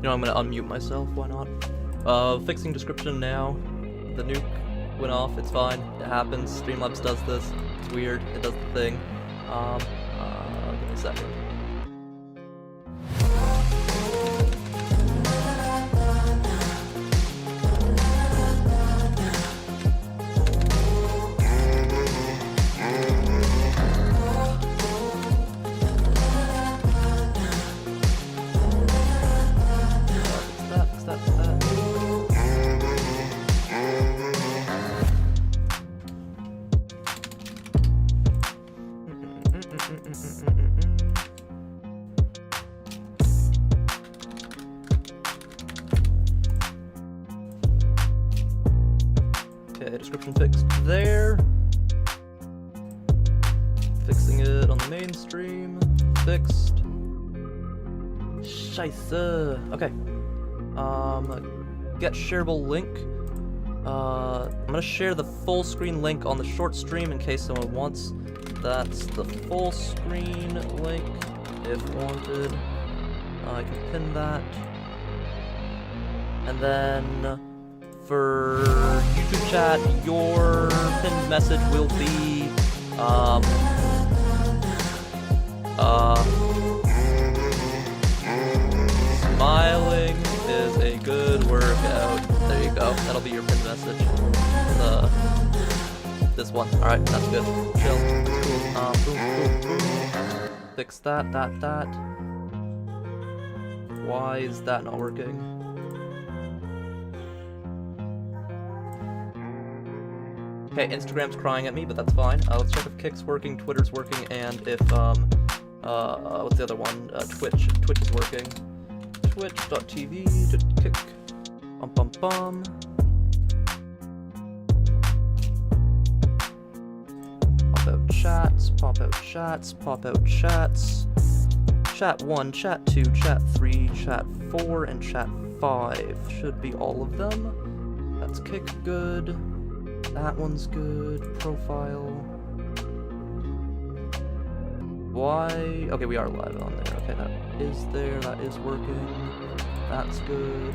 know, I'm gonna unmute myself, why not? Fixing description now. The nuke went off, it's fine. It happens. Streamlabs does this. It's weird. It does the thing. Give me a second. Okay, description fixed there. Fixing it on the main stream. Fixed. Scheisse. Okay. Get shareable link. I'm gonna share the full screen link on the short stream in case someone wants. That's the full screen link if wanted. I can pin that. And then for YouTube chat, your pinned message will be smiling is a good workout. There you go. That'll be your pinned message. This one. Alright, that's good. Chill. That's cool. Boom. Fix that. Why is that not working? Okay, Instagram's crying at me, but that's fine. Let's check if Kick's working, Twitter's working, and if, what's the other one? Twitch. Twitch is working. Twitch.tv to Kick. Bum. Pop out chats. Chat 1, chat 2, chat 3, chat 4, and chat 5. Should be all of them. That's Kick good. That one's good. Profile. Why? Okay, we are live on there. Okay, that is there. That is working. That's good.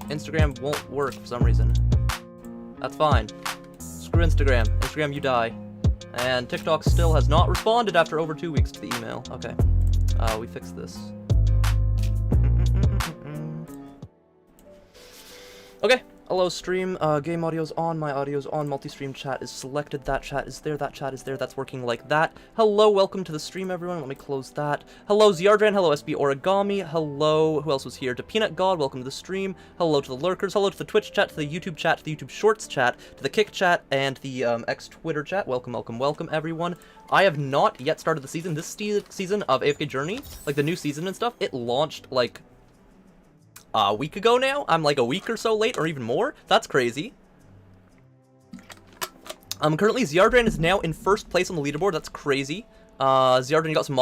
Instagram won't work for some reason. That's fine. Screw Instagram. Instagram, you die. And TikTok still has not responded after over 2 weeks to the email. Okay. We fixed this. Okay. Hello, stream. Game audio's on, my audio's on, multi-stream chat is selected, that chat is there, that's working like that. Hello, welcome to the stream, everyone. Let me close that. Hello, Ziardran, hello, SB Origami, hello, who else was here? To Peanut God, welcome to the stream. Hello to the lurkers, hello to the Twitch chat, to the YouTube chat, to the YouTube Shorts chat, to the Kick chat, and the X-Twitter chat. Welcome, everyone. I have not yet started the season. This season of AFK Journey, like the new season and stuff, it launched, like, a week ago now? I'm like a week or so late, or even more? That's crazy. Currently, Ziardran is now in first place on the leaderboard. That's crazy. Ziardran got some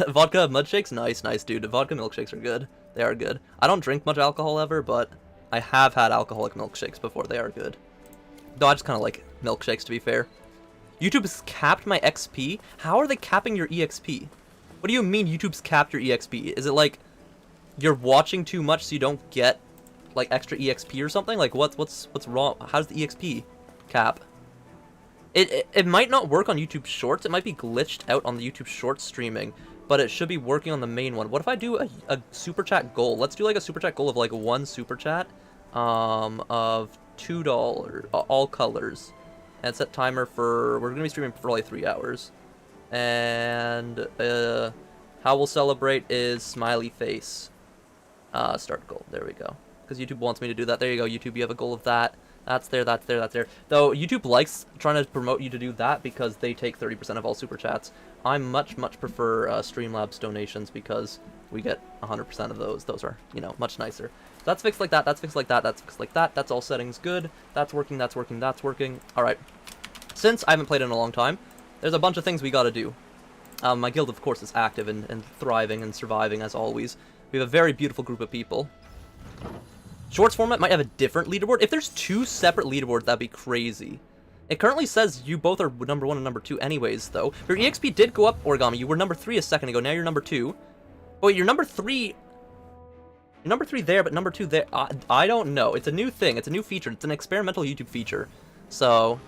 vodka mud shakes. Nice, dude. Vodka milkshakes are good. They are good. I don't drink much alcohol ever, but I have had alcoholic milkshakes before. They are good. Though I just kind of like milkshakes, to be fair. YouTube has capped my XP? How are they capping your EXP? What do you mean YouTube's capped your EXP? Is it like you're watching too much so you don't get like extra EXP or something? Like what's wrong? How's the EXP cap? It might not work on YouTube Shorts. It might be glitched out on the YouTube Shorts streaming, but it should be working on the main one. What if I do a super chat goal? Let's do like a super chat goal of like one super chat of $2 all colors, and set timer for, we're gonna be streaming for like 3 hours, and how we'll celebrate is smiley face. Start goal. There we go. Because YouTube wants me to do that. There you go, YouTube. You have a goal of that. That's there. Though YouTube likes trying to promote you to do that because they take 30% of all super chats. I much prefer Streamlabs donations because we get 100% of those. Those are, you know, much nicer. That's fixed like that, that's fixed like that, that's fixed like that. That's all settings good. That's working, that's working, that's working. Alright. Since I haven't played in a long time, there's a bunch of things we gotta do. My guild, of course, is active and thriving and surviving, as always. We have a very beautiful group of people. Shorts format might have a different leaderboard. If there's 2 separate leaderboards, that'd be crazy. It currently says you both are number 1 and number 2 anyways, though. Your EXP did go up, Origami. You were number 3 a second ago, now you're number 2. Oh, wait, you're number 3... You're number 3 there, but number 2 there. I don't know. It's a new thing. It's a new feature. It's an experimental YouTube feature. So,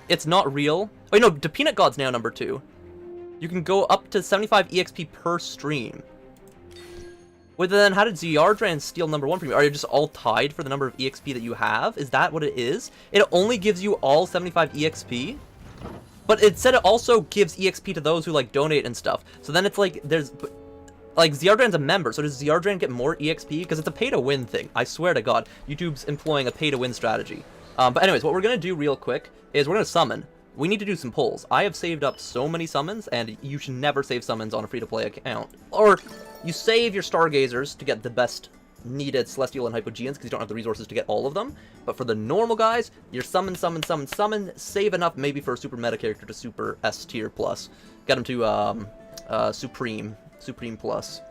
it's not real. Oh, wait, no, the Peanut God's now number 2. You can go up to 75 EXP per stream. Wait, then how did Ziardran steal number 1 from you? Are you just all tied for the number of EXP that you have? Is that what it is? It only gives you all 75 EXP? But it said it also gives EXP to those who, like, donate and stuff. So then it's like, there's... Like, Ziardran's a member, so does Ziardran get more EXP? Because it's a pay-to-win thing. I swear to God, YouTube's employing a pay-to-win strategy. But anyways, what we're going to do real quick is we're going to summon. We need to do some pulls. I have saved up so many summons, and you should never save summons on a free-to-play account. Or, you save your Stargazers to get the best needed Celestial and Hypogeans, because you don't have the resources to get all of them. But for the normal guys, you're summon, save enough maybe for a super meta character to super S tier plus. Get them to, Supreme Plus.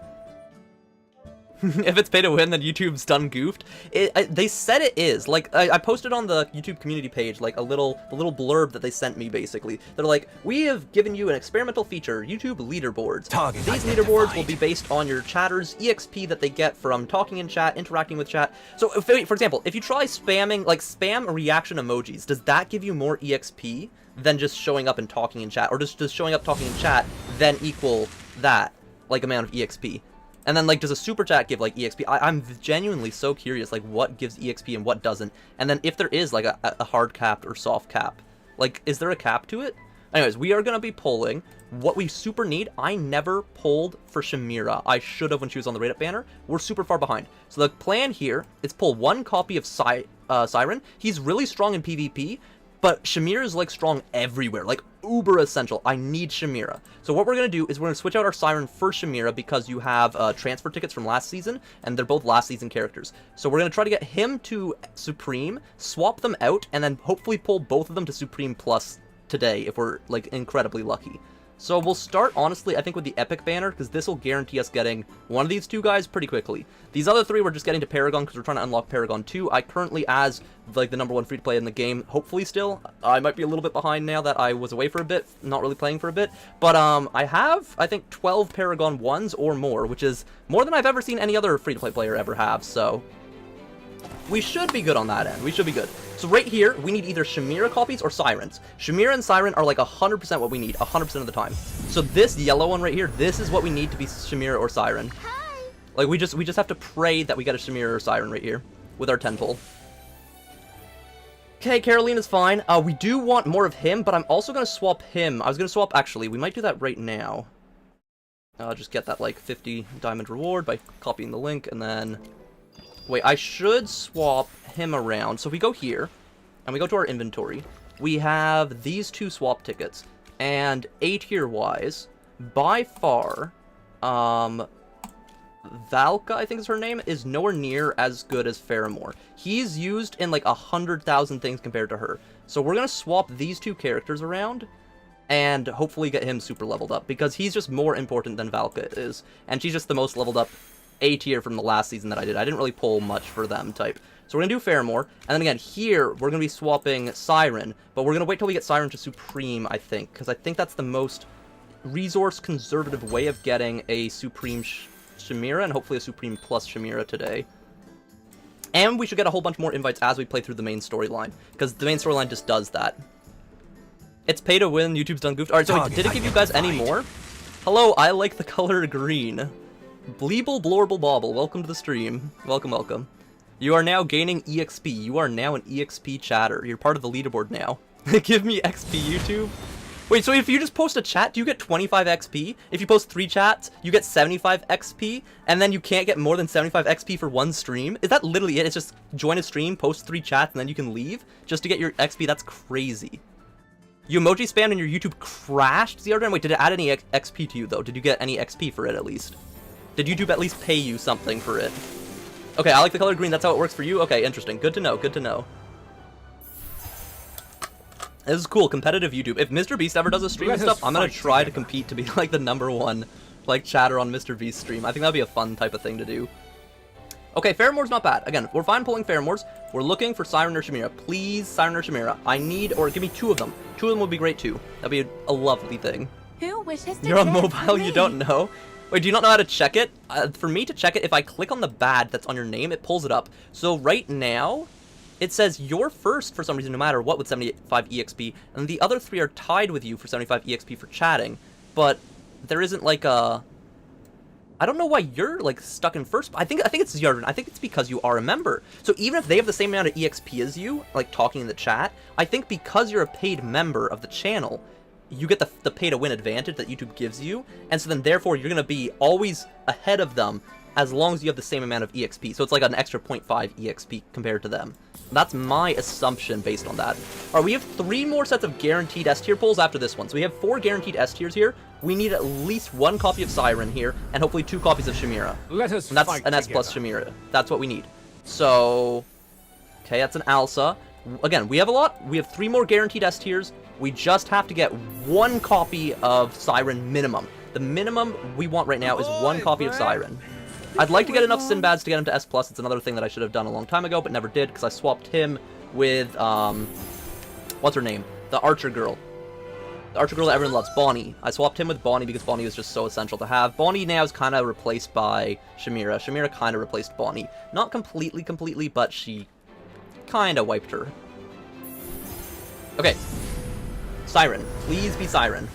If it's pay to win, then YouTube's done goofed. They said it is. Like, I posted on the YouTube community page, like, the little blurb that they sent me, basically. They're like, we have given you an experimental feature, YouTube leaderboards. These leaderboards will be based on your chatters' EXP that they get from talking in chat, interacting with chat. So, for example, if you try spamming, like, spam reaction emojis, does that give you more EXP than just showing up and talking in chat? Or does just showing up talking in chat then equal that, like, amount of EXP? And then, like, does a super chat give, like, EXP? I'm genuinely so curious, like, what gives EXP and what doesn't. And then if there is, like, a hard cap or soft cap, like, is there a cap to it? Anyways, we are going to be pulling what we super need. I never pulled for Shamira. I should have when she was on the rate-up banner. We're super far behind. So the plan here is pull 1 copy of Siren. He's really strong in PvP, but Shamira is, like, strong everywhere. Like, uber essential. I need Shamira. So what we're going to do is we're going to switch out our Siren for Shamira because you have transfer tickets from last season, and they're both last season characters. So we're going to try to get him to Supreme, swap them out, and then hopefully pull both of them to Supreme Plus today if we're, like, incredibly lucky. So we'll start, honestly, I think with the Epic banner, because this will guarantee us getting one of these 2 guys pretty quickly. These other 3 we're just getting to Paragon, because we're trying to unlock Paragon 2. I currently, as, like, the number 1 free-to-play in the game, hopefully still. I might be a little bit behind now that I was away for a bit, not really playing for a bit. But, I have, I think, 12 Paragon 1s or more, which is more than I've ever seen any other free-to-play player ever have, so... we should be good on that end. We should be good. So right here, we need either Shamira copies or Sirens. Shamira and Siren are like 100% what we need, 100% of the time. So this yellow one right here, this is what we need to be Shamira or Siren. Hi. Like, we just have to pray that we get a Shamira or Siren right here with our 10 pull. Okay, Carolina's fine. We do want more of him, but I'm also going to swap him. I was going to swap, actually, we might do that right now. Just get that, like, 50 diamond reward by copying the link, and then... wait, I should swap him around. So if we go here, and we go to our inventory, we have these 2 swap tickets. And A tier wise, by far, Valka, I think is her name, is nowhere near as good as Faramore. He's used in like 100,000 things compared to her. So we're going to swap these 2 characters around, and hopefully get him super leveled up, because he's just more important than Valka is. And she's just the most leveled up A tier from the last season that I did. I didn't really pull much for them type. So we're going to do Faramore, and then again, here, we're going to be swapping Siren, but we're going to wait till we get Siren to Supreme, I think, because I think that's the most resource-conservative way of getting a Supreme Shamira, and hopefully a Supreme Plus Shamira today. And we should get a whole bunch more invites as we play through the main storyline, because the main storyline just does that. It's pay to win, YouTube's done goofed. Alright, so wait, did it give you guys any more? Hello, I like the color green. Bleeble Blorble Bobble, welcome to the stream. Welcome, welcome. You are now gaining EXP. You are now an EXP chatter. You're part of the leaderboard now. Give me XP, YouTube. Wait, so if you just post a chat, do you get 25 XP? If you post 3 chats, you get 75 XP, and then you can't get more than 75 XP for 1 stream? Is that literally it? It's just join a stream, post 3 chats, and then you can leave just to get your XP? That's crazy. You emoji spammed and your YouTube crashed? Ziardran? Wait, did it add any XP to you, though? Did you get any XP for it, at least? Did YouTube at least pay you something for it? Okay, I like the color green. That's how it works for you? Okay, interesting. Good to know. Good to know. This is cool. Competitive YouTube. If Mr. Beast ever does a stream and stuff, I'm gonna try to compete to be like the #1 like chatter on Mr. Beast's stream. I think that'd be a fun type of thing to do. Okay, Fairmore's not bad. Again, we're fine pulling Fairmore's. We're looking for Siren or Chimera. Please, Siren or Chimera. I need, or give me 2 of them. 2 of them would be great too. That'd be a lovely thing. Who wishes to You're on mobile, you don't know? Wait, do you not know how to check it? For me to check it, if I click on the badge that's on your name, it pulls it up. So right now, it says you're first for some reason, no matter what, with 75 EXP, and the other 3 are tied with you for 75 EXP for chatting. But there isn't like a... I don't know why you're like stuck in first. I think it's Yarden. I think it's because you are a member. So even if they have the same amount of EXP as you, like talking in the chat, I think because you're a paid member of the channel, you get the pay to win advantage that YouTube gives you, and so then therefore you're gonna be always ahead of them as long as you have the same amount of EXP. So it's like an extra 0.5 EXP compared to them. That's my assumption based on that. Alright, we have 3 more sets of guaranteed S tier pulls after this one. So we have 4 guaranteed S tiers here. We need at least 1 copy of Siren here, and hopefully 2 copies of Chimera. Let us and that's fight an S plus Chimera. That's what we need. So, okay, that's an Alsa. Again, we have a lot. We have 3 more guaranteed S tiers. We just have to get 1 copy of Siren minimum. The minimum we want right now is 1 copy of Siren. I'd like to get enough Sinbads to get him to S+. It's another thing that I should have done a long time ago, but never did, because I swapped him with, what's her name? The Archer girl. The Archer girl that everyone loves, Bonnie. I swapped him with Bonnie because Bonnie was just so essential to have. Bonnie now is kind of replaced by Chimera. Chimera kind of replaced Bonnie. Not completely, but she kind of wiped her. Okay. Siren. Please be Siren.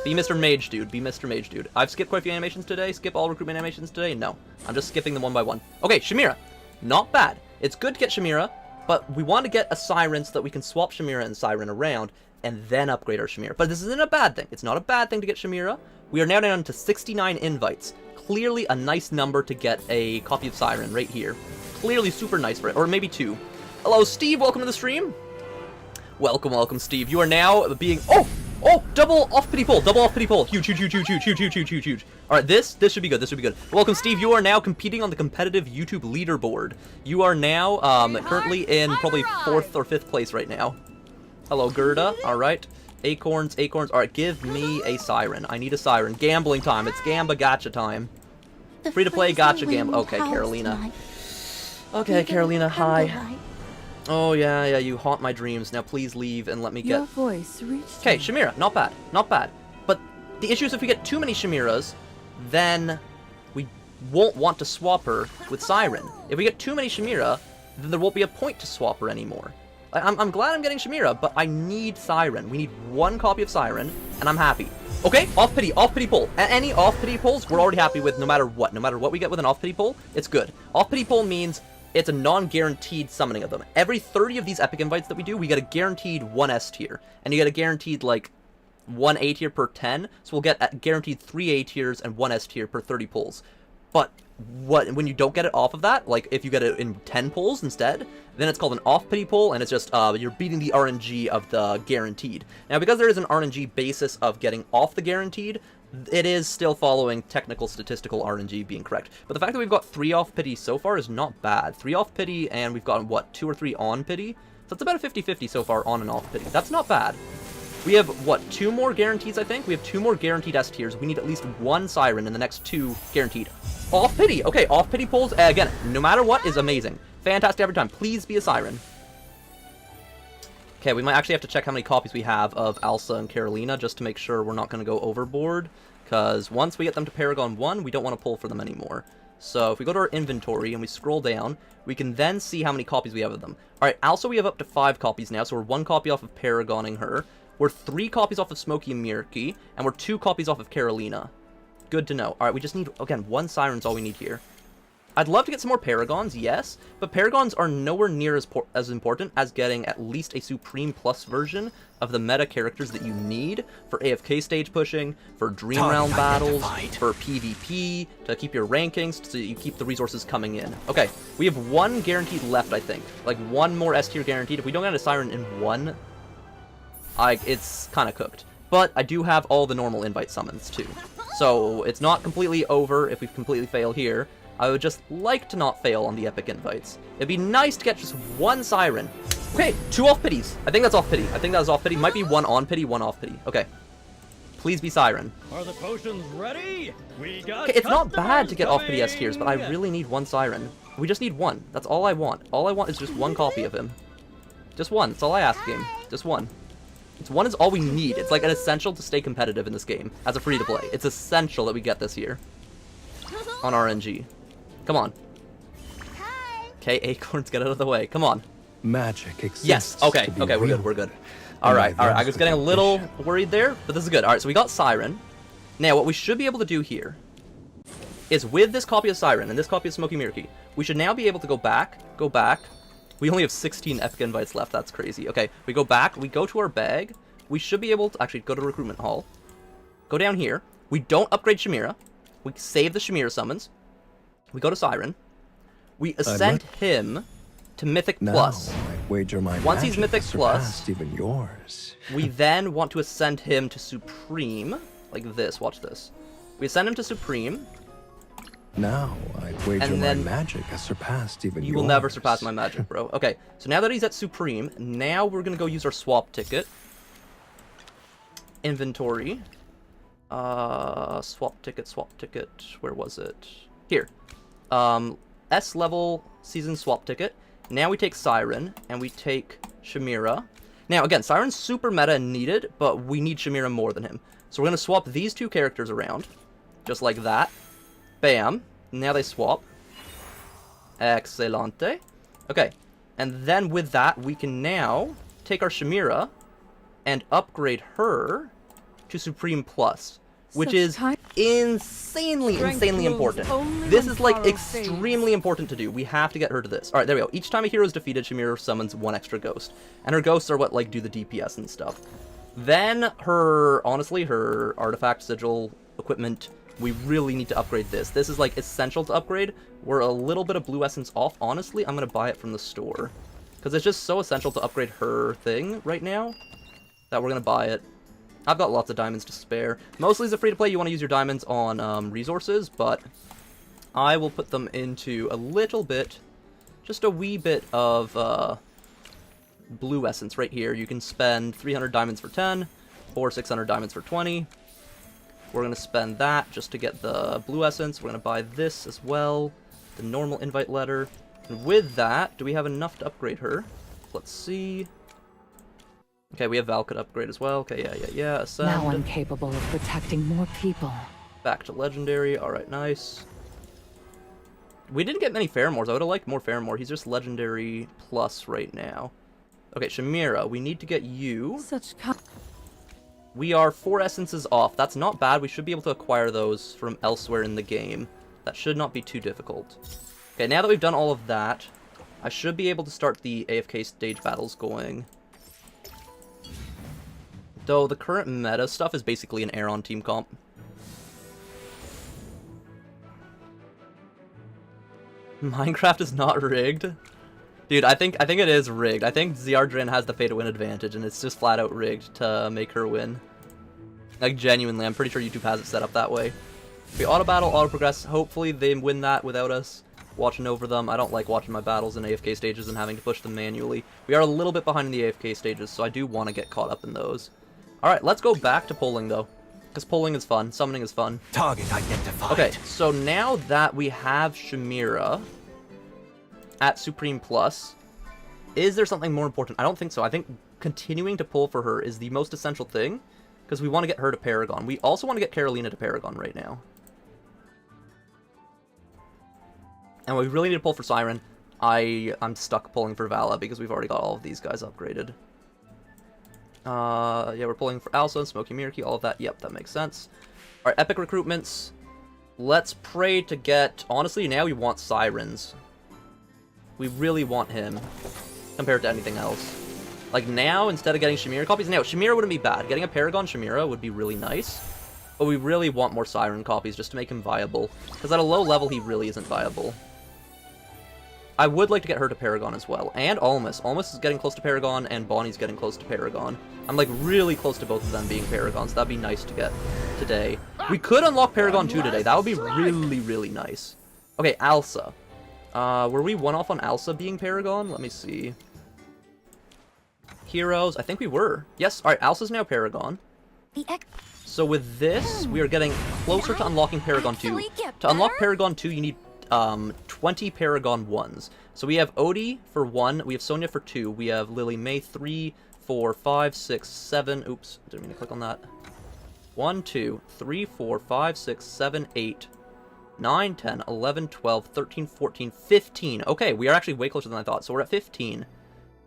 Be Mr. Mage Dude. Be Mr. Mage Dude. I've skipped quite a few animations today. Skip all recruitment animations today? No. I'm just skipping them one by one. Okay, Chimera. Not bad. It's good to get Chimera, but we want to get a Siren so that we can swap Chimera and Siren around and then upgrade our Chimera. But this isn't a bad thing. It's not a bad thing to get Chimera. We are now down to 69 invites. Clearly a nice number to get a copy of Siren right here. Clearly super nice for it. Or maybe 2. Hello, Steve. Welcome to the stream. Welcome, Steve. You are now being... Oh! Double off-pity pull. Double off-pity pull. Huge. Alright, this should be good. This should be good. Welcome, Steve. You are now competing on the competitive YouTube leaderboard. You are now currently in probably 4th or 5th place right now. Hello, Gerda. Alright. Acorns. Alright, give me a Siren. I need a Siren. Gambling time. It's Gamba Gacha time. Free-to-play Gacha Gamba. Okay, Carolina. Okay, Carolina, hi. Oh, yeah, you haunt my dreams. Now please leave and let me get... Your voice reached... Okay, Chimera, not bad. But the issue is if we get too many Chimeras, then we won't want to swap her with Siren. If we get too many Chimera, then there won't be a point to swap her anymore. I'm glad I'm getting Chimera, but I need Siren. We need 1 copy of Siren, and I'm happy. Okay, off-pity pull. Any off-pity pulls, we're already happy with no matter what. No matter what we get with an off-pity pull, it's good. Off-pity pull means... it's a non-guaranteed summoning of them. Every 30 of these epic invites that we do, we get a guaranteed 1 S tier. And you get a guaranteed, like, 1 A tier per 10. So we'll get a guaranteed 3 A tiers and 1 S tier per 30 pulls. But when you don't get it off of that, like, if you get it in 10 pulls instead, then it's called an off-pity pull, and it's just, you're beating the RNG of the guaranteed. Now, because there is an RNG basis of getting off the guaranteed, it is still following technical statistical RNG being correct. But the fact that we've got 3 off pity so far is not bad. 3 off pity, and we've got, what, 2 or 3 on pity? So it's about a 50-50 so far on and off pity. That's not bad. We have, what, 2 more guarantees, I think? We have 2 more guaranteed S tiers. We need at least 1 Siren in the next 2 guaranteed. Off pity! Okay, off pity pulls, again, no matter what, is amazing. Fantastic every time. Please be a Siren. Okay, we might actually have to check how many copies we have of Alsa and Carolina just to make sure we're not going to go overboard. Because once we get them to Paragon 1, we don't want to pull for them anymore. So if we go to our inventory and we scroll down, we can then see how many copies we have of them. Alright, Alsa we have up to 5 copies now, so we're 1 copy off of Paragoning her. We're 3 copies off of Smokey and Mirky, and we're 2 copies off of Carolina. Good to know. Alright, we just need, again, 1 Siren's all we need here. I'd love to get some more Paragons, yes, but Paragons are nowhere near as important as getting at least a Supreme Plus version of the meta characters that you need for AFK stage pushing, for Dream Realm battles, for PvP, to keep your rankings, so you keep the resources coming in. Okay, we have 1 guaranteed left, I think. Like, 1 more S tier guaranteed. If we don't get a Siren in 1, it's kind of cooked. But I do have all the normal invite summons, too. So, it's not completely over if we completely fail here. I would just like to not fail on the epic invites. It'd be nice to get just one Siren. Okay, 2 off pities. I think that's off pity. I think that was off pity. Might be 1 on pity, 1 off pity. Okay. Please be Siren. Are the potions ready? We got Okay, it's not bad to get off pity S tiers, but I really need 1 Siren. We just need 1. That's all I want. All I want is just 1 copy of him. Just 1. That's all I ask, game. Just 1. It's 1 is all we need. It's like an essential to stay competitive in this game as a free-to-play. It's essential that we get this here on RNG. Come on. Okay, acorns, get out of the way. Come on. Magic exists. Yes. Okay. Okay, we're good. We're good. All right. All right. I was getting a little worried there, but this is good. All right. So we got Siren. Now, what we should be able to do here is with this copy of Siren and this copy of Smoky Mirky, we should now be able to go back. Go back. We only have 16 epic invites left. That's crazy. Okay. We go back. We go to our bag. We should be able to actually go to recruitment hall. Go down here. We don't upgrade Shamira. We save the Shamira summons. We go to Siren. We ascend him to Mythic Plus. Once he's Mythic Plus, even yours. We then want to ascend him to Supreme, like this. Watch this. We ascend him to Supreme. Now I wager my magic has surpassed even yours. You will never surpass my magic, bro. Okay, so now that he's at Supreme, now we're gonna go use our swap ticket. Inventory. Swap ticket. Where was it? Here. S level season swap ticket. Now we take Siren, and we take Shamira. Now, again, Siren's super meta and needed, but we need Shamira more than him. So we're going to swap these 2 characters around, just like that. Bam. Now they swap. Excelente. Okay. And then with that, we can now take our Shamira and upgrade her to Supreme Plus, which is insanely important. This is like extremely important to do. We have to get her to this. All right, there we go. Each time a hero is defeated, Shamira summons 1 extra ghost, and her ghosts are what like do the DPS and stuff. Then her, honestly, her artifact, sigil, equipment, we really need to upgrade this. This is like essential to upgrade. We're a little bit of blue essence off. Honestly, I'm gonna buy it from the store because it's just so essential to upgrade her thing right now that we're gonna buy it. I've got lots of diamonds to spare. Mostly as a free-to-play, you want to use your diamonds on resources, but I will put them into a little bit, just a wee bit of blue essence right here. You can spend 300 diamonds for 10, or 600 diamonds for 20. We're going to spend that just to get the blue essence. We're going to buy this as well, the normal invite letter. And with that, do we have enough to upgrade her? Let's see. Okay, we have Valkut upgrade as well. Okay, yeah. Ascend. Now I'm capable of protecting more people. Back to legendary. Alright, nice. We didn't get many Faramores. I would have liked more Faramore. He's just legendary plus right now. Okay, Shamira, we need to get you. We are 4 essences off. That's not bad. We should be able to acquire those from elsewhere in the game. That should not be too difficult. Okay, now that we've done all of that, I should be able to start the AFK stage battles going. Though the current meta stuff is basically an Aeron team comp. Minecraft is not rigged? Dude, I think it is rigged. I think Ziardrin has the pay to win advantage, and it's just flat out rigged to make her win. Like, genuinely, I'm pretty sure YouTube has it set up that way. We auto battle, auto progress. Hopefully they win that without us watching over them. I don't like watching my battles in AFK stages and having to push them manually. We are a little bit behind in the AFK stages, so I do want to get caught up in those. Alright, let's go back to polling, though. Because polling is fun. Summoning is fun. Target identified. Okay, so now that we have Shamira at Supreme Plus, is there something more important? I don't think so. I think continuing to pull for her is the most essential thing, because we want to get her to Paragon. We also want to get Carolina to Paragon right now. And we really need to pull for Siren. I'm stuck pulling for Vala, because we've already got all of these guys upgraded. Yeah, we're pulling for Alsa and Smoky Mirky, all of that. Yep, that makes sense. Alright, epic recruitments. Let's pray to get... Honestly, now we want Sirens. We really want him, compared to anything else. Like, now, instead of getting Shamira copies... Now, Shamira wouldn't be bad. Getting a Paragon Shamira would be really nice. But we really want more Siren copies, just to make him viable. Because at a low level, he really isn't viable. I would like to get her to Paragon as well. And Almas. Almas is getting close to Paragon, and Bonnie's getting close to Paragon. I'm, like, really close to both of them being Paragons. That'd be nice to get today. We could unlock Paragon 2 today. That would be really, really nice. Okay, Alsa. Were we one off on Alsa being Paragon? Let me see. Heroes, I think we were. Yes, alright, Alsa's now Paragon. So with this, we are getting closer to unlocking Paragon 2. To unlock Paragon 2, you need 20 Paragon 1s. So we have Odie for 1, we have Sonya for 2, we have Lily May 3, 4, 5, 6, 7, oops, didn't mean to click on that. 1, 2, 3, 4, 5, 6, 7, 8, 9, 10, 11, 12, 13, 14, 15. Okay, we are actually way closer than I thought, so we're at 15.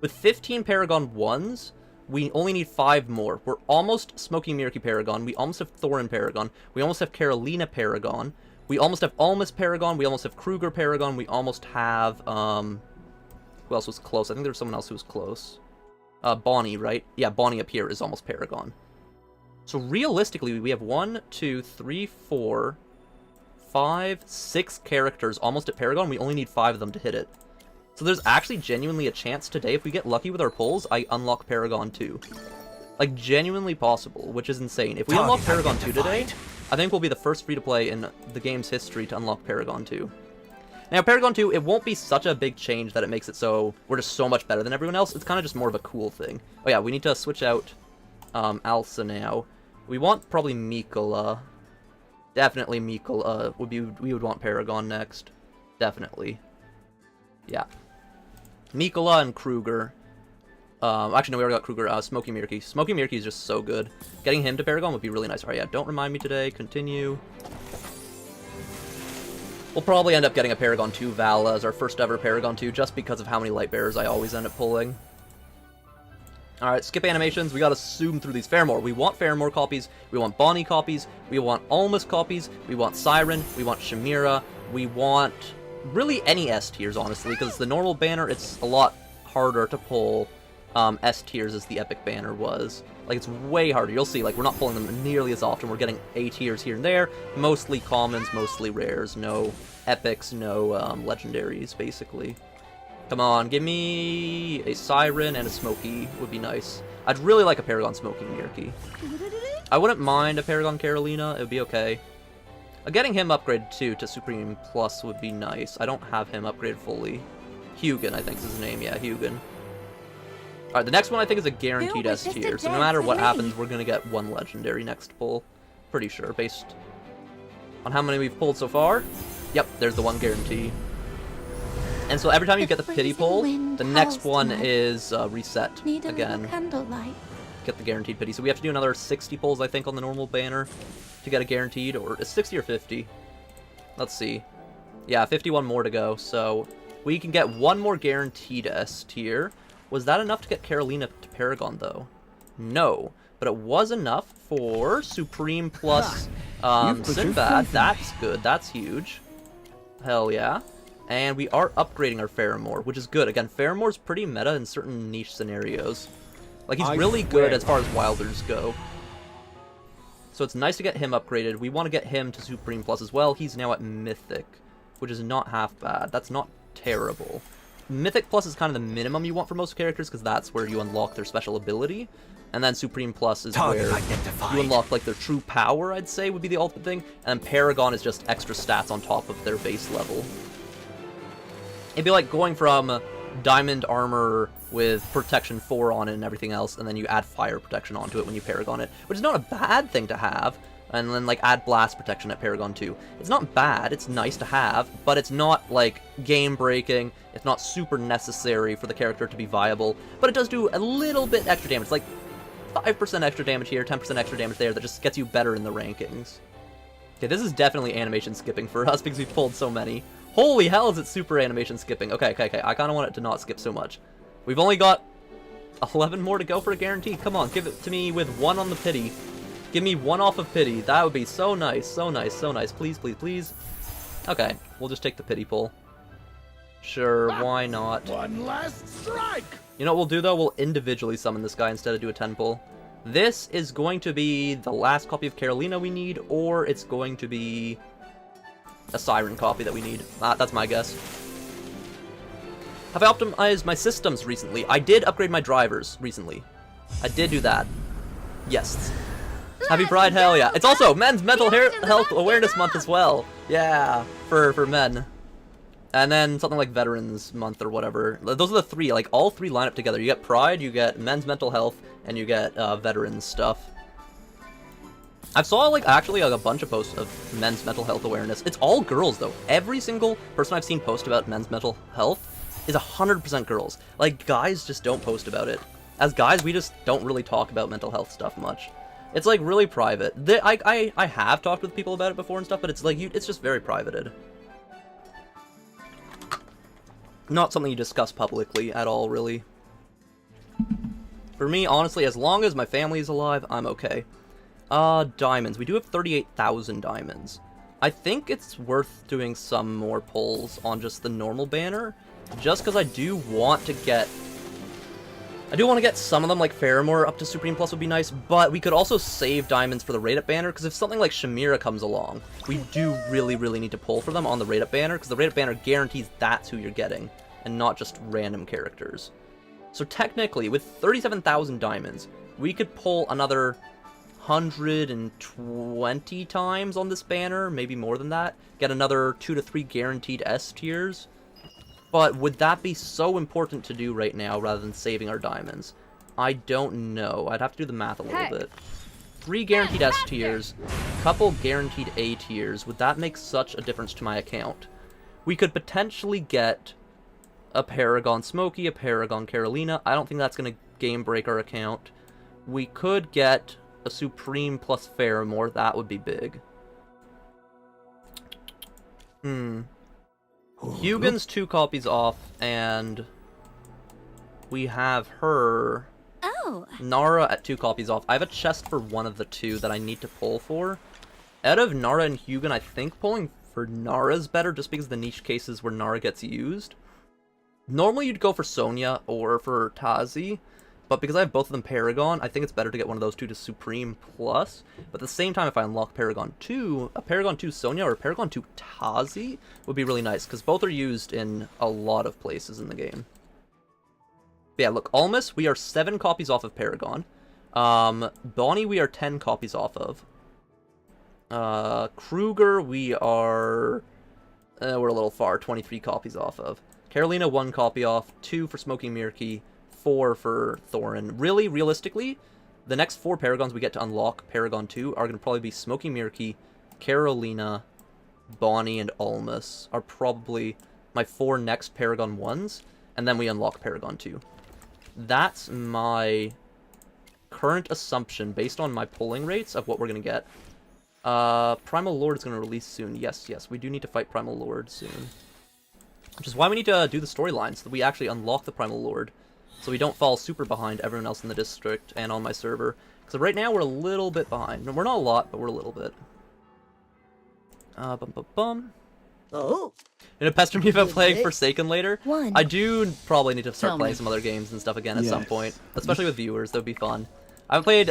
With 15 Paragon 1s, we only need 5 more. We're almost Smoking Mirky Paragon, we almost have Thorin Paragon, we almost have Carolina Paragon, we almost have Almas Paragon, we almost have Kruger Paragon, we almost have, who else was close? I think there was someone else who was close. Bonnie, right? Yeah, Bonnie up here is almost Paragon. So realistically, we have 1, 2, 3, 4, 5, 6 characters almost at Paragon. We only need 5 of them to hit it. So there's actually genuinely a chance today, if we get lucky with our pulls, I unlock Paragon 2. Like, genuinely possible, which is insane. If we unlock Paragon 2 today, I think we'll be the first free-to-play in the game's history to unlock Paragon 2. Now, Paragon 2, it won't be such a big change that it makes it so we're just so much better than everyone else. It's kind of just more of a cool thing. Oh yeah, we need to switch out Alsa now. We want probably Mikola. Definitely Mikola we would want Paragon next. Definitely. Yeah. Mikola and Kruger. Actually, no, we already got Kruger. Smoky Mirky. Smoky Mirky is just so good. Getting him to Paragon would be really nice. Alright, yeah, don't remind me today. Continue. We'll probably end up getting a Paragon 2 Vala as our first ever Paragon 2, just because of how many Light Bearers I always end up pulling. Alright, skip animations. We gotta zoom through these. Fairmore. We want Fairmore copies. We want Bonnie copies. We want Almas copies. We want Siren. We want Shamira. We want really any S tiers, honestly, because the normal banner, it's a lot harder to pull S tiers as the epic banner was. Like, it's way harder. You'll see, like, we're not pulling them nearly as often. We're getting A tiers here and there. Mostly commons, mostly rares. No epics, no legendaries, basically. Come on, give me a Siren and a Smoky would be nice. I'd really like a Paragon Smoking Mirky. I wouldn't mind a Paragon Carolina. It would be okay. Getting him upgraded, too, to Supreme Plus would be nice. I don't have him upgraded fully. Hugin, I think is his name. Yeah, Hugin. Alright, the next one I think is a guaranteed S tier, so no matter what happens, we're gonna get 1 legendary next pull. Pretty sure, based on how many we've pulled so far. Yep, there's the 1 guarantee. And so every time you get the pity pull, the next one is reset again. Get the guaranteed pity. So we have to do another 60 pulls, I think, on the normal banner to get a guaranteed, or is 60 or 50? Let's see. Yeah, 51 more to go, so we can get 1 more guaranteed S tier. Was that enough to get Carolina to Paragon, though? No, but it was enough for Supreme Plus Sinbad. That's good. That's huge. Hell yeah. And we are upgrading our Faramore, which is good. Again, Faramore's pretty meta in certain niche scenarios. Like, he's really good as far as Wilders go. So it's nice to get him upgraded. We want to get him to Supreme Plus as well. He's now at Mythic, which is not half bad. That's not terrible. Mythic Plus is kind of the minimum you want for most characters, because that's where you unlock their special ability. And then Supreme Plus is where you unlock, like, their true power, I'd say, would be the ultimate thing. And then Paragon is just extra stats on top of their base level. It'd be like going from Diamond Armor with Protection 4 on it and everything else, and then you add Fire Protection onto it when you Paragon it, which is not a bad thing to have. And then, like, add Blast Protection at Paragon 2. It's not bad, it's nice to have, but it's not, like, game-breaking. It's not super necessary for the character to be viable, but it does do a little bit extra damage. Like, 5% extra damage here, 10% extra damage there, that just gets you better in the rankings. Okay, this is definitely animation skipping for us, because we've pulled so many. Holy hell, is it super animation skipping. Okay. I kind of want it to not skip so much. We've only got 11 more to go for a guarantee. Come on, give it to me with 1 on the pity. Give me 1 off of pity. That would be so nice, so nice, so nice. Please, please, please. Okay, we'll just take the pity pull. Sure, why not? 1 last strike! You know what we'll do, though? We'll individually summon this guy instead of do a 10 pull. This is going to be the last copy of Carolina we need, or it's going to be a Siren copy that we need. That's my guess. Have I optimized my systems recently? I did upgrade my drivers recently. I did do that. Yes. Happy Pride, hell yeah. It's also Men's Mental Health Awareness Month as well. Yeah, for men. And then something like Veterans Month or whatever. Those are the three, like, all three line up together. You get Pride, you get Men's Mental Health, and you get Veterans stuff. I've saw, like, actually, like, a bunch of posts of men's mental health awareness. It's all girls, though. Every single person I've seen post about men's mental health is 100% girls. Like, guys just don't post about it. As guys, we just don't really talk about mental health stuff much. It's, like, really private. I have talked with people about it before and stuff, but it's, like, it's just very privated. Not something you discuss publicly at all, really. For me, honestly, as long as my family is alive, I'm okay. Diamonds. We do have 38,000 diamonds. I think it's worth doing some more pulls on just the normal banner, just because I do want to get some of them, like Faramore up to Supreme Plus would be nice, but we could also save diamonds for the rate-up banner, because if something like Shamira comes along, we do really, really need to pull for them on the rate-up banner, because the rate-up banner guarantees that's who you're getting, and not just random characters. So technically, with 37,000 diamonds, we could pull another 120 times on this banner, maybe more than that, get another 2 to 3 guaranteed S tiers. But would that be so important to do right now rather than saving our diamonds? I don't know. I'd have to do the math a little bit. 3 guaranteed S tiers, couple guaranteed A tiers. Would that make such a difference to my account? We could potentially get a Paragon Smokey, a Paragon Carolina. I don't think that's going to game break our account. We could get a Supreme plus Faramore. That would be big. Hugin's 2 copies off, and we have her... Oh. Nara at 2 copies off. I have a chest for one of the 2 that I need to pull for. Out of Nara and Hugin, I think pulling for Nara's better, just because of the niche cases where Nara gets used. Normally you'd go for Sonya or for Tazi, but because I have both of them Paragon, I think it's better to get one of those 2 to Supreme Plus. But at the same time, if I unlock Paragon 2, a Paragon 2 Sonya or a Paragon 2 Tazi would be really nice, because both are used in a lot of places in the game. But yeah, look, Almas, we are 7 copies off of Paragon. Bonnie, we are 10 copies off of. Kruger, we are... we're a little far, 23 copies off of. Carolina, 1 copy off, 2 for Smoking Mirki, 4 for Thorin. Really, realistically, the next 4 Paragons we get to unlock Paragon 2 are going to probably be Smoking Mirki, Carolina, Bonnie, and Almas are probably my 4 next Paragon 1s, and then we unlock Paragon 2. That's my current assumption based on my pulling rates of what we're going to get. Primal Lord is going to release soon. Yes, we do need to fight Primal Lord soon. Which is why we need to do the storyline, so that we actually unlock the Primal Lord. So we don't fall super behind everyone else in the district and on my server. Because right now we're a little bit behind. We're not a lot, but we're a little bit. Oh. You know, pester me about playing Forsaken later. 1. I do probably need to start Tell playing me. some other games and stuff again at some point. Especially with viewers, that would be fun. I haven't played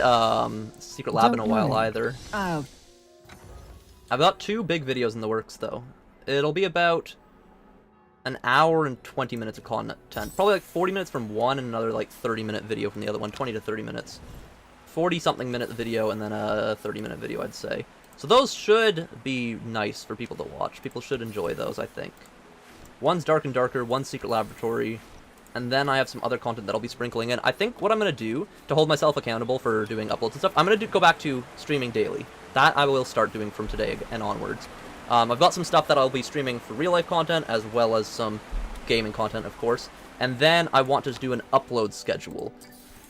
Secret Lab in a while either. I've got 2 big videos in the works, though. It'll be about an hour and 20 minutes of content. Probably like 40 minutes from one and another like 30-minute video from the other one. 20 to 30 minutes. 40-something minute video and then a 30-minute video, I'd say. So those should be nice for people to watch. People should enjoy those, I think. One's Dark and Darker, one's Secret Laboratory, and then I have some other content that I'll be sprinkling in. I think what I'm going to do to hold myself accountable for doing uploads and stuff, I'm going to go back to streaming daily. That I will start doing from today and onwards. I've got some stuff that I'll be streaming for real-life content, as well as some gaming content, of course. And then I want to do an upload schedule.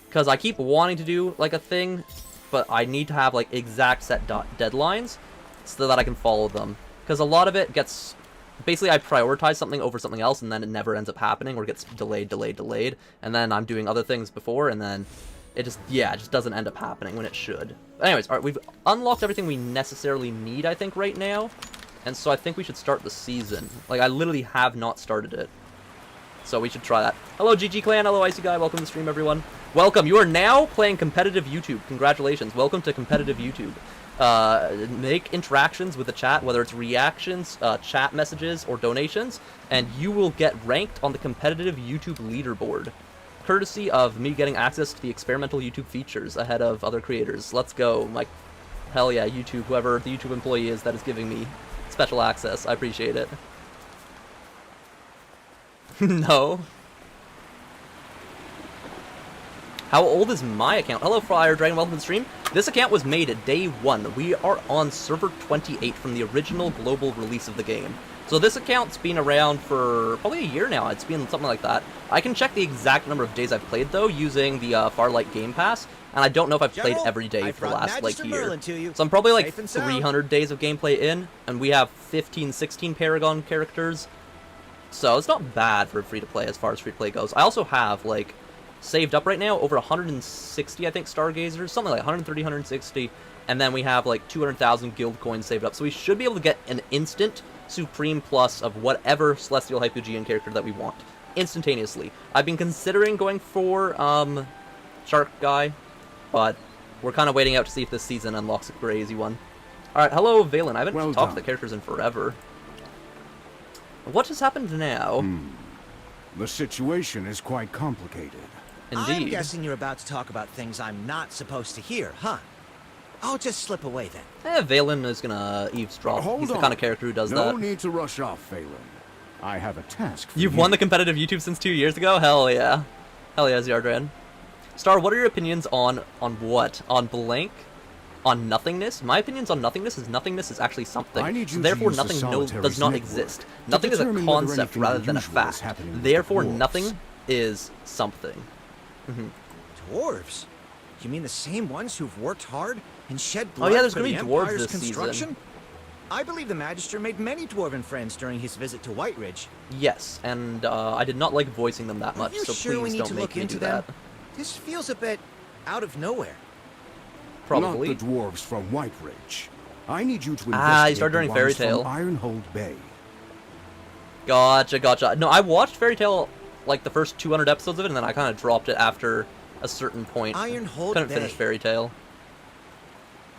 Because I keep wanting to do, like, a thing, but I need to have, like, exact set deadlines so that I can follow them. Because a lot of it gets... Basically, I prioritize something over something else, and then it never ends up happening, or it gets delayed. And then I'm doing other things before, and then it just, yeah, it just doesn't end up happening when it should. But anyways, alright, we've unlocked everything we necessarily need, I think, right now. And so I think we should start the season. Like, I literally have not started it. So we should try that. Hello, GG Clan. Hello, Icy Guy. Welcome to the stream, everyone. Welcome. You are now playing competitive YouTube. Congratulations. Welcome to competitive YouTube. Make interactions with the chat, whether it's reactions, chat messages, or donations, and you will get ranked on the competitive YouTube leaderboard. Courtesy of me getting access to the experimental YouTube features ahead of other creators. Let's go. Like, hell yeah, YouTube, whoever the YouTube employee is that is giving me special access. I appreciate it. No. How old is my account? Hello, Fire Dragon. Welcome to the stream. This account was made at day 1. We are on server 28 from the original global release of the game. So this account's been around for probably a year now. It's been something like that. I can check the exact number of days I've played, though, using the Farlight Game Pass. And I don't know if I've played every day for the last, like, year. So I'm probably, like, 300 days of gameplay in. And we have 15, 16 Paragon characters. So it's not bad for free-to-play as far as free-to-play goes. I also have, like, saved up right now over 160, I think, Stargazers. Something like 130, 160. And then we have, like, 200,000 guild coins saved up. So we should be able to get an instant Supreme Plus of whatever Celestial Hypogean character that we want. Instantaneously. I've been considering going for, Shark Guy. But we're kind of waiting out to see if this season unlocks a crazy one. Alright, hello, Valen. I haven't talked to the characters in forever. What has happened now? The situation is quite complicated. Indeed. I'm guessing you're about to talk about things I'm not supposed to hear, huh? I'll just slip away then. Valen is gonna eavesdrop. He's the kind of character who does that. No need to rush off, Valen. I have a task for you. You've won the competitive YouTube since 2 years ago? Hell yeah. Hell yeah, Zardran. Star, what are your opinions on what? On blank? On nothingness? My opinions on nothingness is actually something. So therefore, nothing does not exist. Nothing is a concept rather than a fact. Therefore, nothing is something. Dwarves? You mean the same ones who've worked hard and shed blood there's for gonna the be dwarves Empire's this construction? season. I believe the Magister made many dwarven friends during his visit to White Ridge. Yes, and I did not like voicing them that much, so please don't make me do that. This feels a bit out of nowhere. Probably. Not the dwarves from White Ridge. I need you to investigate you started during the Fairy ones Tail. from Ironhold Bay. Gotcha. No, I watched Fairy Tail, like, the first 200 episodes of it, and then I kind of dropped it after a certain point. Ironhold Couldn't Bay. finish Fairy Tail.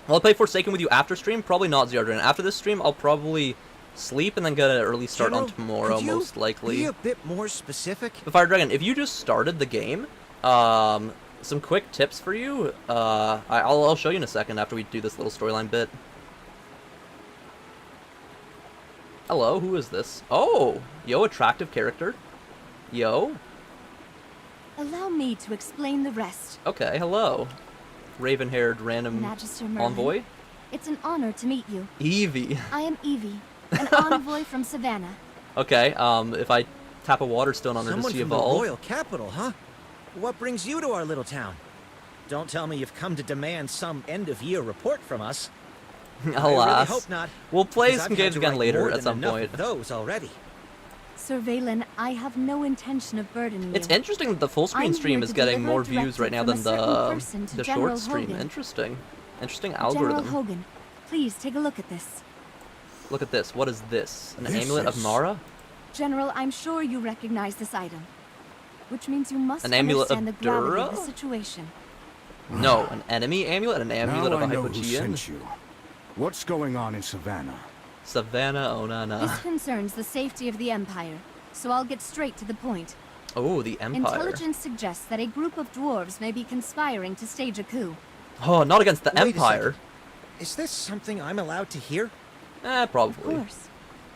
Will I play Forsaken with you after stream? Probably not, Zardran. After this stream, I'll probably sleep and then get an early start on tomorrow, could you most likely. be a bit more specific? The Fire Dragon, if you just started the game, some quick tips for you. I'll show you in a second after we do this little storyline bit. Hello, who is this? Oh, yo, attractive character. Yo. Allow me to explain the rest. Okay, hello. Raven-haired random Magister Merlin. envoy. It's an honor to meet you. Evie. I am Evie, an envoy from Savannah. Okay, if I tap a water stone on her, does Someone she from the evolve? royal capital, huh? What brings you to our little town? Don't tell me you've come to demand some end-of-year report from us. Alas. I really hope not. We'll play because some I've had games to again write later more at than some enough point. of those already. Sir Valen, I have no intention of burdening you. It's interesting that the full screen I'm stream here is to getting deliver more a views right now directive than from a certain person to the General short stream. Hogan. Interesting General algorithm. Hogan, please take a look at this. Look at this. What is this? An This amulet of is- Mara? General, I'm sure you recognize this item. Which means you must An amulet of understand the gravity of the Dura? situation. No, an enemy amulet? An amulet now of a I know who Hypogean? sent you. What's going on in Savannah? Savannah, oh na na. This concerns the safety of the Empire, so I'll get straight to the point. Oh, the Empire. Intelligence suggests that a group of dwarves may be conspiring to stage a coup. Oh, not against the Wait a Empire. Is this something I'm allowed to hear? Of Probably. course.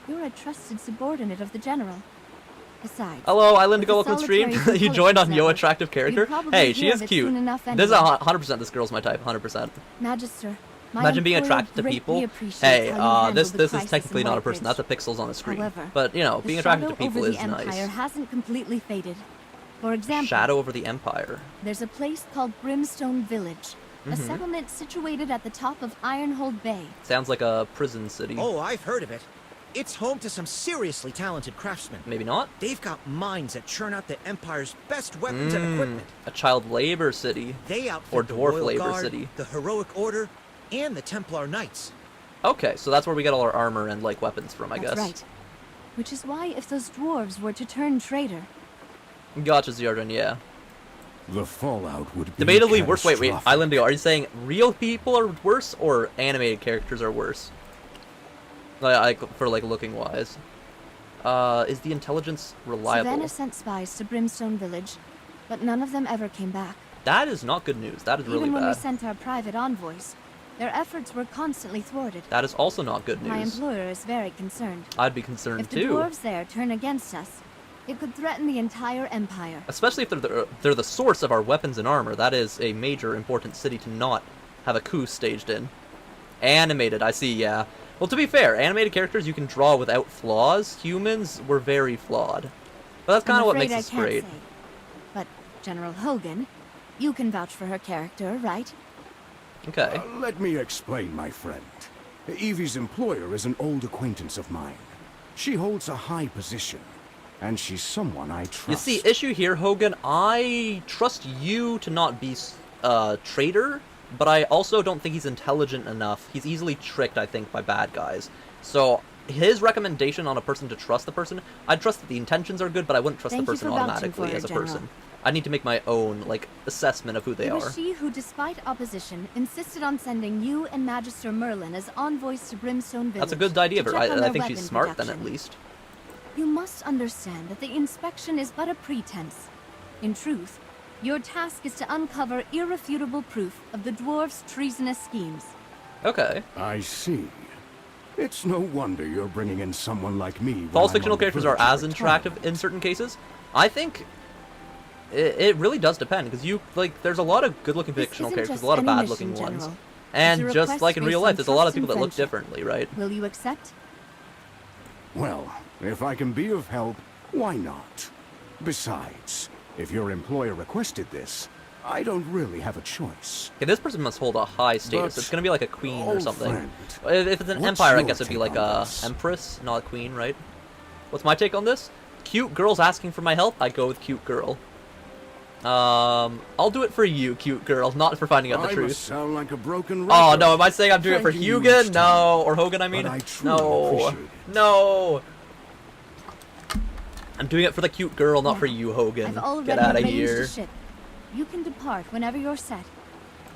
You're a trusted subordinate of the General. Besides, Hello, Island to with go a welcome to stream. solitary You joined on intelligence Yo level, Attractive Character. you'd probably Hey, she hear is of it cute. soon enough This is anyway. 100% this girl's my type, 100%. Magister, my Imagine being employer attracted to greatly people. appreciates Hey, how you handled this the is crisis technically in not a White person. Ridge. That's a pixels on a screen. However, But, you know, the being attracted to shadow people over is the Empire nice. hasn't completely faded. For example, Shadow over the Empire. there's a place called Brimstone Village, a settlement situated at the top of Ironhold Bay. Sounds like a prison city. Oh, I've heard of it. It's home to some seriously talented craftsmen. Maybe not. They've got mines that churn out the Empire's best weapons and equipment. A child labor city. They outfit Or the dwarf Royal labor Guard, city. the Heroic Order, and the Templar Knights. Okay, so that's where we get all our armor and, like, weapons from, I That's guess. right. Which is why if those dwarves were to turn traitor, Gotcha, Zardran, yeah. The fallout would be Debatably worse. Wait, catastrophic. Islandio, are you saying real people are worse or animated characters are worse? Like for like looking wise. Is the intelligence reliable? Savannah sent spies to Brimstone Village, but none of them ever came back. That is not good news. That is really Even when we bad. sent our private envoys, their efforts were constantly thwarted. That is also not good My news. employer is very concerned. I'd be concerned If the too. dwarves there turn against us, It could threaten the entire empire. Especially if they're the source of our weapons and armor. That is a major important city to not have a coup staged in. Animated, I see, yeah. Well, to be fair, animated characters you can draw without flaws. Humans were very flawed. But that's kind of what makes us great. Say. But, General Hogan, you can vouch for her character, right? Okay. Let me explain, my friend. Evie's employer is an old acquaintance of mine. She holds a high position, and she's someone I trust. You see, issue here, Hogan, I trust you to not be a traitor, but I also don't think he's intelligent enough. He's easily tricked, I think, by bad guys. So, his recommendation on a person to trust the person, I'd trust that the intentions are good, but I wouldn't trust the person automatically as a person. I need to make my own, like, assessment of who they are. It was she who, despite opposition, insisted on sending you and Magister Merlin as envoys to Brimstone Village. That's a good idea of her. I think she's smart production. then, at least. You must understand that the inspection is but a pretense. In truth, your task is to uncover irrefutable proof of the dwarves' treasonous schemes. Okay. I see. It's no wonder you're bringing in someone like me. False fictional characters are as interactive in certain cases. I think it really does depend, because there's a lot of good-looking fictional characters, a lot of bad-looking ones. And just like in real life, there's a lot of people that look differently, right? Will you accept? Well, if I can be of help, why not? Besides, if your employer requested this, I don't really have a choice. Okay, this person must hold a high status. It's gonna be like a queen or something. Friend, if it's an empire, I guess it'd be like a empress, not a queen, right? What's my take on this? Cute girls asking for my help, I go with cute girl. I'll do it for you, cute girl, not for finding out the truth. Sound like a broken oh record. no, am I saying I'm doing it for Hugan? No, or Hogan, I mean. No, no. I'm doing it for the cute girl, not for you, Hogan. Get out of here. You can depart whenever you're set.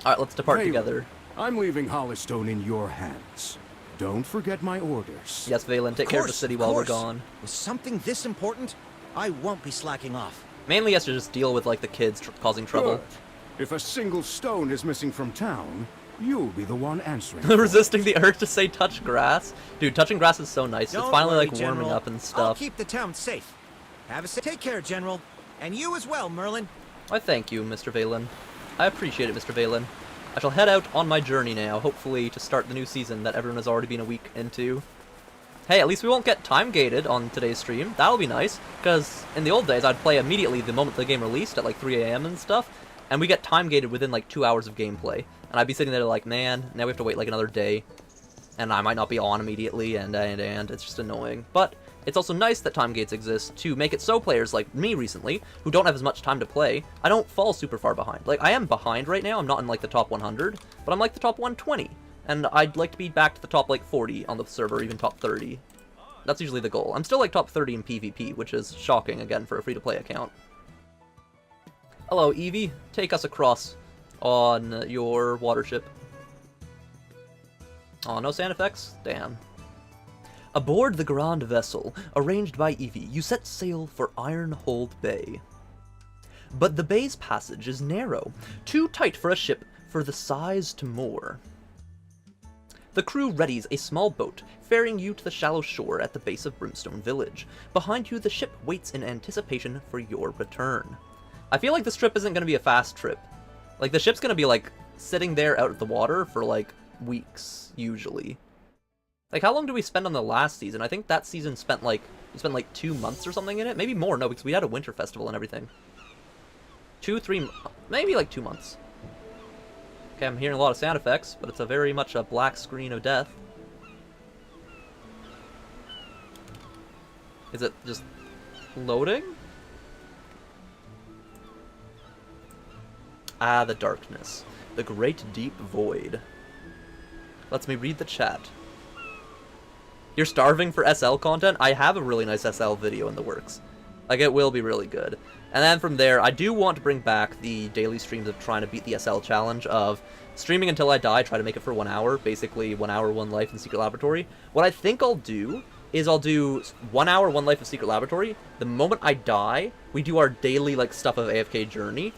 Alright, let's depart together. I'm leaving Hollystone in your hands. Don't forget my orders. Yes, Valen, take care of the city while we're gone. With something this important, I won't be slacking off. Mainly, he has to just deal with, like, the kids causing trouble. Good. If a single stone is missing from town, you'll be the one answering. Resisting the urge to say touch grass. Dude, touching grass is so nice. Don't it's finally, worry, like, General. warming up and I'll stuff. keep the town safe. Take care, General. And you as well, Merlin. Why, thank you, Mr. Valen. I appreciate it, Mr. Valen. I shall head out on my journey now, hopefully to start the new season that everyone has already been a week into. Hey, at least we won't get time-gated on today's stream. That'll be nice, because in the old days, I'd play immediately the moment the game released at like 3 AM and stuff, and we get time-gated within like 2 hours of gameplay. And I'd be sitting there like, man, now we have to wait like another day, and I might not be on immediately, and it's just annoying. But it's also nice that time gates exist to make it so players like me recently, who don't have as much time to play, I don't fall super far behind. Like, I am behind right now, I'm not in like the top 100, but I'm like the top 120. And I'd like to be back to the top, like, 40 on the server, even top 30. That's usually the goal. I'm still, like, top 30 in PvP, which is shocking, again, for a free-to-play account. Hello, Evie. Take us across on your water ship. Oh, no sound effects? Damn. Aboard the grand vessel, arranged by Evie, you set sail for Ironhold Bay. But the bay's passage is narrow, too tight for a ship for the size to moor. The crew readies a small boat, ferrying you to the shallow shore at the base of Brimstone Village. Behind you, the ship waits in anticipation for your return. I feel like this trip isn't going to be a fast trip. Like, the ship's going to be, like, sitting there out of the water for, like, weeks, usually. Like, how long did we spend on the last season? I think that season spent, like, we spent, like, 2 months or something in it? Maybe more, no, because we had a winter festival and everything. 2, 3, maybe, like, 2 months. Okay, I'm hearing a lot of sound effects, but it's a very much a black screen of death. Is it just loading? Ah, the darkness. The great deep void. Lets me read the chat. You're starving for SL content? I have a really nice SL video in the works. Like, it will be really good. And then from there, I do want to bring back the daily streams of trying to beat the SL challenge of streaming until I die, try to make it for 1 hour, basically 1 hour, 1 life in Secret Laboratory. What I think I'll do is I'll do 1 hour, 1 life of Secret Laboratory. The moment I die, we do our daily, like, stuff of AFK Journey.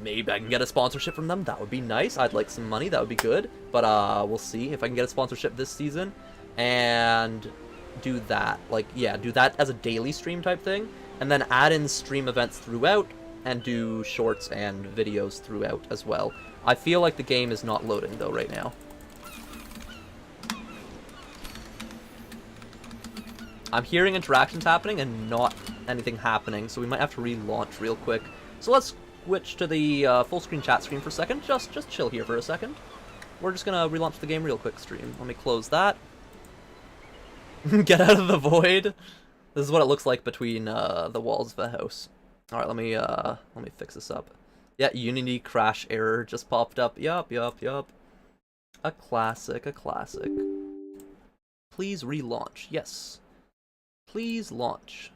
Maybe I can get a sponsorship from them. That would be nice. I'd like some money. That would be good. But we'll see if I can get a sponsorship this season. And do that. Like, yeah, do that as a daily stream type thing. and then add in stream events throughout, and do shorts and videos throughout as well. I feel like the game is not loading, though, right now. I'm hearing interactions happening and not anything happening, so we might have to relaunch real quick. So let's switch to the full-screen chat screen for a second. Just chill here for a second. We're just gonna relaunch the game real quick stream. Let me close that. Get out of the void. This is what it looks like between the walls of the house. All right, let me fix this up. Yeah, Unity crash error just popped up. Yup. A classic. Please relaunch. Yes. Please launch.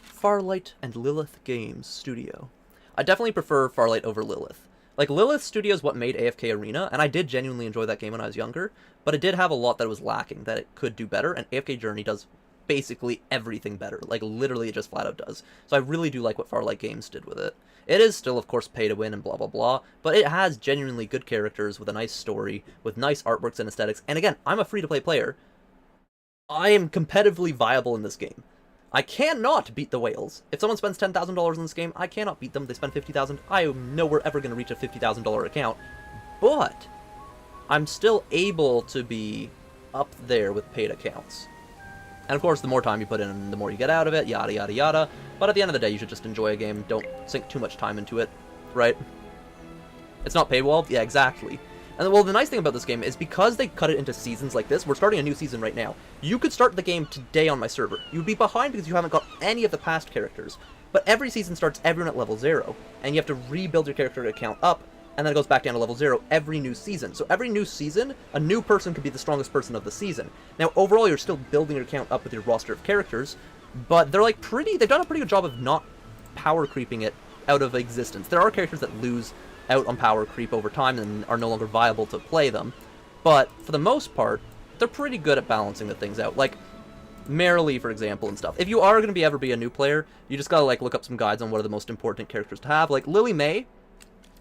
Farlight and Lilith Games Studio. I definitely prefer Farlight over Lilith. Like, Lilith Studio is what made AFK Arena, and I did genuinely enjoy that game when I was younger, but it did have a lot that was lacking that it could do better, and AFK Journey does basically everything better. Like, literally it just flat out does. So I really do like what Farlight Games did with it. It is still, of course, pay to win and blah blah blah, but it has genuinely good characters with a nice story, with nice artworks and aesthetics, and again, I'm a free-to-play player. I am competitively viable in this game. I cannot beat the whales. If someone spends $10,000 in this game, I cannot beat them. They spend $50,000. I am nowhere ever going to reach a $50,000 account. But I'm still able to be up there with paid accounts. And of course, the more time you put in, the more you get out of it, yada yada yada. But at the end of the day, you should just enjoy a game. Don't sink too much time into it, right? It's not paywalled? Yeah, exactly. And well, the nice thing about this game is because they cut it into seasons like this, we're starting a new season right now. You could start the game today on my server. You'd be behind because you haven't got any of the past characters. But every season starts everyone at level 0, and you have to rebuild your character account up, and then it goes back down to level 0 every new season. So every new season, a new person could be the strongest person of the season. Now, overall, you're still building your account up with your roster of characters, but they're like they've done a pretty good job of not power creeping it out of existence. There are characters that lose out on power creep over time and are no longer viable to play them, but for the most part, they're pretty good at balancing the things out. Like Merrily, for example, and stuff. If you are going to ever be a new player, you just gotta like look up some guides on what are the most important characters to have. Like Lily May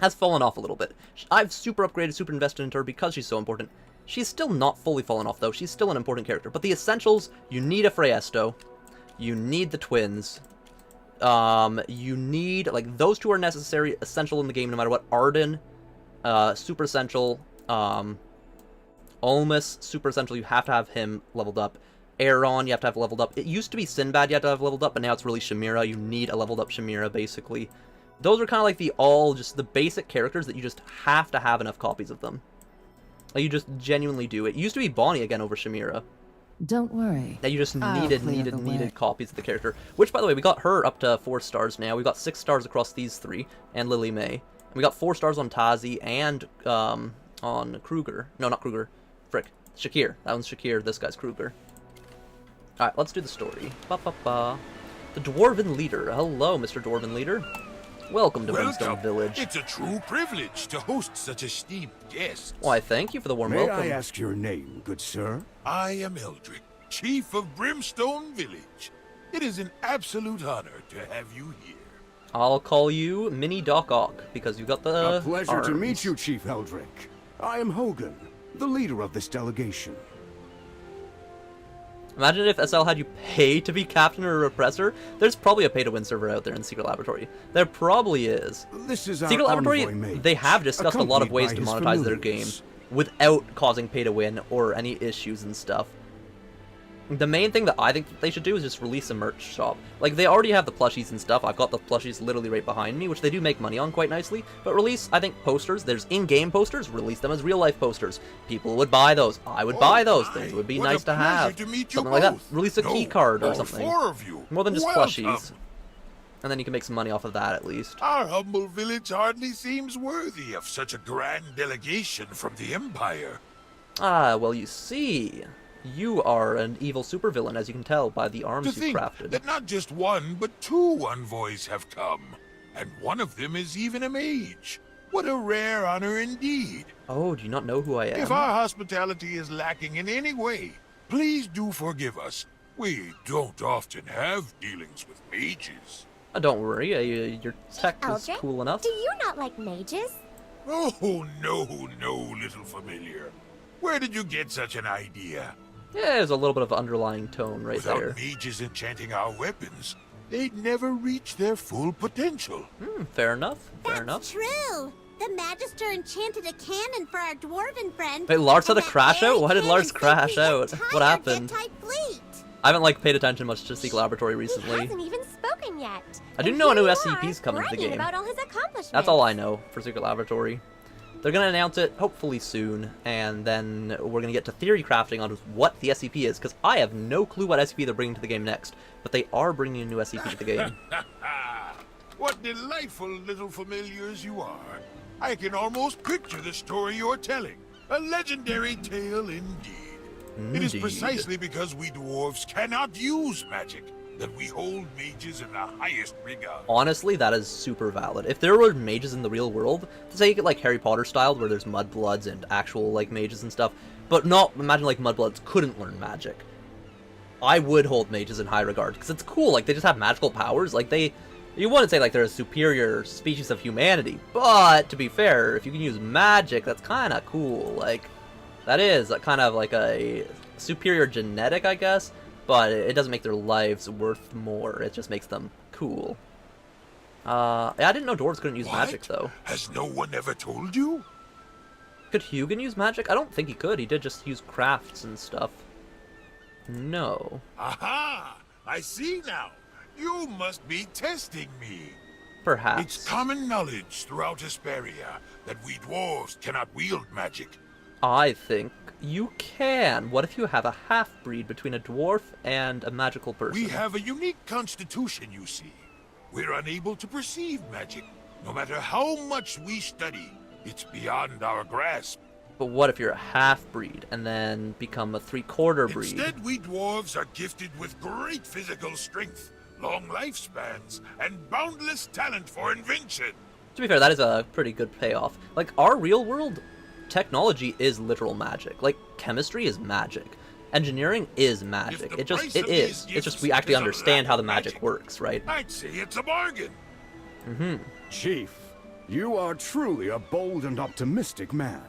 has fallen off a little bit. I've super upgraded, super invested into her because she's so important. She's still not fully fallen off though. She's still an important character. But the essentials: you need a Freyesto, you need the twins. You need, like, those two are necessary, essential in the game no matter what. Arden, super essential. Olmus, super essential, you have to have him leveled up. Aaron, you have to have leveled up. It used to be Sinbad you have to have leveled up, but now it's really Shamira. You need a leveled up Shamira, basically. Those are kind of like just the basic characters that you just have to have enough copies of them. Like, you just genuinely do. It used to be Bonnie again over Shamira. Don't worry. That you just needed copies of the character. Which, by the way, we got her up to 4 stars now. We got 6 stars across these 3, and Lily May. And we got 4 stars on Tazi and on Kruger. No, not Kruger. Frick. Shakir. That one's Shakir. This guy's Kruger. Alright, let's do the story. Ba-ba-ba. The Dwarven Leader. Hello, Mr. Dwarven Leader. Welcome to Brimstone Village. It's a true privilege to host such esteemed guests. Why, thank you for the warm welcome. May I ask your name, good sir? I am Eldrick, Chief of Brimstone Village. It is an absolute honor to have you here. I'll call you Mini Doc Ock, because you got the A pleasure arms. to meet you, Chief Eldrick. I am Hogan, the leader of this delegation. Imagine if SL had you pay to be captain or repressor. There's probably a pay-to-win server out there in Secret Laboratory. There probably is. This is Secret Laboratory, they have discussed a lot of ways to monetize their game without causing pay-to-win or any issues and stuff. The main thing that I think that they should do is just release a merch shop. Like, they already have the plushies and stuff. I've got the plushies literally right behind me, which they do make money on quite nicely. But release, I think, posters. There's in-game posters. Release them as real-life posters. People would buy those. I would buy those things. It would be nice to have. Something like that. Release a key card or something. More than just plushies. And then you can make some money off of that, at least. Our humble village hardly seems worthy of such a grand delegation from the Empire. Ah, well, you see... You are an evil supervillain, as you can tell by the arms you crafted. To think that not just 1, but 2 envoys have come, and one of them is even a mage. What a rare honor indeed. Oh, do you not know who I am? If our hospitality is lacking in any way, please do forgive us. We don't often have dealings with mages. Don't worry, your tech is cool enough. Do you not like mages? Oh, no, little familiar. Where did you get such an idea? Yeah, there's a little bit of underlying tone right Without there. mages enchanting our weapons, they'd never reach their full potential. Fair enough. Fair enough. That's true. The Magister enchanted a cannon for our dwarven friend. Wait, Lars had and a that crash very out? Why did cannon Lars sunk crash the out? entire What happened? Jet-type fleet. I haven't like paid attention much to Secret Laboratory He recently. hasn't even spoken yet. I do And know a here new you SCP's are, coming to the bragging game. about all his accomplishments. That's all I know for Secret Laboratory. They're gonna announce it hopefully soon, and then we're gonna get to theory crafting on what the SCP is, because I have no clue what SCP they're bringing to the game next. But they are bringing a new SCP to the game. What delightful little familiars you are. I can almost picture the story you're telling. A legendary tale indeed. It is Indeed. precisely because we dwarves cannot use magic that we hold mages in the highest regard. Honestly, that is super valid. If there were mages in the real world, say you get like Harry Potter style, where there's mudbloods and actual like mages and stuff, but not imagine like mudbloods couldn't learn magic. I would hold mages in high regard because it's cool. Like they just have magical powers. Like you wouldn't say like they're a superior species of humanity, but to be fair, if you can use magic, that's kind of cool. Like that is kind of like a superior genetic, I guess. But it doesn't make their lives worth more. It just makes them cool. I didn't know dwarves couldn't use magic, though. Has no one ever told you? Could Hugin use magic? I don't think he could. He did just use crafts and stuff. No. Aha! I see now. You must be testing me. Perhaps. It's common knowledge throughout Hesperia that we dwarves cannot wield magic. I think you can. What if you have a half-breed between a dwarf and a magical person? We have a unique constitution, you see. We're unable to perceive magic. No matter how much we study, it's beyond our grasp. But what if you're a half-breed and then become a three-quarter breed? Instead, we dwarves are gifted with great physical strength, long lifespans, and boundless talent for invention. To be fair, that is a pretty good payoff. Like, our real-world technology is literal magic. Like, chemistry is magic. Engineering is magic. It is. It's just we actually understand how the magic works, right? I'd say it's a bargain. Chief, you are truly a bold and optimistic man.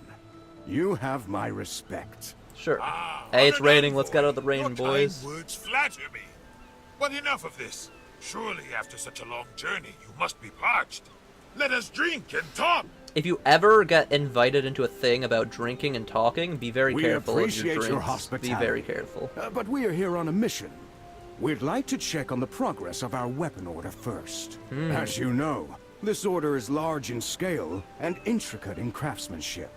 You have my respect. Sure. Ah, Hey, it's honored raining. Let's get out of the envoy. rain, Your boys. kind words flatter me. But enough of this. Surely after such a long journey, you must be parched. Let us drink and talk. If you ever get invited into a thing about drinking and talking, be very We careful of your appreciate your drinks. hospitality. Be very careful. But we are here on a mission. We'd like to check on the progress of our weapon order first. As you know, this order is large in scale and intricate in craftsmanship.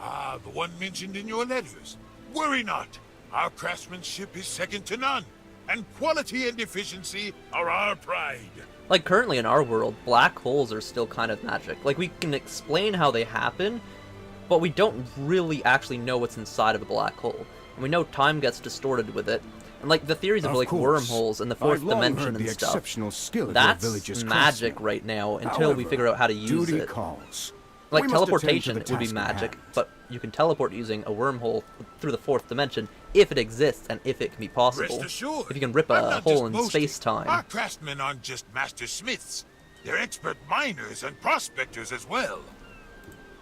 Ah, the one mentioned in your letters. Worry not. Our craftsmanship is second to none. And quality and efficiency are our pride. Like, currently in our world, black holes are still kind of magic. Like, we can explain how they happen, but we don't really actually know what's inside of a black hole. And we know time gets distorted with it. And, like, the theories of like, course. wormholes and the fourth I've long dimension heard and the stuff. exceptional skill of That's your village's magic craftsmen. right now until we However, figure out how to use duty it. calls. Like, We must attend to teleportation the would be task at magic, hand. but you can teleport using a wormhole through the fourth dimension if it exists and if it can be possible. Rest assured. If you can rip I'm a not hole just in boasting. space-time. Our craftsmen aren't just master smiths. They're expert miners and prospectors as well.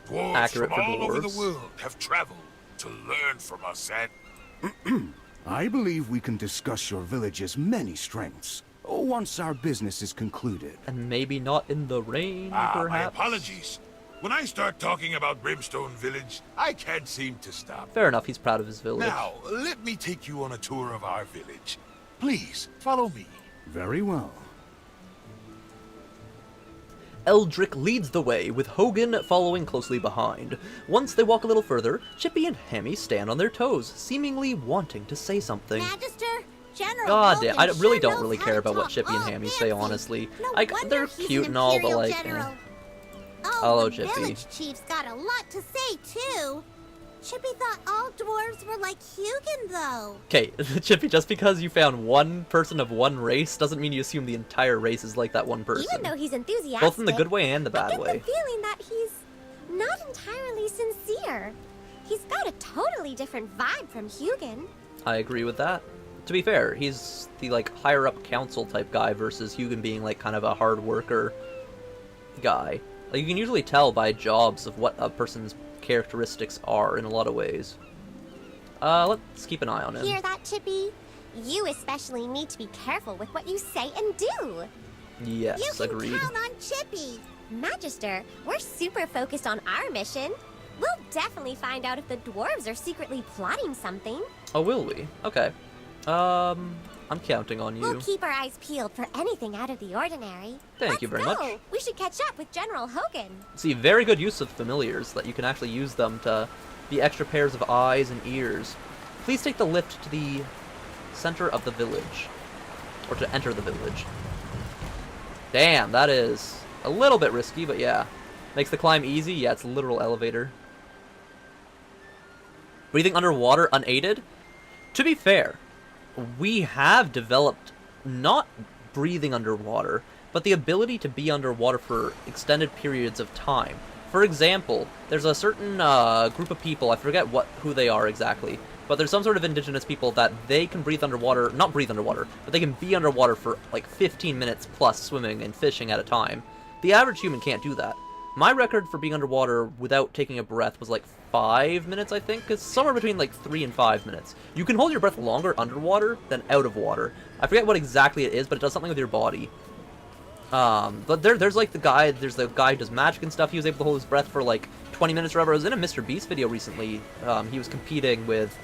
Dwarves Accurate from for all over the dwarves. world have traveled to learn from us, and I believe we can discuss your village's many strengths once our business is concluded. And maybe not in the rain, my perhaps? apologies. When I start talking about Brimstone Village, I can't seem to stop. Fair enough, he's proud of his village. Now, let me take you on a tour of our village. Please, follow me. Very well. Eldrick leads the way, with Hogan following closely behind. Once they walk a little further, Chippy and Hammy stand on their toes, seemingly wanting to say something. Magister, General God damn, I Hogan really sure don't knows really how care to about what talk Chippy and all Hammy say, fancy. honestly. No Like, wonder they're he's cute an and all, but Imperial like, General. eh. Oh, Hello, the Chippy. village chief's got a lot to say, too. Chippy thought all dwarves were like Hugin, though. Okay, Chippy, just because you found one person of one race doesn't mean you assume the entire race is like that one person. Even though he's enthusiastic, Both in the good way and the I bad get way. the feeling that he's not entirely sincere. He's got a totally different vibe from Hugin. I agree with that. To be fair, he's the like higher up council type guy versus Hugin being like kind of a hard worker guy. Like, you can usually tell by jobs of what a person's characteristics are in a lot of ways. Let's keep an eye on him. Hear that, Chippy? You especially need to be careful with what you say and do. Yes, You can agreed. count on Chippy. Magister, we're super focused on our mission. We'll definitely find out if the dwarves are secretly plotting something. Oh, will we? Okay. I'm counting on you. We'll keep our eyes peeled for anything out of the ordinary. Thank you very Let's much. go. We should catch up with General Hogan. See, very good use of familiars, that you can actually use them to be extra pairs of eyes and ears. Please take the lift to the center of the village. Or to enter the village. Damn, that is a little bit risky, but yeah. Makes the climb easy? Yeah, it's a literal elevator. Breathing underwater unaided? To be fair, we have developed not breathing underwater, but the ability to be underwater for extended periods of time. For example, there's a certain group of people, I forget who they are exactly, but there's some sort of indigenous people that they can breathe underwater, not breathe underwater, but they can be underwater for like 15 minutes plus swimming and fishing at a time. The average human can't do that. My record for being underwater without taking a breath was like 5 minutes, I think. It's somewhere between like 3 and 5 minutes. You can hold your breath longer underwater than out of water. I forget what exactly it is, but it does something with your body. But there's like the guy who does magic and stuff. He was able to hold his breath for like 20 minutes or whatever. I was in a Mr. Beast video recently. He was competing with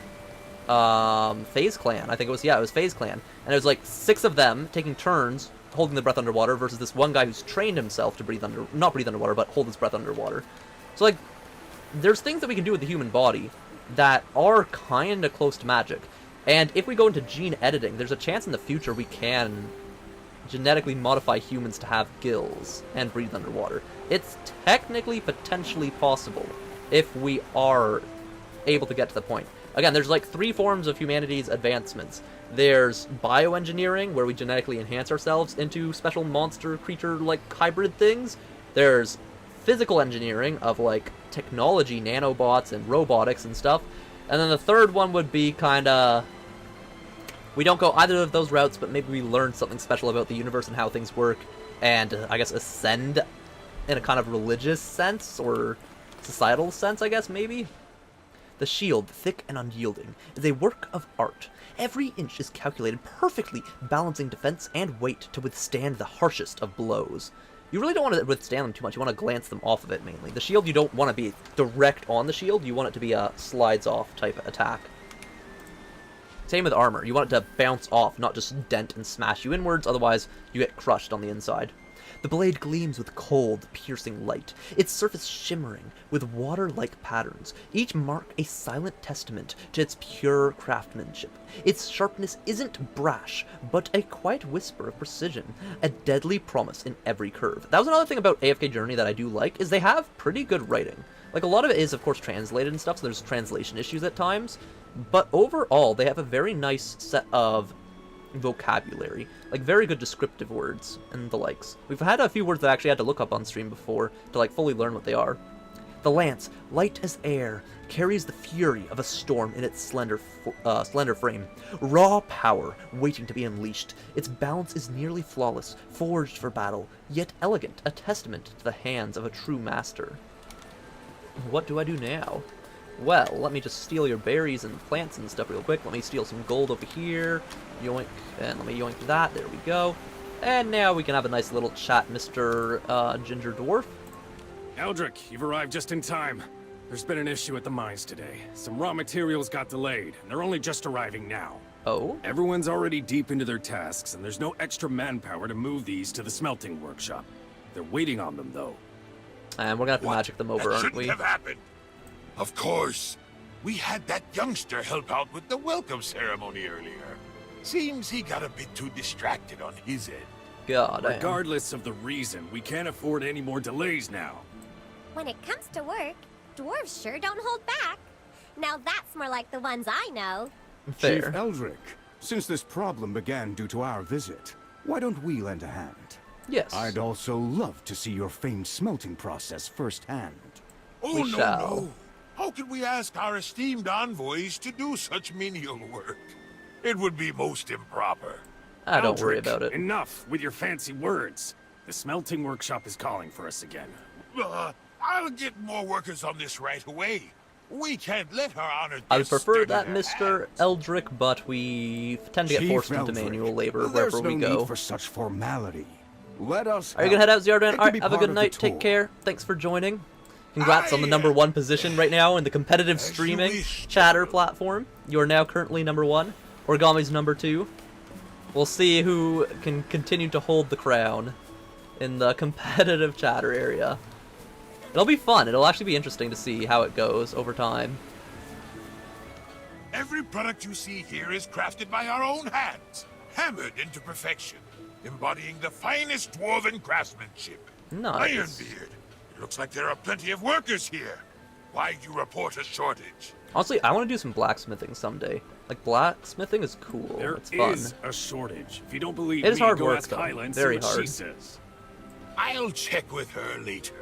FaZe Clan. I think it was FaZe Clan. And it was like 6 of them taking turns holding the breath underwater versus this one guy who's trained himself to not breathe underwater, but hold his breath underwater. So like, there's things that we can do with the human body that are kinda close to magic. And if we go into gene editing, there's a chance in the future we can genetically modify humans to have gills and breathe underwater. It's technically potentially possible if we are able to get to the point. Again, there's like 3 forms of humanity's advancements. There's bioengineering, where we genetically enhance ourselves into special monster creature-like hybrid things. There's physical engineering of like technology, nanobots, and robotics and stuff. And then the third one would be kinda... we don't go either of those routes, but maybe we learn something special about the universe and how things work, and I guess ascend in a kind of religious sense, or societal sense, I guess, maybe? The shield, thick and unyielding, is a work of art. Every inch is calculated perfectly, balancing defense and weight to withstand the harshest of blows. You really don't want to withstand them too much, you want to glance them off of it, mainly. The shield, you don't want to be direct on the shield, you want it to be a slides-off type attack. Same with armor, you want it to bounce off, not just dent and smash you inwards, otherwise you get crushed on the inside. The blade gleams with cold, piercing light, its surface shimmering with water-like patterns, each mark a silent testament to its pure craftsmanship. Its sharpness isn't brash, but a quiet whisper of precision, a deadly promise in every curve. That was another thing about AFK Journey that I do like, is they have pretty good writing. Like, a lot of it is, of course, translated and stuff, so there's translation issues at times, but overall, they have a very nice set of vocabulary, like very good descriptive words and the likes. We've had a few words that I actually had to look up on stream before to like fully learn what they are. The lance, light as air, carries the fury of a storm in its slender frame. Raw power waiting to be unleashed. Its balance is nearly flawless, forged for battle, yet elegant, a testament to the hands of a true master. What do I do now? Well, let me just steal your berries and plants and stuff real quick. Let me steal some gold over here. Yoink. And let me yoink that. There we go. And now we can have a nice little chat, Mr. Ginger Dwarf. Eldrick, you've arrived just in time. There's been an issue at the mines today. Some raw materials got delayed, and they're only just arriving now. Oh? Everyone's already deep into their tasks, and there's no extra manpower to move these to the smelting workshop. They're waiting on them, though. And we're gonna have to magic them over, aren't we? That shouldn't have happened. Of course. We had that youngster help out with the welcome ceremony earlier. Seems he got a bit too distracted on his end. God, regardless of the reason, we can't afford any more delays now. When it comes to work, dwarves sure don't hold back. Now that's more like the ones I know. Fair. Chief Eldrick, since this problem began due to our visit, why don't we lend a hand? Yes. I'd also love to see your famed smelting process firsthand. Oh, We shall. no. How could we ask our esteemed envoys to do such menial work? It would be most improper. Don't worry Eldrick, about it. Enough with your fancy words. The smelting workshop is calling for us again. I'll get more workers on this right away. We can't let her honored I would guests prefer dirty that, their Mr. hands. Eldrick, but we tend to get Chief forced into Eldrick, manual labor there's wherever we no go. need for such formality. Let us. Are you gonna head out, Zardran? It can Alright, be have a part good of the night. Take tour. care. Thanks for joining. Congrats on the #1 position right now in the competitive As you streaming wish, chatter General. platform. You are now currently #1. Origami's #2. We'll see who can continue to hold the crown in the competitive chatter area. It'll be fun. It'll actually be interesting to see how it goes over time. Every product you see here is crafted by our own hands, hammered into perfection, embodying the finest dwarven craftsmanship. Nice. Ironbeard, it looks like there are plenty of workers here. Why'd you report a shortage? Honestly, I want to do some blacksmithing someday. Like, blacksmithing is cool. There It's fun. is a shortage. If you don't believe It is me, hard go work, ask though. Hyla and Very see what hard. she says. I'll check with her later.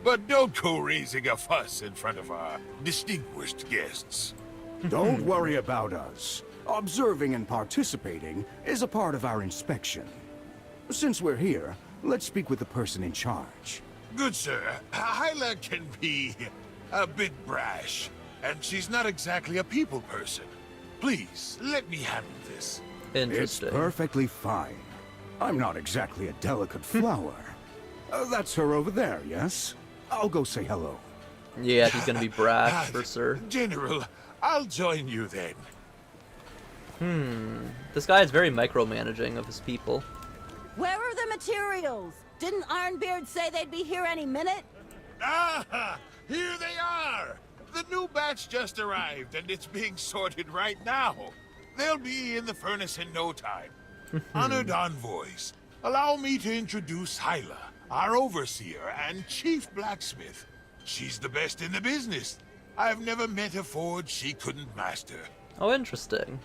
But don't go raising a fuss in front of our distinguished guests. Don't worry about us. Observing and participating is a part of our inspection. Since we're here, let's speak with the person in charge. Good sir, Hyla can be a bit brash, and she's not exactly a people person. Please, let me handle this. It's Interesting. perfectly fine. I'm not exactly a delicate flower. That's her over there, yes? I'll go say hello. Yeah, he's gonna be brash for sure. General, I'll join you then. This guy is very micromanaging of his people. Where are the materials? Didn't Ironbeard say they'd be here any minute? Ah, here they are! The new batch just arrived, and it's being sorted right now. They'll be in the furnace in no time. Honored envoys, allow me to introduce Hyla, our overseer and chief blacksmith. She's the best in the business. I've never met a forge she couldn't master. Oh, interesting.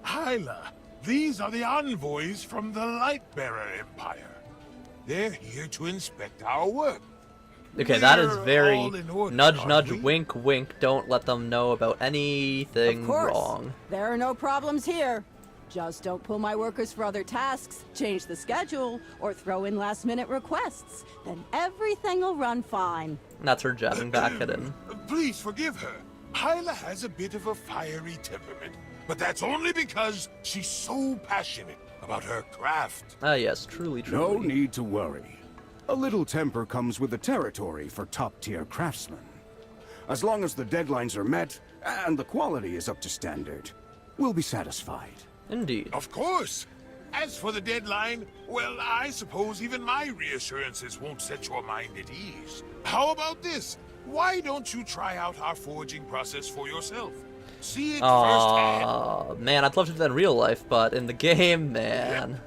Hyla, these are the envoys from the Lightbearer Empire. They're here to inspect our work. Okay, that is We're very all in order, nudge, aren't nudge, we? wink, wink. Don't let them know about anything Of course. wrong. There are no problems here. Just don't pull my workers for other tasks, change the schedule, or throw in last-minute requests. Then everything will run fine. That's her jabbing back at him. Please forgive her. Hyla has a bit of a fiery temperament, but that's only because she's so passionate about her craft. Ah, yes, truly, No truly. need to worry. A little temper comes with the territory for top-tier craftsmen. As long as the deadlines are met, and the quality is up to standard, we'll be satisfied. Indeed. Of course. As for the deadline, well, I suppose even my reassurances won't set your mind at ease. How about this? Why don't you try out our forging process for yourself? See it firsthand. Aw, man, I'd love to do that in real life, but in the game, man.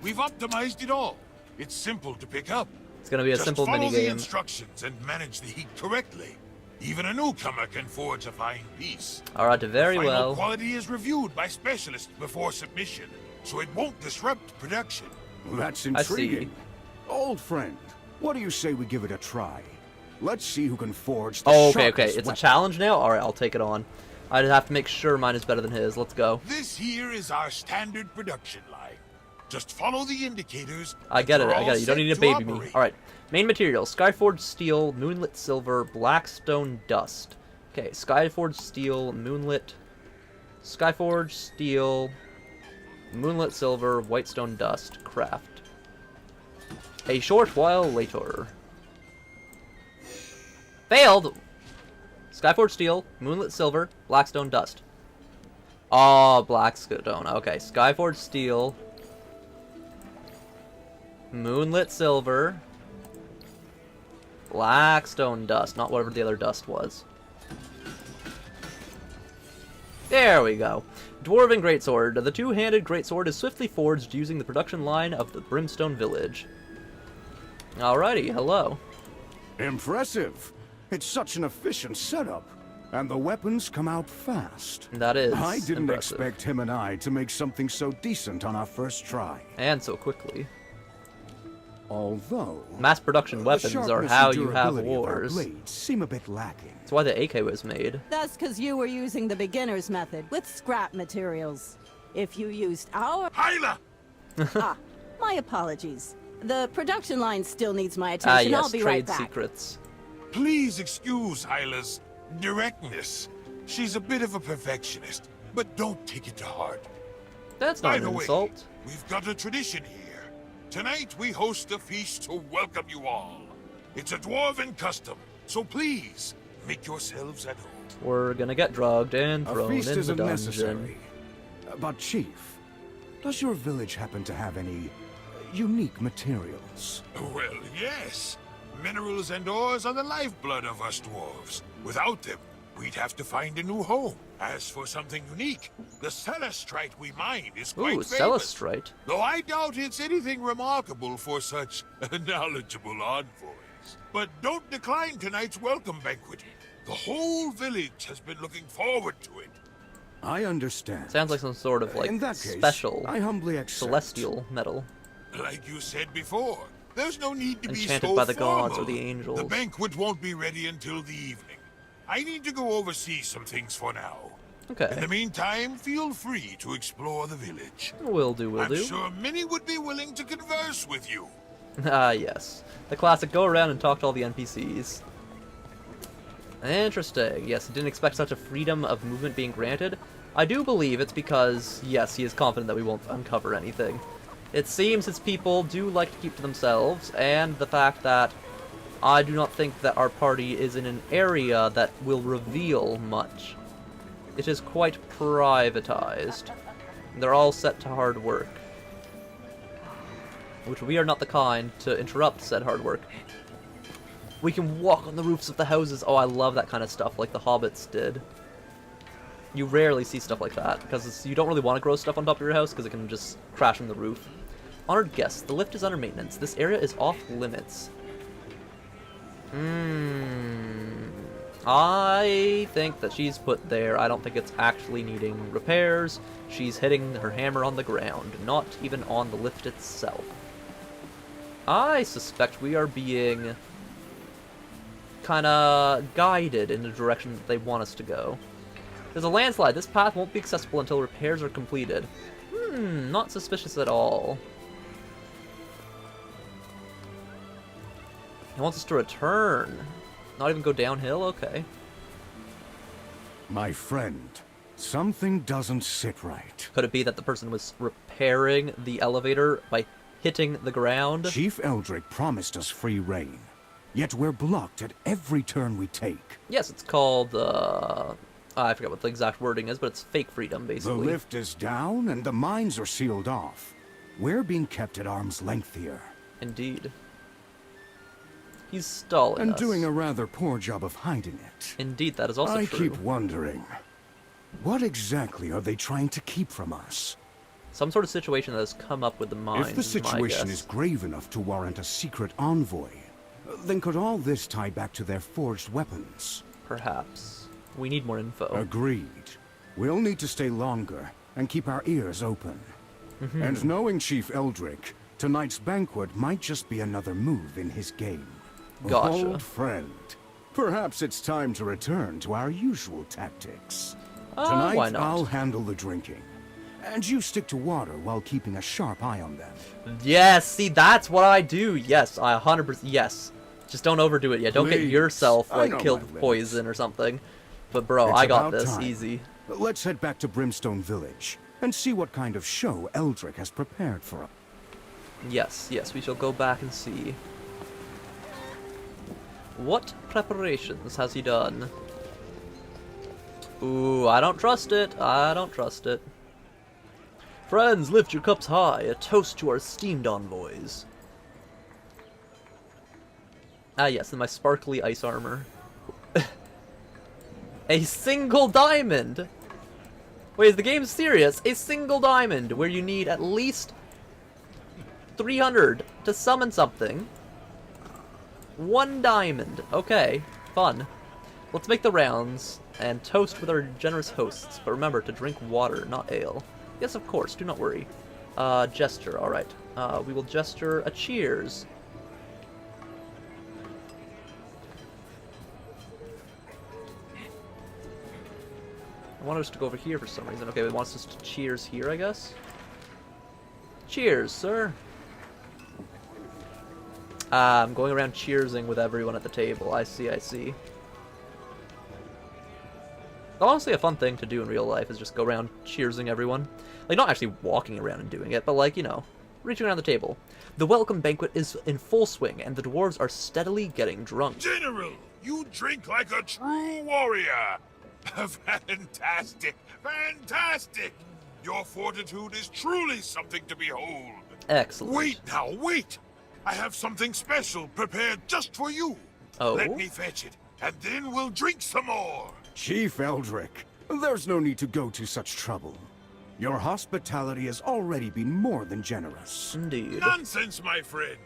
We've optimized it all. It's simple to pick up. It's gonna be a Just simple follow the minigame. instructions and manage the heat correctly. Even a newcomer can forge a fine piece. Alright, very Final well. quality is reviewed by specialists before submission, so it won't disrupt production. That's I see. intriguing. Old friend, what do you say we give it a try? Let's see who can forge the Oh, okay, okay. sharpest It's a weapon. challenge now? Alright, I'll take it on. I'd have to make sure mine is better than his. Let's go. This here is our standard production line. Just follow the indicators. I get it, and I you're get all it. You don't set need to to baby me. operate. Alright. Main materials. Skyforged steel, moonlit silver, blackstone dust. Okay, Skyforged steel, moonlit... Skyforged steel, moonlit silver, whitestone dust. Craft. A short while later. Failed! Skyforged steel, moonlit silver, blackstone dust. Oh, blackstone. Okay, Skyforged steel, moonlit silver, blackstone dust. Not whatever the other dust was. There we go. Dwarven Greatsword. The two-handed greatsword is swiftly forged using the production line of the Brimstone Village. Alrighty, hello. Impressive. It's such an efficient setup, and the weapons come out fast. That is I didn't impressive. expect him and I to make something so decent on our first try. And so quickly. Although Mass production the weapons are sharpness how and you have durability of our wars. blades seem a bit lacking. That's why the AK was made. That's because you were using the beginner's method with scrap materials. If you used our... Hyla! My apologies. The production line still needs my Ah, attention. yes, I'll be trade right back. secrets. Please excuse Hyla's directness. She's a bit of a perfectionist, but don't take it to heart. That's not By an the way, insult. we've got a tradition here. Tonight we host a feast to welcome you all. It's a dwarven custom, so please make yourselves at home. We're gonna get drugged and A thrown feast in the isn't dungeon. necessary. But Chief, does your village happen to have any unique materials? Well, yes. Minerals and ores are the lifeblood of us dwarves. Without them, we'd have to find a new home. As for something unique, the Celestrite we mine is quite Ooh, famous. Celestrite. Though I doubt it's anything remarkable for such knowledgeable envoys. But don't decline tonight's welcome banquet. The whole village has been looking forward to it. I understand. Sounds like some sort of, like, In that case, special I humbly accept. celestial metal. Like you said before, there's no need to be Enchanted so by the formal. gods or the angels. The banquet won't be ready until the evening. I need to go oversee some things for now. Okay. In the meantime, feel free to explore the village. Will do, will I'm do. sure many would be willing to converse with you. Ah, yes. The classic go around and talk to all the NPCs. Interesting. Yes, didn't expect such a freedom of movement being granted. I do believe it's because, yes, he is confident that we won't uncover anything. It seems his people do like to keep to themselves, and the fact that I do not think that our party is in an area that will reveal much. It is quite privatized. They're all set to hard work. Which we are not the kind to interrupt said hard work. We can walk on the roofs of the houses. Oh, I love that kind of stuff, like the hobbits did. You rarely see stuff like that, because you don't really want to grow stuff on top of your house, because it can just crash on the roof. Honored guests, the lift is under maintenance. This area is off limits. I think that she's put there. I don't think it's actually needing repairs. She's hitting her hammer on the ground, not even on the lift itself. I suspect we are being kinda guided in the direction that they want us to go. There's a landslide. This path won't be accessible until repairs are completed. Not suspicious at all. He wants us to return. Not even go downhill? Okay. My friend, something doesn't sit right. Could it be that the person was repairing the elevator by hitting the ground? Chief Eldrick promised us free reign, yet we're blocked at every turn we take. Yes, it's called, I forget what the exact wording is, but it's fake freedom, basically. The lift is down and the mines are sealed off. We're being kept at arm's length here. Indeed. He's stalling and us. doing a rather poor job of hiding it. Indeed, that is also I true. keep wondering, what exactly are they trying to keep from us? Some sort of situation that has come up with the mines. If the situation is grave enough to warrant a secret envoy, then could all this tie back to their forged weapons? Perhaps. We need more info. Agreed. We'll need to stay longer and keep our ears open. And knowing Chief Eldrick, tonight's banquet might just be another move in his game. Gotcha. Old friend, perhaps it's time to return to our usual tactics. Tonight, why not? I'll handle the drinking. And you stick to water while keeping a sharp eye on them. Yes, see, that's what I do. Yes, I 100%. Yes. Just don't overdo it yet. Don't get Please. yourself, I like, know killed my with limits. poison or something. But, bro, It's I got about this. time. Easy. Let's head back to Brimstone Village and see what kind of show Eldrick has prepared for us. Yes, yes, we shall go back and see. What preparations has he done? Ooh, I don't trust it. I don't trust it. Friends, lift your cups high. A toast to our esteemed envoys. Ah, yes, in my sparkly ice armor. A single diamond! Wait, is the game serious? A single diamond, where you need at least 300 to summon something. 1 diamond. Okay, fun. Let's make the rounds and toast with our generous hosts. But remember to drink water, not ale. Yes, of course, do not worry. Gesture, alright. We will gesture a cheers. I wanted us to go over here for some reason. Okay, it wants us to cheers here, I guess. Cheers, sir. I'm going around cheersing with everyone at the table. I see, I see. Honestly, a fun thing to do in real life is just go around cheersing everyone. Like, not actually walking around and doing it, but like, you know, reaching around the table. The welcome banquet is in full swing, and the dwarves are steadily getting drunk. General, you drink like a true warrior. Fantastic, fantastic. Your fortitude is truly something to behold. Excellent. Wait now, wait. I have something special prepared just for you. Oh? Let me fetch it, and then we'll drink some more. Chief Eldrick, there's no need to go to such trouble. Your hospitality has already been more than generous. Indeed. Nonsense, my friend.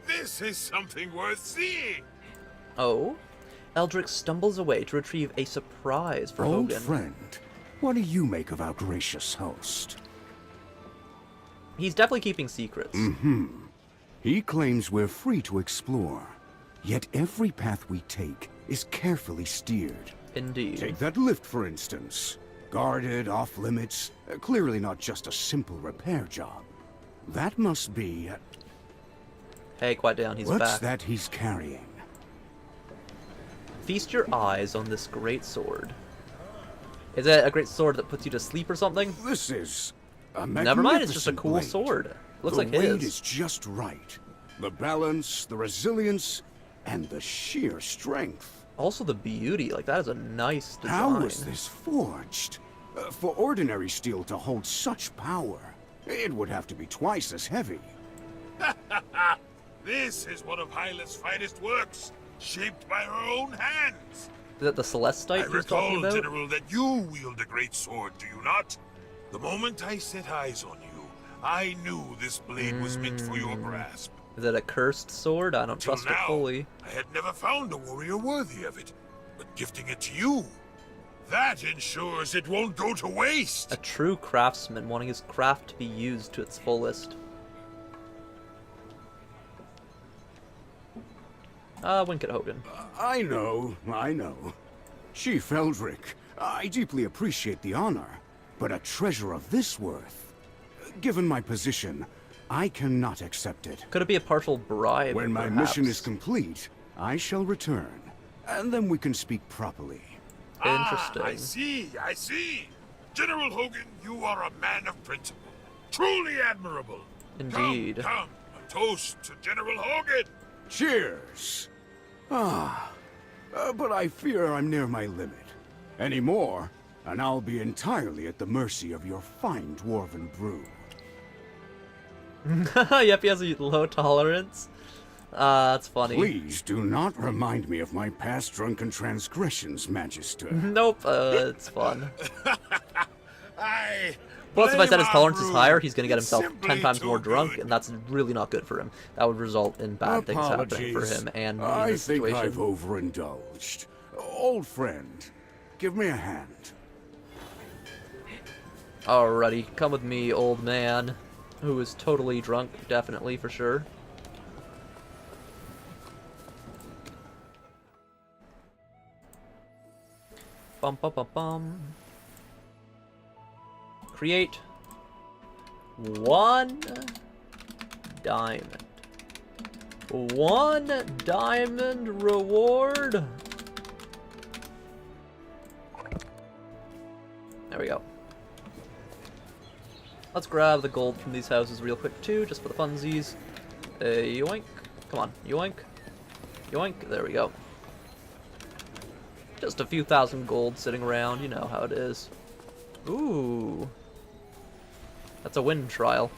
This is something worth seeing. Oh? Eldrick stumbles away to retrieve a surprise for Old Hogan. friend, what do you make of our gracious host? He's definitely keeping secrets. He claims we're free to explore, yet every path we take is carefully steered. Indeed. Take that lift, for instance. Guarded, off-limits, clearly not just a simple repair job. That must be... Hey, quiet down, he's What's back. that he's carrying? Feast your eyes on this great sword. Is it a great sword that puts you to sleep or something? This is a Never mind, it's just a magnificent cool blade. sword. Looks the like weight his. is just right. The balance, the resilience, and the sheer strength. Also the beauty, like that is a nice design. How was this forged? For ordinary steel to hold such power, it would have to be twice as heavy. This is one of Hyla's finest works, shaped by her own hands. Is that the Celestite I he was talking recall, about? General, that you wield a great sword, do you not? The moment I set eyes on you, I knew this blade was meant for your grasp. Is it a cursed sword? I don't Till trust now, it fully. I had never found a warrior worthy of it, but gifting it to you, that ensures it won't go to waste. A true craftsman wanting his craft to be used to its fullest. Wink at Hogan. I know. Chief Eldrick, I deeply appreciate the honor, but a treasure of this worth, given my position, I cannot accept it. Could it be a partial bribe? When my perhaps? mission is complete, I shall return, and then we can speak properly. Interesting. I see. General Hogan, you are a man of principle. Truly admirable. Indeed. Come, a toast to General Hogan. Cheers! But I fear I'm near my limit. Any more, and I'll be entirely at the mercy of your fine dwarven brew. Yep, he has a low tolerance. That's funny. Please do not remind me of my past drunken transgressions, Magister. Nope, it's fun. I Plus, if I set his blame tolerance our is brew. higher, he's gonna get It's himself simply 10 times too more drunk, good. and that's really not good for him. That would result in bad things happening for Apologies. him and me in I this think situation. I've overindulged. Old friend, give me a hand. Alrighty, come with me, old man. Who is totally drunk, definitely, for sure. Bum bum bum bum. Create 1 diamond. 1 diamond reward. There we go. Let's grab the gold from these houses real quick too, just for the funsies. Yoink. Come on, yoink. Yoink. There we go. Just a few thousand gold sitting around, you know how it is. Ooh. That's a wind trial.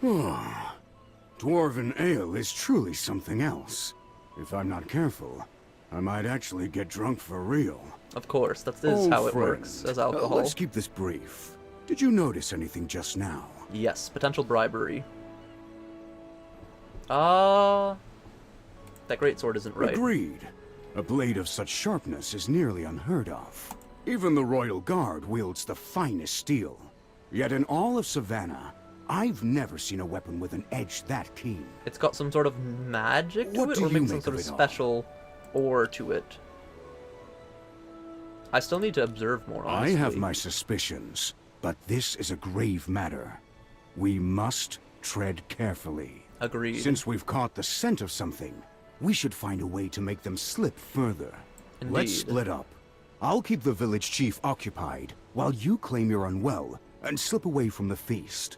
Dwarven ale is truly something else. If I'm not careful, I might actually get drunk for real. Of course, that is Old how it friend, works as alcohol. Let's keep this brief. Did you notice anything just now? Yes, potential bribery. That greatsword isn't right. Agreed. A blade of such sharpness is nearly unheard of. Even the Royal Guard wields the finest steel. Yet in all of Savannah, I've never seen a weapon with an edge that keen. It's got some sort of magic to What it, do or you maybe some make sort of of it all? special ore to it. I still need to observe more, honestly. I have my suspicions, but this is a grave matter. We must tread carefully. Agreed. Since we've caught the scent of something, we should find a way to make them slip further. Let's Indeed. split up. I'll keep the village chief occupied while you claim you're unwell and slip away from the feast.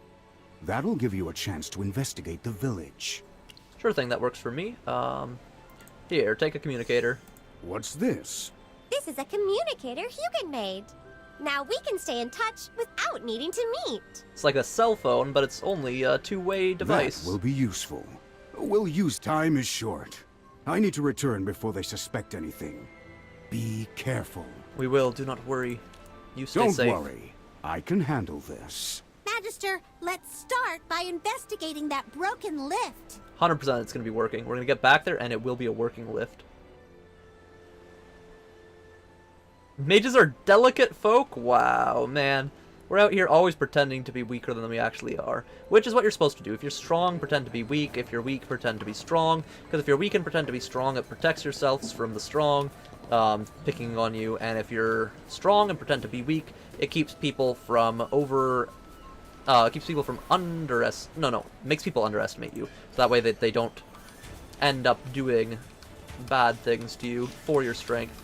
That'll give you a chance to investigate the village. Sure thing, that works for me. Here, take a communicator. What's this? This is a communicator Hugin made. Now we can stay in touch without needing to meet. It's like a cell phone, but it's only a two-way device. That will be useful. We'll use time is short. I need to return before they suspect anything. Be careful. We will, do not worry. You stay safe. Don't worry. I can handle this. Magister, let's start by investigating that broken lift. 100% it's going to be working. We're going to get back there, and it will be a working lift. Mages are delicate folk? Wow, man. We're out here always pretending to be weaker than we actually are. Which is what you're supposed to do. If you're strong, pretend to be weak. If you're weak, pretend to be strong. Because if you're weak and pretend to be strong, it protects yourselves from the strong picking on you. And if you're strong and pretend to be weak, it keeps people from makes people underestimate you. So that way they don't end up doing bad things to you for your strength.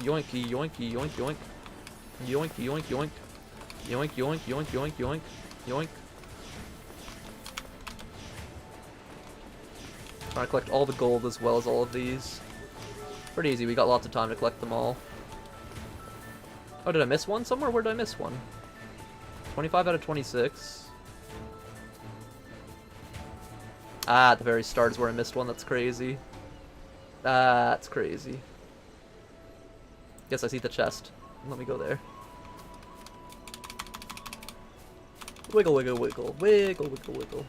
Yoinky, yoinky, yoink, yoink. Yoinky, yoink, yoink. Yoink, yoink, yoink, yoink, yoink. Yoink. Trying to collect all the gold as well as all of these. Pretty easy, we got lots of time to collect them all. Oh, did I miss one somewhere? Where did I miss one? 25 out of 26. Ah, at the very start is where I missed one. That's crazy. That's crazy. Guess I see the chest. Let me go there. Wiggle, wiggle, wiggle. Wiggle, wiggle, wiggle.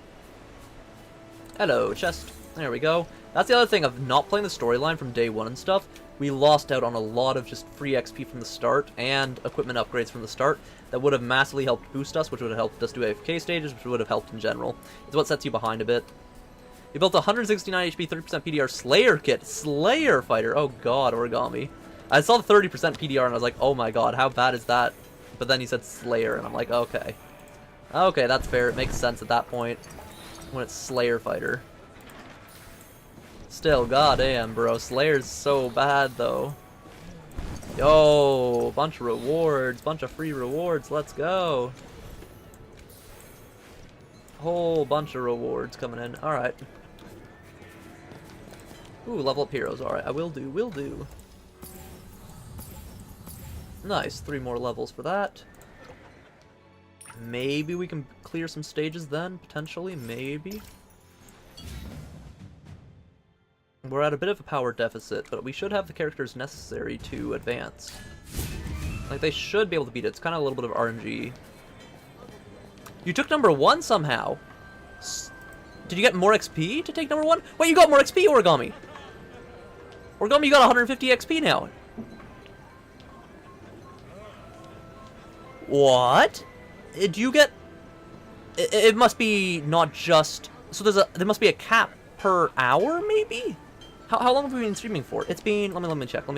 Hello, chest. There we go. That's the other thing of not playing the storyline from day one and stuff. We lost out on a lot of just free XP from the start and equipment upgrades from the start that would have massively helped boost us, which would have helped us do AFK stages, which would have helped in general. It's what sets you behind a bit. You built a 169 HP, 30% PDR Slayer kit. Slayer fighter. Oh god, origami. I saw the 30% PDR and I was like, oh my god, how bad is that? But then he said Slayer and I'm like, okay. Okay, that's fair. It makes sense at that point when it's Slayer fighter. Still, goddamn, bro. Slayer's so bad, though. Yo, bunch of rewards. Bunch of free rewards. Let's go. Whole bunch of rewards coming in. Alright. Ooh, level up heroes. Alright, I will do. Will do. Nice. 3 more levels for that. Maybe we can clear some stages then, potentially. Maybe. We're at a bit of a power deficit, but we should have the characters necessary to advance. Like, they should be able to beat it. It's kind of a little bit of RNG. You took number 1 somehow. Did you get more XP to take number 1? Wait, you got more XP, Origami! Origami, you got 150 XP now. What? Did you get... It must be not just... So there must be a cap per hour, maybe? How long have we been streaming for? It's been... Let me check. We've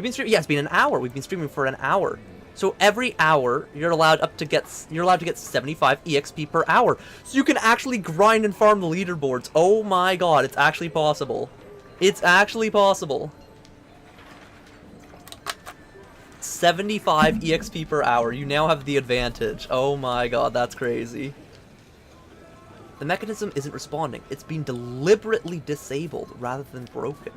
been streaming... Yeah, it's been an hour. We've been streaming for an hour. So every hour, you're allowed to get 75 EXP per hour. So you can actually grind and farm the leaderboards. Oh my god, it's actually possible. It's actually possible. 75 EXP per hour. You now have the advantage. Oh my god, that's crazy. The mechanism isn't responding. It's being deliberately disabled rather than broken.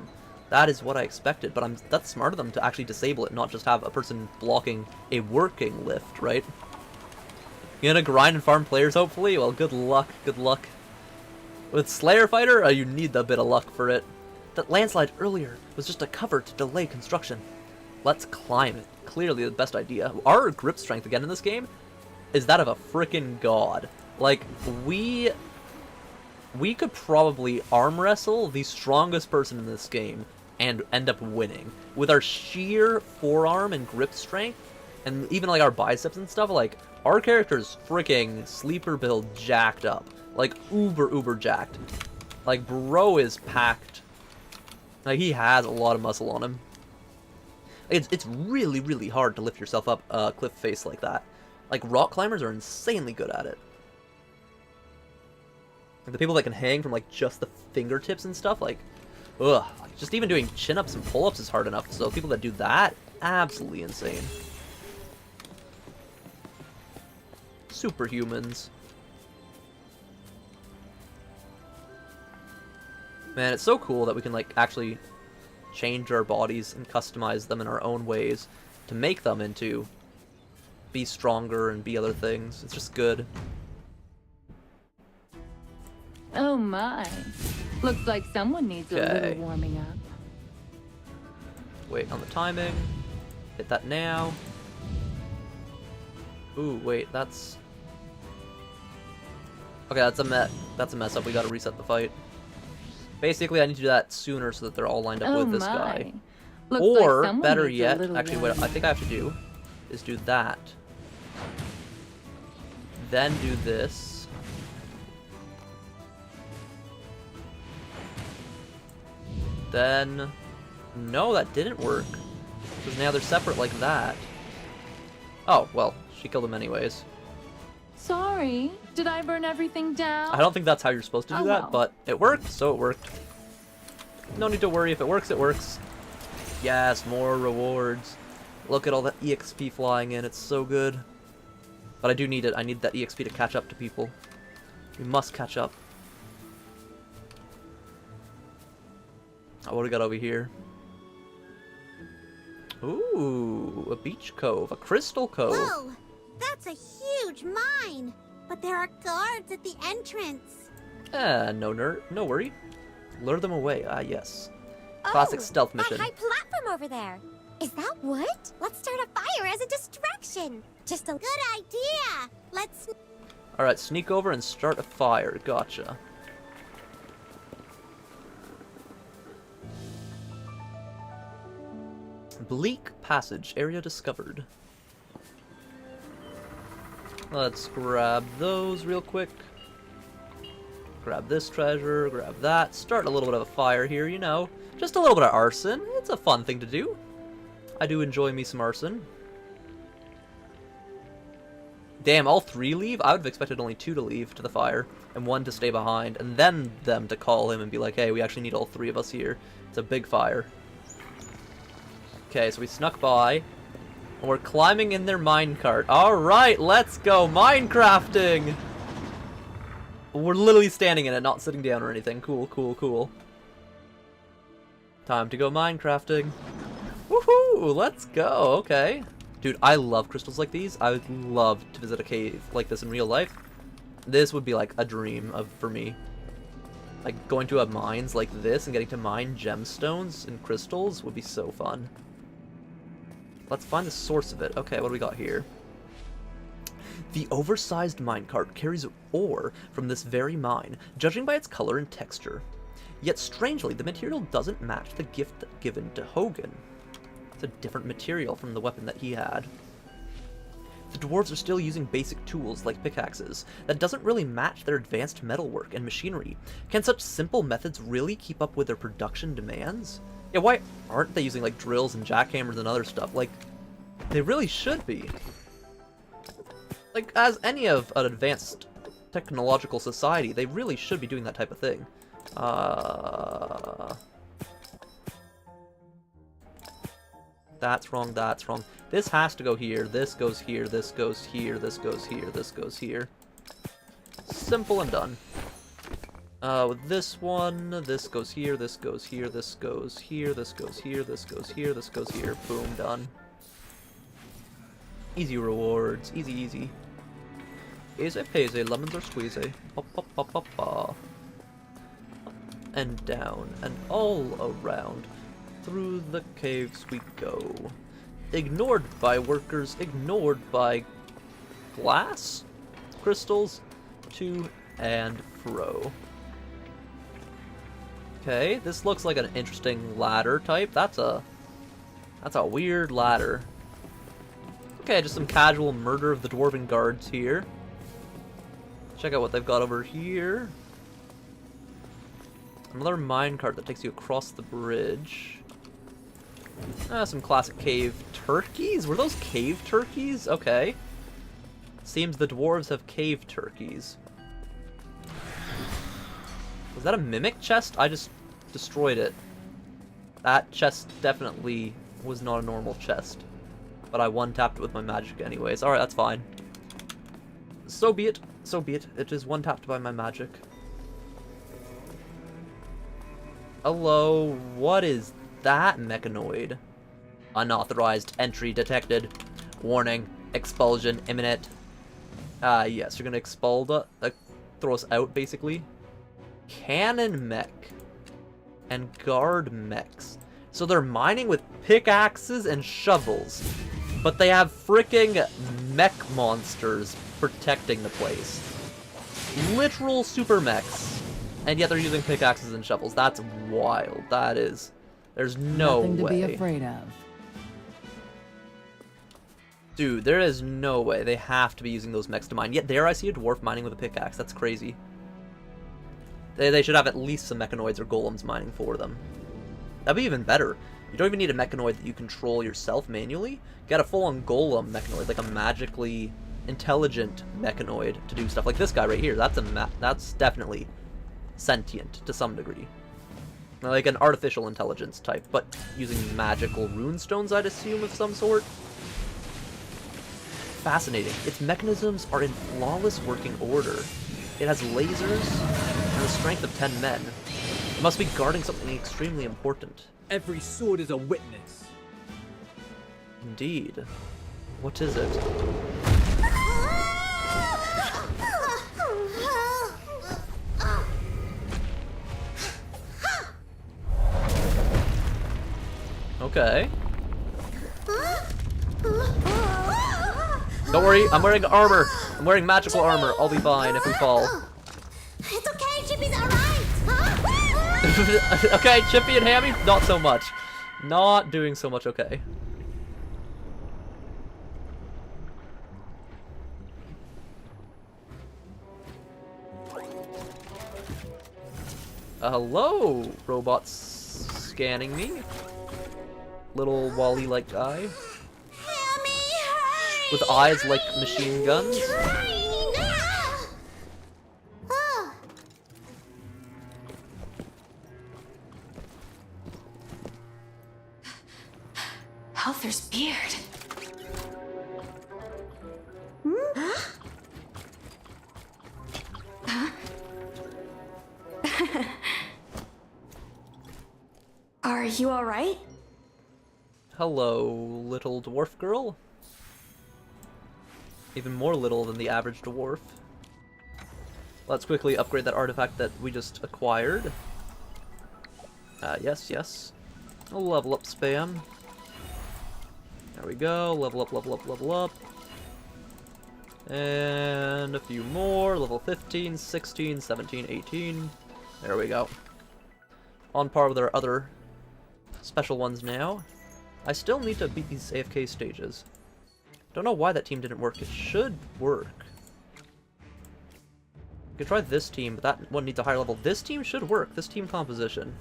That is what I expected, but that's smart of them to actually disable it, not just have a person blocking a working lift, right? You gonna grind and farm players, hopefully? Well, good luck, good luck. With Slayer Fighter, you need a bit of luck for it. That landslide earlier was just a cover to delay construction. Let's climb it. Clearly the best idea. Our grip strength again in this game is that of a freaking god. Like, we could probably arm wrestle the strongest person in this game and end up winning. With our sheer forearm and grip strength, and even like our biceps and stuff, like, our character's freaking sleeper build jacked up. Like, uber jacked. Like, bro is packed. Like, he has a lot of muscle on him. It's really hard to lift yourself up a cliff face like that. Like, rock climbers are insanely good at it. Like, the people that can hang from, like, just the fingertips and stuff, like, Ugh. Just even doing chin-ups and pull-ups is hard enough, so people that do that, absolutely insane. Superhumans. Man, it's so cool that we can, like, actually change our bodies and customize them in our own ways to make them into be stronger and be other things. It's just good. Oh my. Looks like someone needs a little warming up. Wait on the timing. Hit that now. Ooh, wait, that's... Okay, that's a mess up. We gotta reset the fight. Basically, I need to do that sooner so that they're all lined up with this guy. Or, like better yet, actually what I think I have to do is do that. Then do this. Then... No, that didn't work. Because now they're separate like that. Oh, well, she killed him anyways. Sorry, did I burn everything down? I don't think that's how you're supposed to do that, but it worked, so it worked. No need to worry. If it works, it works. Yes, more rewards. Look at all that EXP flying in. It's so good. But I do need it. I need that EXP to catch up to people. We must catch up. Oh, what do we got over here? Ooh, a beach cove. A crystal cove. Whoa! That's a huge mine! But there are guards at the entrance. No worry. Lure them away. Ah, yes. Classic stealth mission. That high platform over there. Is that wood? Let's start a fire as a distraction. Just a good idea. Let's... Alright, sneak over and start a fire. Gotcha. Bleak Passage. Area discovered. Let's grab those real quick. Grab this treasure, grab that. Start a little bit of a fire here, you know. Just a little bit of arson. It's a fun thing to do. I do enjoy me some arson. Damn, all 3 leave? I would have expected only 2 to leave to the fire, and 1 to stay behind, and then them to call him and be like, hey, we actually need all 3 of us here. It's a big fire. Okay, so we snuck by, and we're climbing in their minecart. Alright, let's go Minecrafting! We're literally standing in it, not sitting down or anything. Cool, cool, cool. Time to go Minecrafting. Woohoo! Let's go, okay. Dude, I love crystals like these. I would love to visit a cave like this in real life. This would be like a dream for me. Like going to a mines like this and getting to mine gemstones and crystals would be so fun. Let's find the source of it. Okay, what do we got here? The oversized minecart carries ore from this very mine, judging by its color and texture. Yet strangely, the material doesn't match the gift given to Hogan. It's a different material from the weapon that he had. The dwarves are still using basic tools like pickaxes. That doesn't really match their advanced metalwork and machinery. Can such simple methods really keep up with their production demands? Yeah, why aren't they using like drills and jackhammers and other stuff? Like, they really should be. Like, as any of an advanced technological society, they really should be doing that type of thing. That's wrong, that's wrong. This has to go here, this goes here, this goes here, this goes here, this goes here. Simple and done. With this one, this goes here, this goes here, this goes here, this goes here, this goes here, this goes here. Boom, done. Easy rewards, easy, easy. Easy peasy, lemons are squeezy. Pop, pop, pop, pop, pop. And down, and all around. Through the caves we go. Ignored by workers, ignored by glass? Crystals? To and fro. Okay, this looks like an interesting ladder type. That's a weird ladder. Okay, just some casual murder of the dwarven guards here. Check out what they've got over here. Another minecart that takes you across the bridge. Some classic cave turkeys? Were those cave turkeys? Okay. Seems the dwarves have cave turkeys. Was that a mimic chest? I just destroyed it. That chest definitely was not a normal chest. But I one-tapped it with my magic anyways. Alright, that's fine. So be it. So be it. It is one-tapped by my magic. Hello, what is that mechanoid? Unauthorized entry detected. Warning, expulsion imminent. Yes, you're gonna expel the, throw us out, basically. Cannon mech. And guard mechs. So they're mining with pickaxes and shovels. But they have freaking mech monsters protecting the place. Literal super mechs. And yet they're using pickaxes and shovels. That's wild. That is... There's no way. Nothing to be afraid of. Dude, there is no way. They have to be using those mechs to mine. Yet there I see a dwarf mining with a pickaxe. That's crazy. They should have at least some mechanoids or golems mining for them. That'd be even better. You don't even need a mechanoid that you control yourself manually. Get a full-on golem mechanoid, like a magically intelligent mechanoid to do stuff like this guy right here. That's definitely sentient to some degree. Like an artificial intelligence type, but using magical rune stones, I'd assume, of some sort. Fascinating. Its mechanisms are in flawless working order. It has lasers and the strength of 10 men. It must be guarding something extremely important. Every sword is a witness. Indeed. What is it? Okay. Don't worry, I'm wearing armor. I'm wearing magical armor. I'll be fine if we fall. It's okay, Chippy's alright! Huh? Okay, Chippy and Hammy, not so much. Not doing so much okay. Hello, robots scanning me. Little Wally-like guy. With eyes like machine guns. Helther's beard. Are you alright? Hello, little dwarf girl. Even more little than the average dwarf. Let's quickly upgrade that artifact that we just acquired. Yes, yes. A level up spam. There we go. Level up, level up, level up. And a few more. Level 15, 16, 17, 18. There we go. On par with our other special ones now. I still need to beat these AFK stages. Don't know why that team didn't work. It should work. You could try this team, but that one needs a higher level. This team should work. This team composition.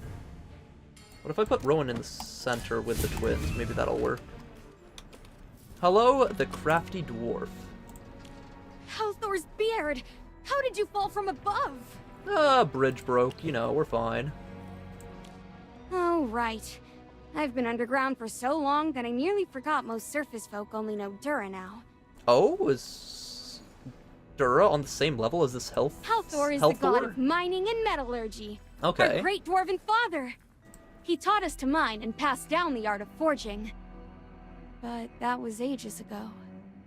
What if I put Rowan in the center with the twins? Maybe that'll work. Hello, the crafty dwarf. Helthor's beard! How did you fall from above? Bridge broke. You know, we're fine. Oh, right. I've been underground for so long that I nearly forgot most surface folk only know Dura now. Oh, is Dura on the same level as this Helthor is the god of mining and metallurgy. Okay. Our great dwarven father. He taught us to mine and passed down the art of forging. But that was ages ago,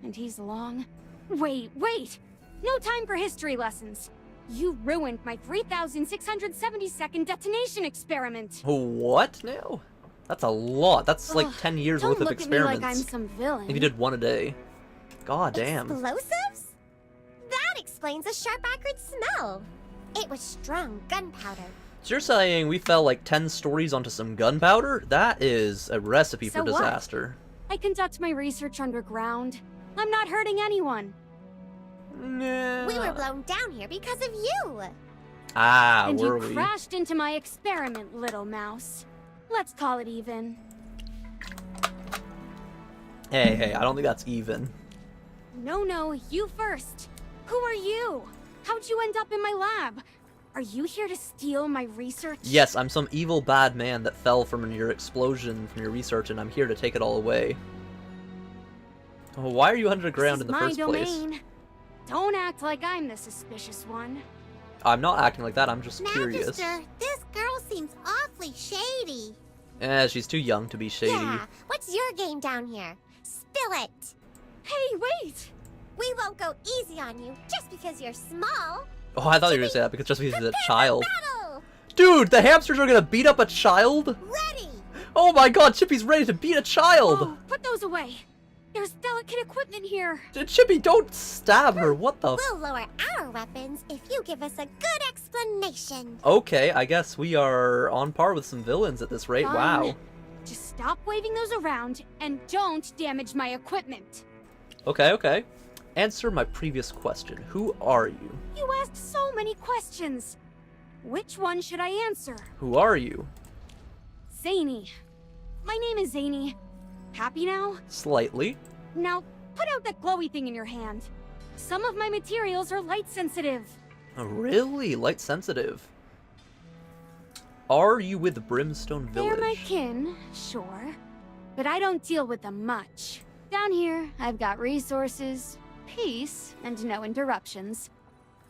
and he's long. Wait! No time for history lessons. You ruined my 3,672nd detonation experiment. What now? That's a lot. That's like 10 years worth of experiments. Don't look at me like I'm some villain. If you did one a day. God damn. Explosives? That explains the sharp, acrid smell. It was strong gunpowder. So you're saying we fell like 10 stories onto some gunpowder? That is a recipe for disaster. What? I conduct my research underground. I'm not hurting anyone. Nah. We were blown down here because of you. Ah, and were you we? crashed into my experiment, little mouse. Let's call it even. Hey, I don't think that's even. No, you first. Who are you? How'd you end up in my lab? Are you here to steal my research? Yes, I'm some evil bad man that fell from your explosion from your research, and I'm here to take it all away. Oh, why are you underground in the first place? Domain. Don't act like I'm the suspicious one. I'm not acting like that, I'm just curious. Magister, this girl seems awfully shady. She's too young to be shady. Yeah, what's your game down here? Spill it! Hey, wait! We won't go easy on you just because you're small. Oh, I thought you were gonna say that because just because he's a child. Battle! Dude, the hamsters are gonna beat up a child? Ready! Oh my god, Chippy's ready to beat a child! Oh, put those away. There's delicate equipment here. Chippy, don't stab her, what the We'll lower our weapons if you give us a good explanation. Okay, I guess we are on par with some villains at this rate, Fine. wow. Just stop waving those around and don't damage my equipment. Okay, okay. Answer my previous question. Who are you? You asked so many questions. Which one should I answer? Who are you? Zany. My name is Zany. Happy now? Slightly. Now, put out that glowy thing in your hand. Some of my materials are light sensitive. Oh, really? Light sensitive. Are you with Brimstone Village? They're my kin, sure. But I don't deal with them much. Down here, I've got resources, peace, and no interruptions.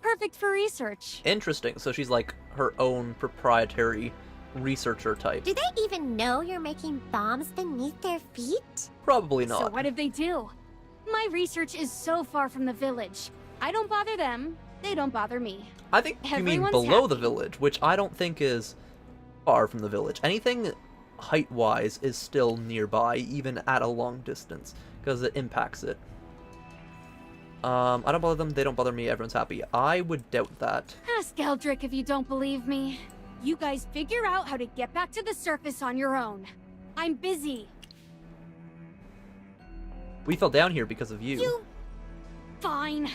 Perfect for research. Interesting. So she's like her own proprietary researcher type. Do they even know you're making bombs beneath their feet? Probably not. So what if they do? My research is so far from the village. I don't bother them, they don't bother me. I think you mean Everyone's below happy. the village, which I don't think is far from the village. Anything height-wise is still nearby, even at a long distance, because it impacts it. I don't bother them, they don't bother me, everyone's happy. I would doubt that. Ask Eldrick if you don't believe me. You guys figure out how to get back to the surface on your own. I'm busy. We fell down here because of you. Fine.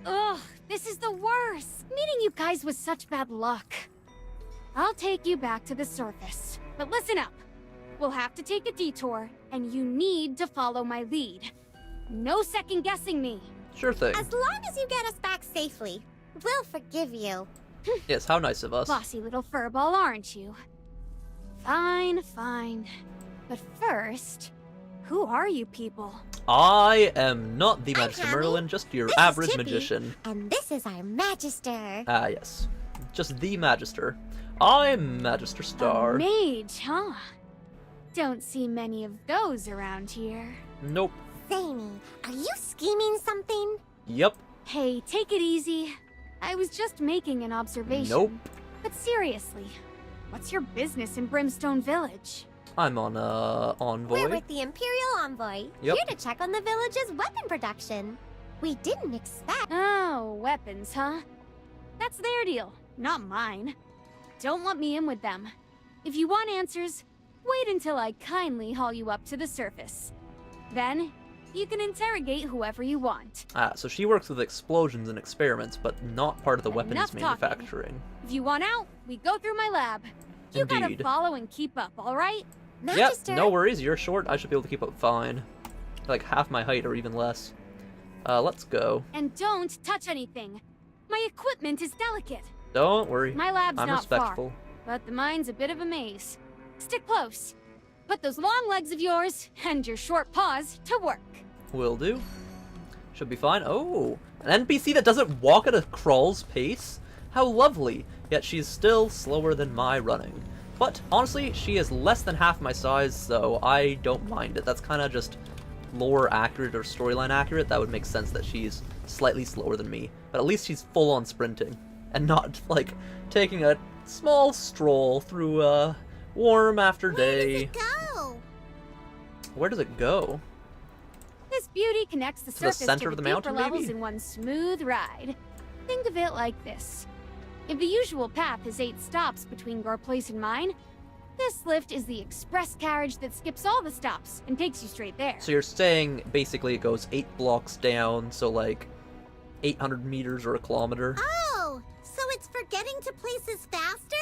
Ugh, this is the worst. Meeting you guys was such bad luck. I'll take you back to the surface. But listen up. We'll have to take a detour, and you need to follow my lead. No second guessing me. Sure thing. As long as you get us back safely, we'll forgive you. Yes, how nice of us. Bossy little furball, aren't you? Fine, fine. But first, who are you people? I am not the Magister Hammy. Merlin, just your This is average Chippy, magician. And this is our Magister. Ah, yes. Just the Magister. I'm Magister Star. A mage, huh? Don't see many of those around here. Nope. Zany, are you scheming something? Yep. Hey, take it easy. I was just making an observation. Nope. But seriously, what's your business in Brimstone Village? I'm on, envoy. We're with the Imperial Envoy, Yep. here to check on the village's weapon production. We didn't expect... Oh, weapons, huh? That's their deal, not mine. Don't let me in with them. If you want answers, wait until I kindly haul you up to the surface. Then, you can interrogate whoever you want. Ah, so she works with explosions and experiments, but not part of the weapons Enough talking. manufacturing. If you want out, we go through my lab. You gotta Indeed. follow and keep up, alright? Yep, no worries, you're short, I should be able to keep up fine. Like half my height or even less. Let's go. And don't touch anything. My equipment is delicate. Don't worry, My lab's I'm not respectful. far, but the mine's a bit of a maze. Stick close. Put those long legs of yours and your short paws to work. Will do. Should be fine. Oh, an NPC that doesn't walk at a crawl's pace? How lovely, yet she's still slower than my running. But honestly, she is less than half my size, so I don't mind it. That's kind of just lore accurate or storyline accurate. That would make sense that she's slightly slower than me. But at least she's full on sprinting and not like taking a small stroll through a warm after day. Where does it go? Where does it go? This beauty connects the To the surface center to of the deeper mountain, levels maybe? in one smooth ride. Think of it like this. If the usual path is 8 stops between your place and mine, this lift is the express carriage that skips all the stops and takes you straight there. So you're saying basically it goes 8 blocks down, so like 800 meters or a kilometer? Oh, so it's for getting to places faster?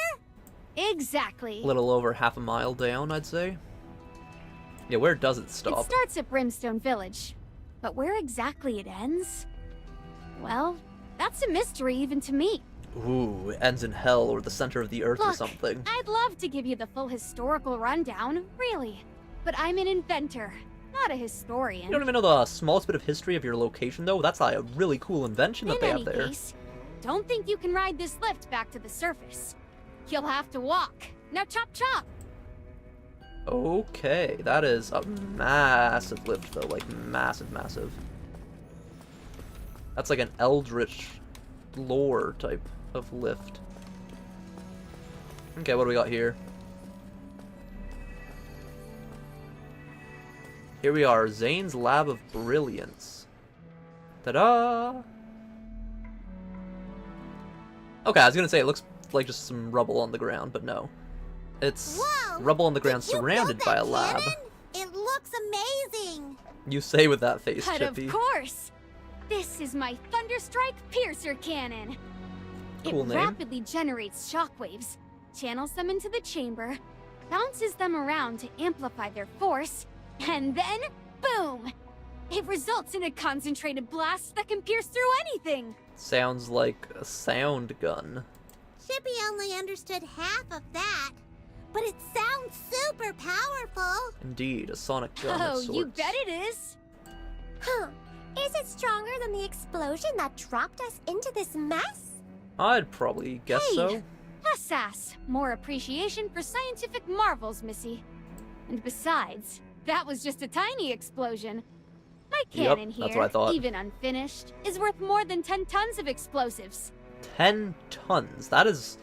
Exactly. A little over half a mile down, I'd say. Yeah, where does it It stop? starts at Brimstone Village, but where exactly it ends? Well, that's a mystery even to me. Ooh, it ends in hell or the center of the earth or Look, something. I'd love to give you the full historical rundown, really. But I'm an inventor, not a historian. You don't even know the smallest bit of history of your location, though? That's like a really cool invention that they have there. In any case, don't think you can ride this lift back to the surface. You'll have to walk. Now chop chop! Okay, that is a massive lift, though. Like, massive, massive. That's like an eldritch lore type of lift. Okay, what do we got here? Here we are, Zane's Lab of Brilliance. Ta-da! Okay, I was gonna say it looks like just some rubble on the ground, but no. It's rubble on the ground surrounded by a lab. Cannon? It looks amazing. You say with that face, But Chippy. of course! This is my Thunderstrike Piercer Cannon. Cool It name. rapidly generates shockwaves, channels them into the chamber, bounces them around to amplify their force, and then, boom! It results in a concentrated blast that can pierce through anything! Sounds like a sound gun. Chippy only understood half of that, but it sounds super powerful. Indeed, a sonic gun of Oh, sorts. you bet it is! Huh. Is it stronger than the explosion that dropped us into this mess? I'd probably guess Hey, so. less sass, more appreciation for scientific marvels, Missy. And besides, that was just a tiny explosion. My Yep, cannon that's here, what I thought. even unfinished, is worth more than 10 tons of explosives. 10 tons. That is...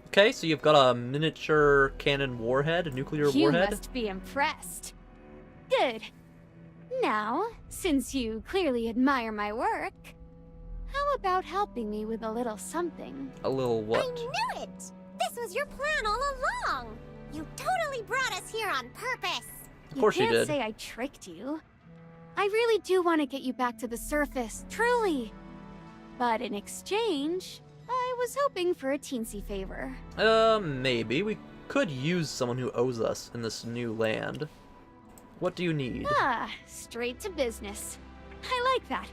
Okay, so you've got a miniature cannon warhead, a nuclear You warhead. must be impressed. Good. Now, since you clearly admire my work, how about helping me with a little something? A little I what? knew it! This was your plan all along! You totally brought us here on purpose! Of course you can't did. say I tricked you. I really do want to get you back to the surface, truly. But in exchange, I was hoping for a teensy favor. Maybe. We could use someone who owes us in this new land. What do you need? Ah, straight to business. I like that.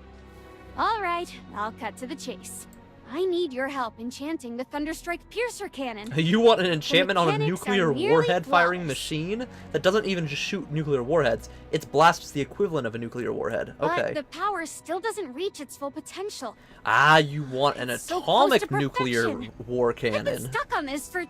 All right, I'll cut to the chase. I need your help enchanting the Thunderstrike Piercer Cannon. You want an enchantment on a mechanics are nuclear nearly warhead-firing flawless. machine that doesn't even just shoot nuclear warheads? It blasts the equivalent of a nuclear warhead. Okay. But the power still doesn't reach its full potential. Ah, you want an It's so close atomic to nuclear perfection. war I've been cannon. stuck on this for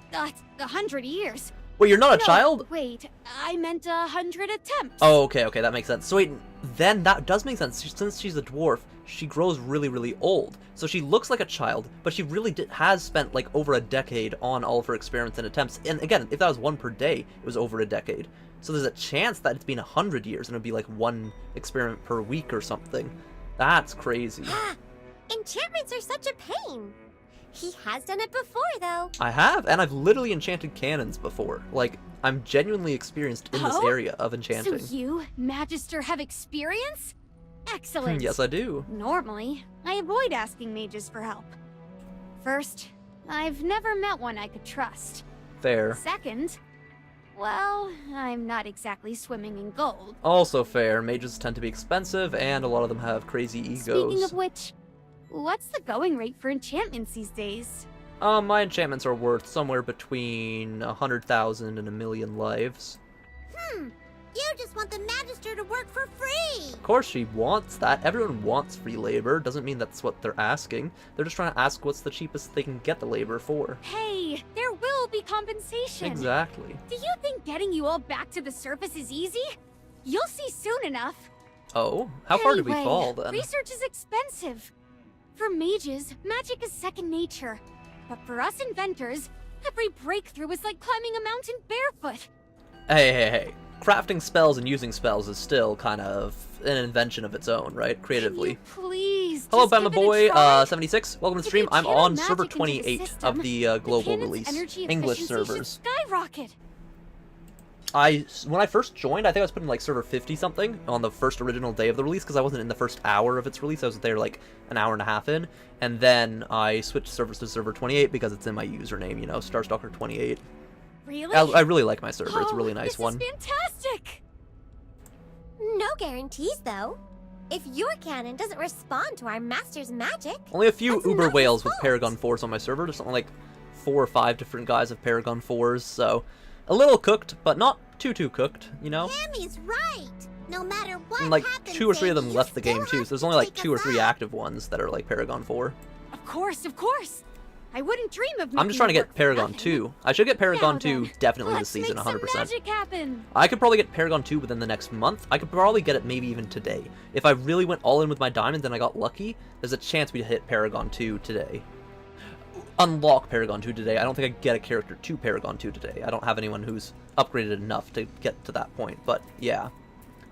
100 years. Wait, you're not a No, child? Wait, I meant 100 attempts. Oh, okay, that makes sense. So wait, then that does make sense. Since she's a dwarf, she grows really, really old. So she looks like a child, but she really has spent like over a decade on all of her experiments and attempts. And again, if that was one per day, it was over a decade. So there's a chance that it's been 100 years and it'd be like one experiment per week or something. That's crazy. Enchantments are such a pain! He has done it before, though. I have, and I've literally enchanted cannons before. Like, I'm genuinely experienced in this Oh? area of enchanting. So you, Magister, have experience? Excellent. Yes, I do. Normally, I avoid asking mages for help. First, I've never met one I could trust. Fair. Second, well, I'm not exactly swimming in gold. Also fair. Mages tend to be expensive, and a lot of them have crazy egos. Speaking of which, what's the going rate for enchantments these days? My enchantments are worth somewhere between 100,000 and 1,000,000 lives. You just want the Magister to work for free. Of course she wants that. Everyone wants free labor. Doesn't mean that's what they're asking. They're just trying to ask what's the cheapest they can get the labor for. Hey, there will be compensation. Exactly. Do you think getting you all back to the surface is easy? You'll see soon enough. Oh, how far did we Anyway, fall then? Research is expensive. For mages, magic is second nature. But for us inventors, every breakthrough is like climbing a mountain barefoot. Hey. Crafting spells and using spells is still kind of an invention of its own, right? Creatively. Please. Hello, just give Bama it a Boy, try. 76. Welcome to the If stream. you I'm channel on magic server into the 28 system, of the the global cannon's release. energy English efficiency servers. should skyrocket. When I first joined, I think I was put in like server 50 something on the first original day of the release because I wasn't in the first hour of its release. I was there like an hour and a half in, and then I switched servers to server 28 because it's in my username, you know, Starstalker28. Really? I really like my server. It's a really nice this one. is fantastic. No guarantees, though. If your cannon doesn't respond to our master's magic... Only a few Uber whales with Paragon 4s on my server. There's only like 4 or 5 different guys with Paragon 4s, so a little cooked, but not too cooked, you know? Tammy's right. No matter what and like happens, 2 or 3 of them Sadie, left the you game still too, so there's have only to like take 2 or us 3 out. active ones that are like Paragon 4. Of course. I wouldn't dream of I'm just trying to get Paragon 2. I should get Paragon 2 definitely this Let's season, make some 100%. magic happen. I could probably get Paragon 2 within the next month. I could probably get it maybe even today. If I really went all in with my diamonds and I got lucky, there's a chance we'd hit Paragon 2 today. Unlock Paragon 2 today. I don't think I get a character to Paragon 2 today. I don't have anyone who's upgraded enough to get to that point, but yeah.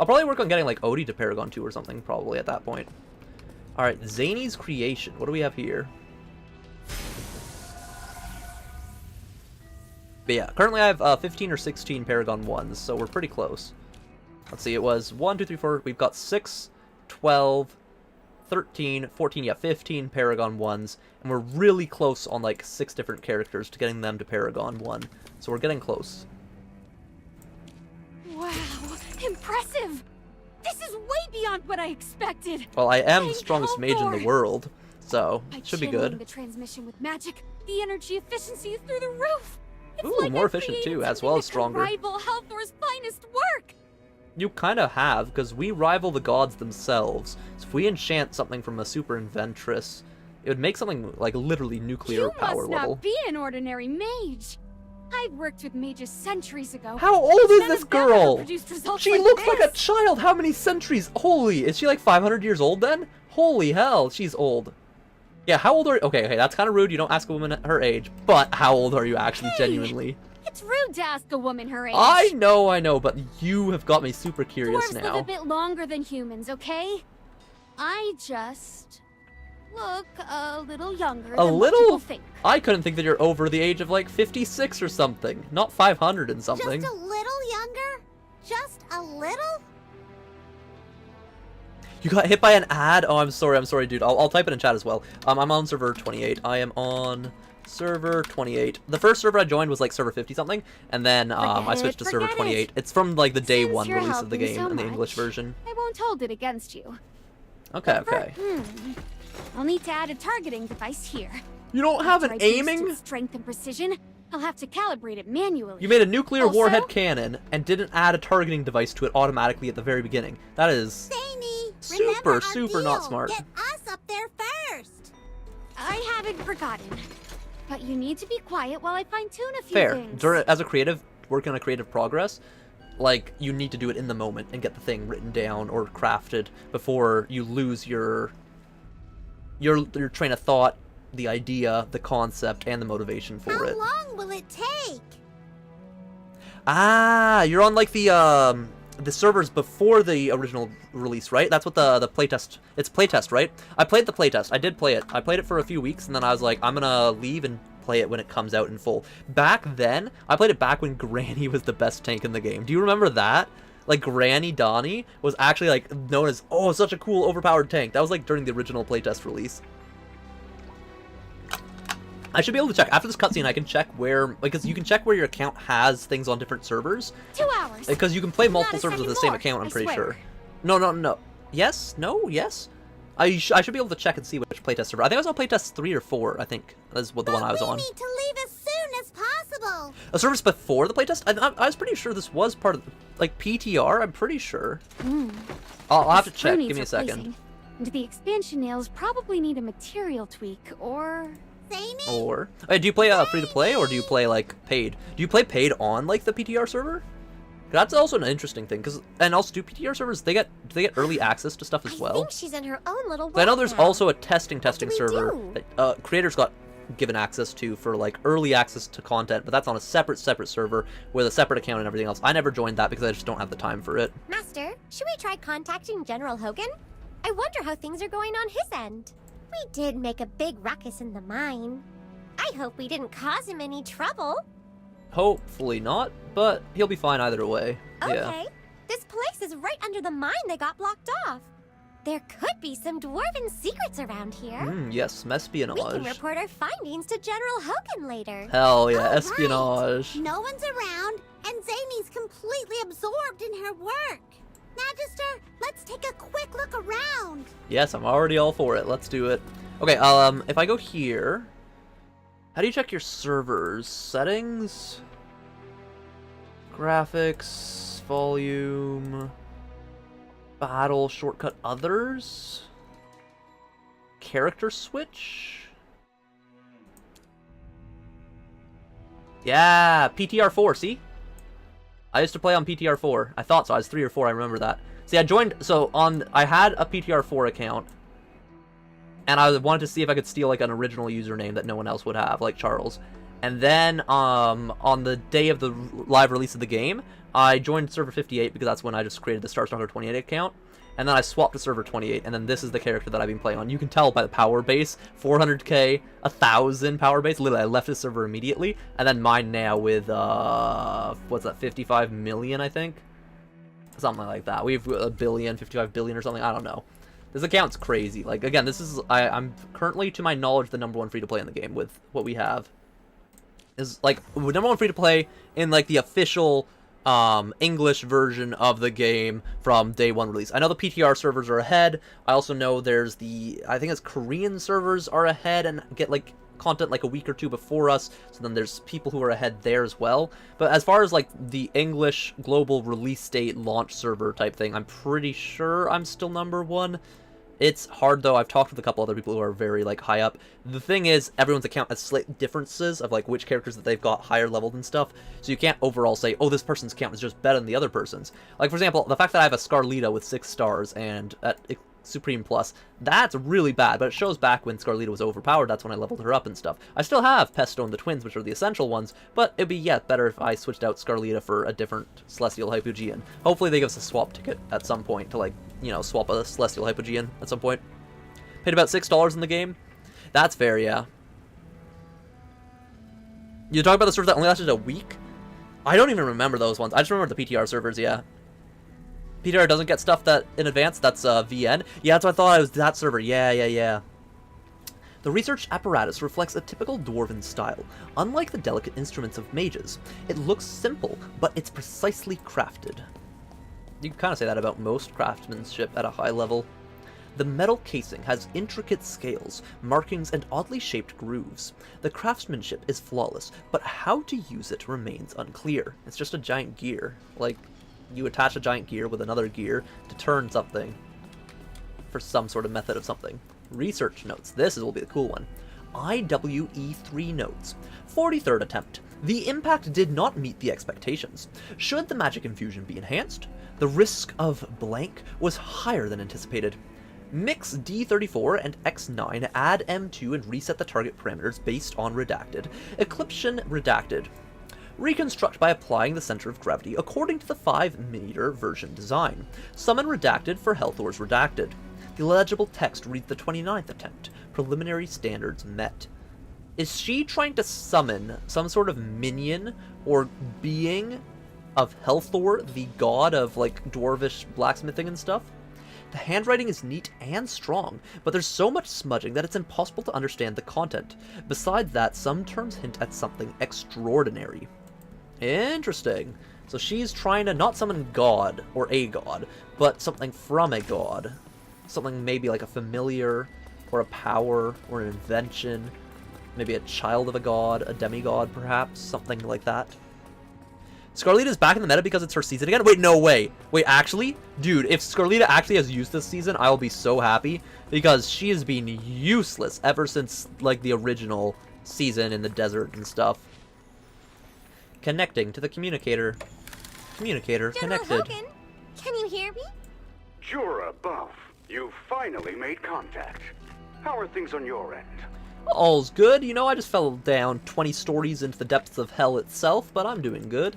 I'll probably work on getting like Odie to Paragon 2 or something probably at that point. Alright, Zany's Creation. What do we have here? But yeah, currently I have 15 or 16 Paragon 1s, so we're pretty close. Let's see, it was 1, 2, 3, 4, we've got 6, 12, 13, 14, yeah, 15 Paragon 1s, and we're really close on like 6 different characters to getting them to Paragon 1. So we're getting close. Wow, impressive! This is way beyond what I expected. Well, I am the Thank strongest mage in the Haldor. world, so By should be channeling good. The transmission with magic, the energy efficiency is through the roof. It's Ooh, like more I've efficient created too, as something well that as stronger. could rival Haldor's finest work. You kind of have, because we rival the gods themselves. So if we enchant something from a super inventress, it would make something like literally nuclear You power must level. not be an ordinary mage. I've worked with mages centuries ago. How old but is none this of them ever girl? produced results She like looks like a this. child. How many centuries? Holy, is she like 500 years old then? Holy hell, she's old. Yeah, how old are you? Okay, that's kind of rude. You don't ask a woman her age, but how old are you actually genuinely? It's rude to ask a woman her age. I know, but you have got me super curious Dwarves live now. a bit longer than humans, okay? I just look a little younger A than what little? people think. I couldn't think that you're over the age of like 56 or something, not 500 and something. Just a little younger? Just a little? You got hit by an ad? Oh, I'm sorry, dude. I'll type it in chat as well. I'm on server 28. I am on server 28. The first server I joined was like server 50 something, and then I switched to server 28. It's from like the day Since 1 you're release of the helping game so in the English much, version. I won't hold it against you. Okay. I'll need to add a targeting device here. You don't have After an I boost aiming? its strength and precision, I'll have to calibrate it manually. You made a nuclear Also- warhead cannon and didn't add a targeting device to it automatically at the very beginning. That is super not smart. Get us up there first. I haven't forgotten. But you need to be quiet while I fine-tune a few Fair. things. As a creative, working on a creative progress, like, you need to do it in the moment and get the thing written down or crafted before you lose your train of thought, the idea, the concept, and the motivation for it. How long will it take? Ah, you're on like the servers before the original release, right? That's what the playtest. It's playtest, right? I played the playtest. I did play it. I played it for a few weeks, and then I was like, I'm gonna leave and play it when it comes out in full. Back then, I played it back when Granny was the best tank in the game. Do you remember that? Like, Granny Donnie was actually like known as, oh, such a cool overpowered tank. That was like during the original playtest release. I should be able to check. After this cutscene, I can check where, because you can check where your account has things on different servers. 2 hours. Because you can play multiple Not a servers with the second same more, account, I'm I pretty swear. sure. No. Yes? No? Yes? I should be able to check and see which playtest server. I think I was on playtest 3 or 4, I think. That's what the one I was on. We need to leave as soon as possible. A service before the playtest? I was pretty sure this was part of, like, PTR, I'm pretty sure. I'll have to This screw check. needs Give me a second. replacing. And the expansion nails probably need a material tweak, or... Or... Wait, do you play free-to-play, or do you play, like, paid? Do you play paid on, like, the PTR server? That's also an interesting thing, and also, do PTR servers, do they get early access to stuff as well? I think she's in her own little I know world there's now. also a testing do we server do? that creators got given access to for like early access to content, but that's on a separate server with a separate account and everything else. I never joined that because I just don't have the time for it. Master, should we try contacting General Hogan? I wonder how things are going on his end. We did make a big ruckus in the mine. I hope we didn't cause him any trouble. Hopefully not, but he'll be fine either way. Okay. Yeah. This place is right under the mine they got blocked off. There could be some dwarven secrets around here. Yes, We can espionage. report our findings to General Hogan later. Hell yeah, All right. espionage. No one's around, and Zany's completely absorbed in her work. Magister, let's take a quick look around. Yes, I'm already all for it. Let's do it. Okay, if I go here, how do you check your servers? Settings, graphics, volume, battle, shortcut, others, character switch. Yeah, PTR4, see? I used to play on PTR4. I thought so. I was 3 or 4. I remember that. See, I joined... So, I had a PTR4 account. And I wanted to see if I could steal, like, an original username that no one else would have, like Charles. And then, on the day of the live release of the game, I joined server 58 because that's when I just created the Starstalker 28 account. And then I swapped to server 28, and then this is the character that I've been playing on. You can tell by the power base, 400k, 1,000 power base. Literally, I left the server immediately, and then mine now with, what's that, 55 million, I think? Something like that. We have a billion, 55 billion or something, I don't know. This account's crazy. Like, again, this is, I'm currently, to my knowledge, the #1 free-to-play in the game with what we have. Is, like, #1 free-to-play in, like, the official... English version of the game from day 1 release. I know the PTR servers are ahead. I also know there's I think it's Korean servers are ahead and get like content like a week or 2 before us. So then there's people who are ahead there as well. But as far as like the English global release date launch server type thing, I'm pretty sure I'm still #1. It's hard though. I've talked with a couple other people who are very like high up. The thing is, everyone's account has slight differences of like which characters that they've got higher leveled and stuff. So you can't overall say, oh, this person's account is just better than the other person's. Like for example, the fact that I have a Scarlita with 6 stars and at Supreme Plus, that's really bad. But it shows back when Scarlita was overpowered. That's when I leveled her up and stuff. I still have Pesto and the twins, which are the essential ones. But it'd be better if I switched out Scarlita for a different Celestial Hypogean. Hopefully they give us a swap ticket at some point to like, you know, swap a Celestial Hypogean at some point. Paid about $6 in the game. That's fair, yeah. You talk about the servers that only lasted a week? I don't even remember those ones. I just remember the PTR servers, yeah. PTR doesn't get stuff that in advance, that's VN. Yeah, that's what I thought, it was that server. Yeah. The research apparatus reflects a typical dwarven style. Unlike the delicate instruments of mages, it looks simple, but it's precisely crafted. You can kind of say that about most craftsmanship at a high level. The metal casing has intricate scales, markings, and oddly shaped grooves. The craftsmanship is flawless, but how to use it remains unclear. It's just a giant gear. Like, you attach a giant gear with another gear to turn something for some sort of method of something. Research notes. This will be the cool one. IWE3 notes. 43rd attempt. The impact did not meet the expectations. Should the magic infusion be enhanced? The risk of blank was higher than anticipated. Mix D34 and X9, add M2 and reset the target parameters based on redacted. Eclipsion redacted. Reconstruct by applying the center of gravity according to the 5-meter version design. Summon redacted for health ores redacted. The legible text reads the 29th attempt. Preliminary standards met. Is she trying to summon some sort of minion or being of Helthor, the god of like dwarvish blacksmithing and stuff? The handwriting is neat and strong, but there's so much smudging that it's impossible to understand the content. Besides that, some terms hint at something extraordinary. Interesting. So she's trying to not summon God, or a god, but something from a god. Something maybe like a familiar, or a power, or an invention. Maybe a child of a god, a demigod perhaps, something like that. Scarlita's back in the meta because it's her season again? Wait, no way. Wait, actually? Dude, if Scarlita actually has used this season, I'll be so happy. Because she has been useless ever since, like, the original season in the desert and stuff. Connecting to the communicator. Communicator General Hogan, connected. Can you hear me? Jura Buff, you finally made contact. How are things on your end? All's good. You know, I just fell down 20 stories into the depths of hell itself, but I'm doing good.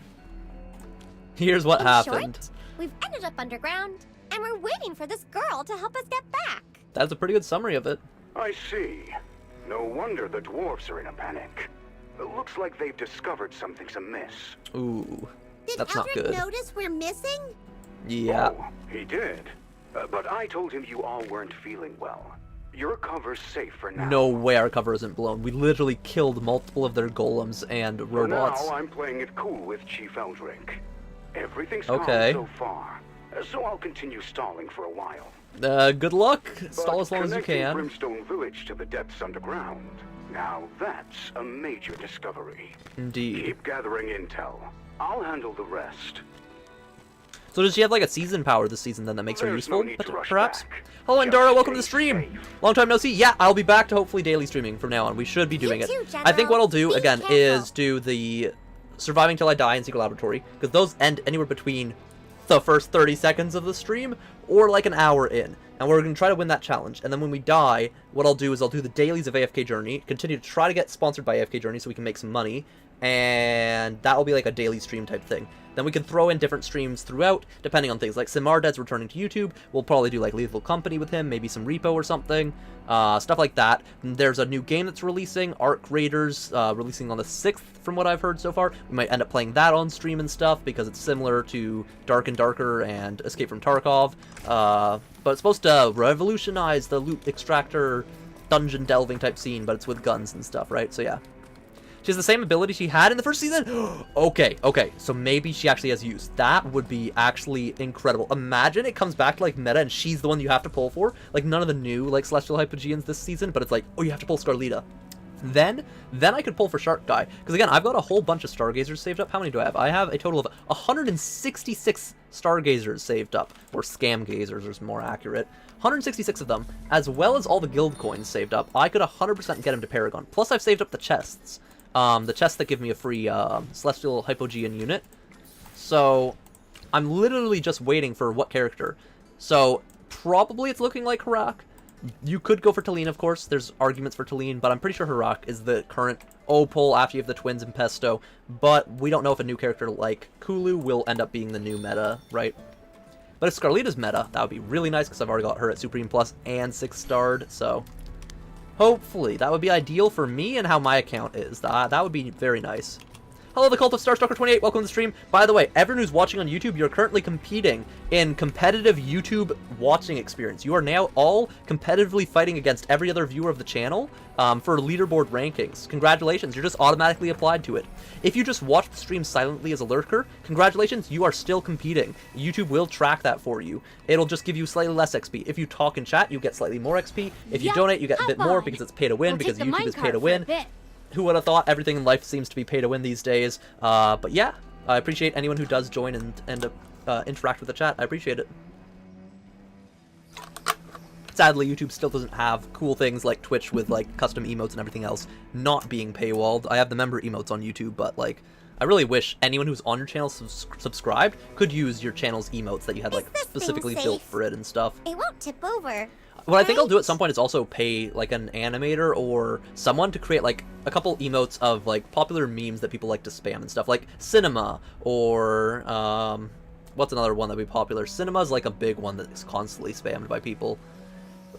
Here's what happened. Short, we've ended up underground, and we're waiting for this girl to help us get back. That's a pretty good summary of it. I see. No wonder the dwarves are in a panic. It looks like they've discovered something's amiss. Ooh, that's Eldred not good. notice we're missing? Yeah. Oh, he did. But I told him you all weren't feeling well. Your cover's safe for now. No way our cover isn't blown. We literally killed multiple of their golems and robots. For now, I'm playing it cool with Chief Eldrick. Everything's okay. calm so far. so I'll continue stalling for a while. Good luck. Stall as long as you can. Brimstone Village to the depths underground. Now that's a major discovery. Indeed. Keep gathering intel. I'll handle the rest. So does she have like a season power this season then that makes her There's useful, no need to rush perhaps? back. Hello, Just Andara, welcome to the stay stream. safe. Long time no see. Yeah, I'll be back to hopefully daily streaming from now on. We should be doing it. too, I think what I'll do, General. Be again, careful. is do the Surviving Till I Die and Secret Laboratory, because those end anywhere between the first 30 seconds of the stream or like an hour in. And we're going to try to win that challenge. And then when we die, what I'll do is I'll do the dailies of AFK Journey, continue to try to get sponsored by AFK Journey so we can make some money, and that will be like a daily stream type thing. Then we can throw in different streams throughout, depending on things. Like Simarded's returning to YouTube, we'll probably do like Lethal Company with him, maybe some Repo or something, stuff like that. And there's a new game that's releasing, Arc Raiders, releasing on the 6th from what I've heard so far. We might end up playing that on stream and stuff, because it's similar to Dark and Darker and Escape from Tarkov. But it's supposed to revolutionize the loot extractor, dungeon delving type scene, but it's with guns and stuff, right? So yeah. She has the same ability she had in the first season? Okay, so maybe she actually has use. That would be actually incredible. Imagine it comes back to, like, meta and she's the one you have to pull for. Like, none of the new, like, Celestial Hypogeans this season, but it's like, oh, you have to pull Scarlita. Then I could pull for Shark Guy. Because, again, I've got a whole bunch of Stargazers saved up. How many do I have? I have a total of 166 Stargazers saved up. Or Scam Gazers is more accurate. 166 of them, as well as all the guild coins saved up. I could 100% get him to Paragon. Plus, I've saved up the chests. The chests that give me a free Celestial Hypogean unit. So, I'm literally just waiting for what character. So, probably it's looking like Harak. You could go for Talene, of course. There's arguments for Talene, but I'm pretty sure Harak is the current pull after you have the twins and Pesto. But we don't know if a new character like Kulu will end up being the new meta, right? But if Scarlita's meta, that would be really nice, because I've already got her at Supreme Plus and 6-starred, so... hopefully, that would be ideal for me and how my account is. That would be very nice. Hello, the Cult of Starstalker28, welcome to the stream. By the way, everyone who's watching on YouTube, you're currently competing in competitive YouTube watching experience. You are now all competitively fighting against every other viewer of the channel for leaderboard rankings. Congratulations, you're just automatically applied to it. If you just watch the stream silently as a lurker, congratulations, you are still competing. YouTube will track that for you. It'll just give you slightly less XP. If you talk in chat, you get slightly more XP. If you donate, you get a bit more because it's pay to win, because YouTube is pay to win. Who would have thought? Everything in life seems to be pay to win these days. But yeah, I appreciate anyone who does join and interact with the chat. I appreciate it. Sadly, YouTube still doesn't have cool things like Twitch with like custom emotes and everything else not being paywalled. I have the member emotes on YouTube, but like, I really wish anyone who's on your channel subscribed could use your channel's emotes that you had like specifically built for it and stuff. It won't tip over. What I think I'll do at some point is also pay like an animator or someone to create like a couple emotes of like popular memes that people like to spam and stuff, like Cinema or what's another one that'd be popular? Cinema's like a big one that is constantly spammed by people.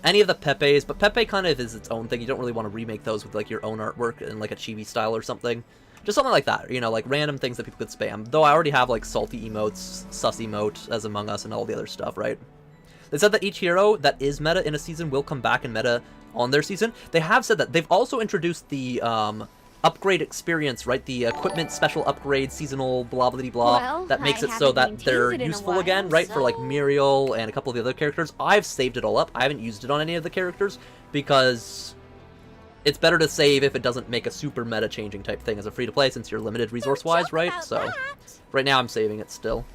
Any of the Pepes, but Pepe kind of is its own thing. You don't really want to remake those with like your own artwork in like a chibi style or something. Just something like that, you know, like random things that people could spam. Though I already have like salty emotes, sus emote as Among Us and all the other stuff, right? They said that each hero that is meta in a season will come back in meta on their season. They have said that they've also introduced the upgrade experience, right? The equipment special upgrade, seasonal blah blah blah, Well, that makes I it so haven't that maintained they're it in a useful while, again, right? For like so- Muriel and a couple of the other characters. I've saved it all up. I haven't used it on any of the characters because it's better to save if it doesn't make a super meta changing type thing as a free to play, since you're limited resource wise, right? So right now I'm saving it still.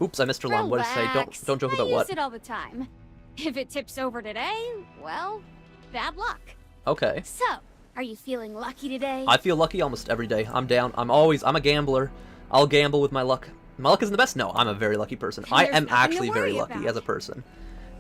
Oops, I missed her line. What did I say? Don't joke about I what. use it all the time. If it tips over today, well, bad luck. Okay. So, are you feeling lucky today? I feel lucky almost every day. I'm down. I'm a gambler. I'll gamble with my luck. My luck isn't the best? No, I'm a very lucky person. I There's am nothing to actually very worry lucky about. as a person.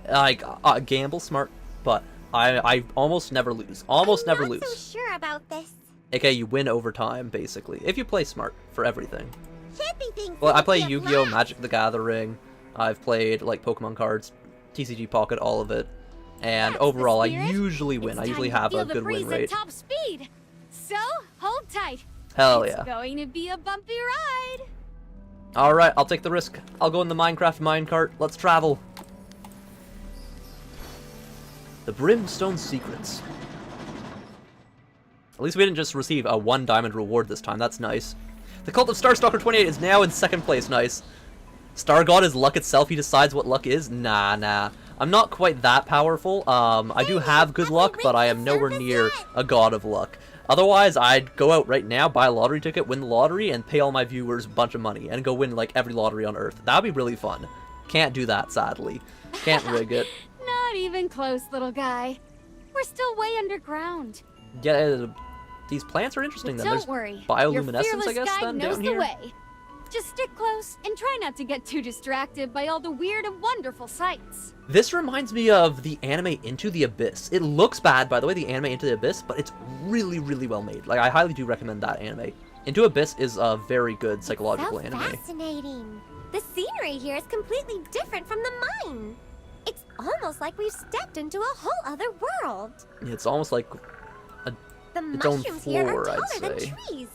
Like, gamble smart, but I almost never lose. Almost never I'm lose. not so sure about this. Okay, you win over time, basically. If you play smart for everything. Chippy thinks Well, I it'll play be a Yu-Gi-Oh! blast. Magic the Gathering. I've played, like, Pokemon cards, TCG Pocket, all of it. And That's the overall, I spirit. usually win. It's I usually time to have feel a the good win breeze at rate. top speed. So, hold tight. Hell It's yeah. going to be a bumpy ride. Alright, I'll take the risk. I'll go in the Minecraft minecart. Let's travel. The Brimstone Secrets. At least we didn't just receive a 1 diamond reward this time. That's nice. The Cult of Starstalker28 is now in 2nd place. Nice. Star God is luck itself. He decides what luck is. Nah. I'm not quite that powerful. I do have good luck, but I am nowhere near a god of luck. Otherwise, I'd go out right now, buy a lottery ticket, win the lottery, and pay all my viewers a bunch of money, and go win, like, every lottery on Earth. That'd be really fun. Can't do that, sadly. Can't rig it. Not even close, little guy. We're still way underground. Yeah, these plants are interesting, But then. Don't worry. Bioluminescence, I guess, guide then, knows down the here? way. Just stick close and try not to get too distracted by all the weird and wonderful sights. This reminds me of the anime Into the Abyss. It looks bad, by the way, the anime Into the Abyss, but it's really, really well made. Like, I highly do recommend that anime. Into Abyss is a very good psychological So anime. fascinating. The scenery here is completely different from the mine. It's almost like we've stepped into a whole other world. It's almost like The its own mushrooms here are floor, I'd taller than say. trees.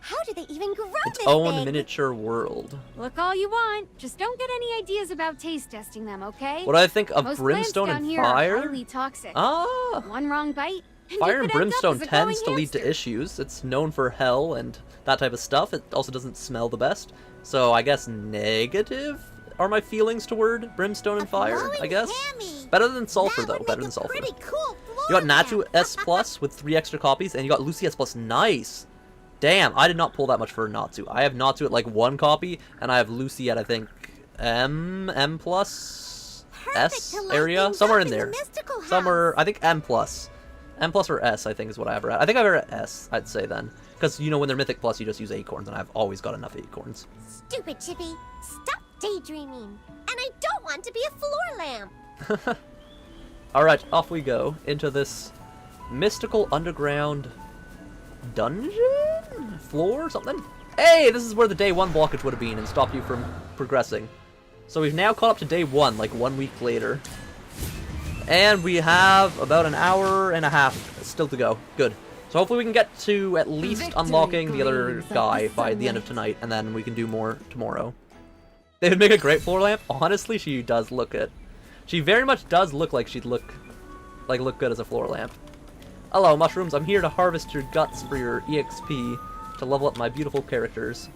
How do they even grow Its this own big? miniature world. Look all you want, just don't get any ideas about taste testing them, okay? What do I think of Most brimstone plants and down here fire? Are highly toxic. Ah! One wrong bite, and Fire you and could end up brimstone as a tends to glowing lead to hamster. issues. It's known for hell and that type of stuff. It also doesn't smell the best. So I guess negative are my feelings toward brimstone and fire, I guess. Better than sulfur, though. Better than sulfur. Cool You got Natu S Plus with 3 extra copies, and you got Lucy S Plus. Nice! Damn, I did not pull that much for Natsu. I have Natsu at like 1 copy, and I have Lucy at, I think, M plus S area? Somewhere in there. Somewhere, I think M plus. M plus or S, I think, is what I have her at. I think I have her at S, I'd say then. Because, you know, when they're Mythic Plus, you just use acorns, and I've always got enough acorns. Stupid Chippy. Stop daydreaming. And I don't want to be a floor lamp. Alright, off we go into this mystical underground dungeon? Floor? Something? Hey, this is where the day 1 blockage would have been and stopped you from progressing. So we've now caught up to day 1, like 1 week later. And we have about an hour and a half still to go. Good. So hopefully we can get to at least unlocking the other guy by the end of tonight, and then we can do more tomorrow. They would make a great floor lamp. Honestly, she does look it. She very much does look like she'd look good as a floor lamp. Hello, mushrooms. I'm here to harvest your guts for your EXP to level up my beautiful characters.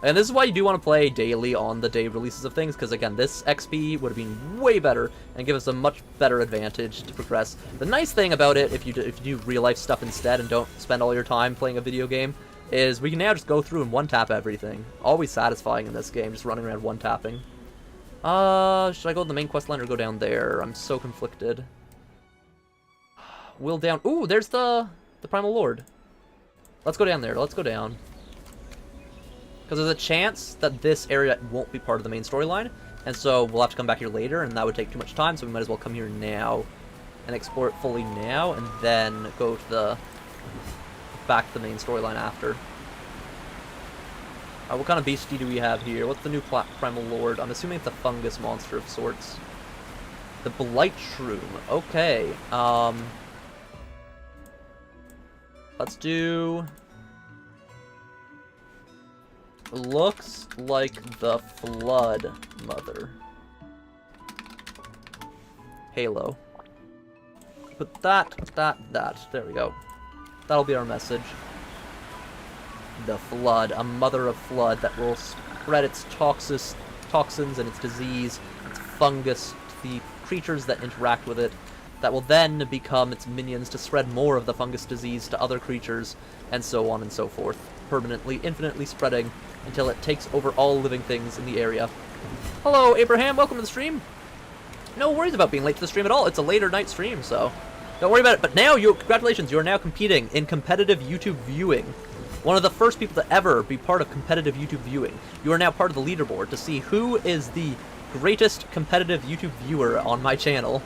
And this is why you do want to play daily on the day releases of things, because again, this XP would have been way better and give us a much better advantage to progress. The nice thing about it, if you do real life stuff instead and don't spend all your time playing a video game, is we can now just go through and one-tap everything. Always satisfying in this game, just running around one-tapping. Should I go to the main quest line or go down there? I'm so conflicted. Will down. Ooh, there's the Primal Lord. Let's go down there. Let's go down. Because there's a chance that this area won't be part of the main storyline, and so we'll have to come back here later, and that would take too much time, so we might as well come here now and explore it fully now, and then go to back to the main storyline after. What kind of beastie do we have here? What's the new Primal Lord? I'm assuming it's a fungus monster of sorts. The Blight Shroom. Okay. Let's do... Looks like the Flood Mother. Halo. Put that. There we go. That'll be our message. The Flood, a mother of flood that will spread its toxins and its disease, its fungus to the creatures that interact with it, that will then become its minions to spread more of the fungus disease to other creatures, and so on and so forth, permanently, infinitely spreading until it takes over all living things in the area. Hello, Abraham, welcome to the stream. No worries about being late to the stream at all. It's a later night stream, so don't worry about it. But now, congratulations, you are now competing in competitive YouTube viewing. One of the first people to ever be part of competitive YouTube viewing. You are now part of the leaderboard to see who is the greatest competitive YouTube viewer on my channel.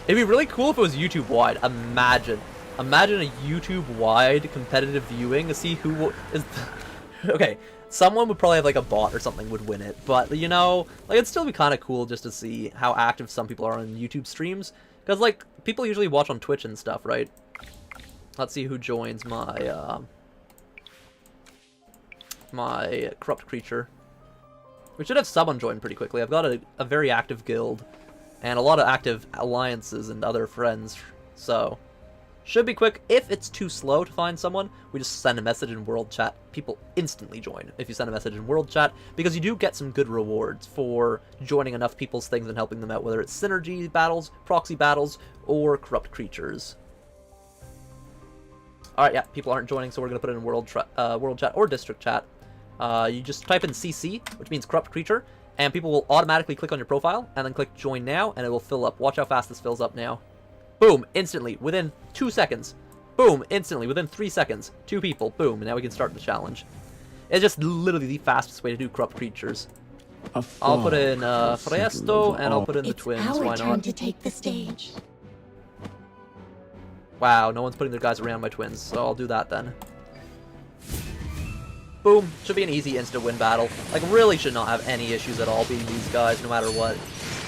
It'd be really cool if it was YouTube-wide. Imagine a YouTube-wide competitive viewing to see who is... Okay, someone would probably have like a bot or something would win it, but you know, like it'd still be kind of cool just to see how active some people are on YouTube streams, because like people usually watch on Twitch and stuff, right? Let's see who joins my my corrupt creature. We should have someone join pretty quickly. I've got a very active guild and a lot of active alliances and other friends, so Should be quick. If it's too slow to find someone, we just send a message in world chat. People instantly join if you send a message in world chat, because you do get some good rewards for joining enough people's things and helping them out, whether it's synergy battles, proxy battles, or corrupt creatures. Alright, yeah, people aren't joining, so we're going to put it in world chat or district chat. You just type in CC, which means corrupt creature, and people will automatically click on your profile, and then click join now, and it will fill up. Watch how fast this fills up now. Boom, instantly, within 2 seconds. Boom, instantly, within 3 seconds. 2 people, boom, and now we can start the challenge. It's just literally the fastest way to do corrupt creatures. I'll put in Fresto, and I'll put in the twins, why not? To take the stage. Wow, no one's putting their guys around my twins, so I'll do that then. Boom. Should be an easy insta-win battle. Like, really should not have any issues at all beating these guys, no matter what.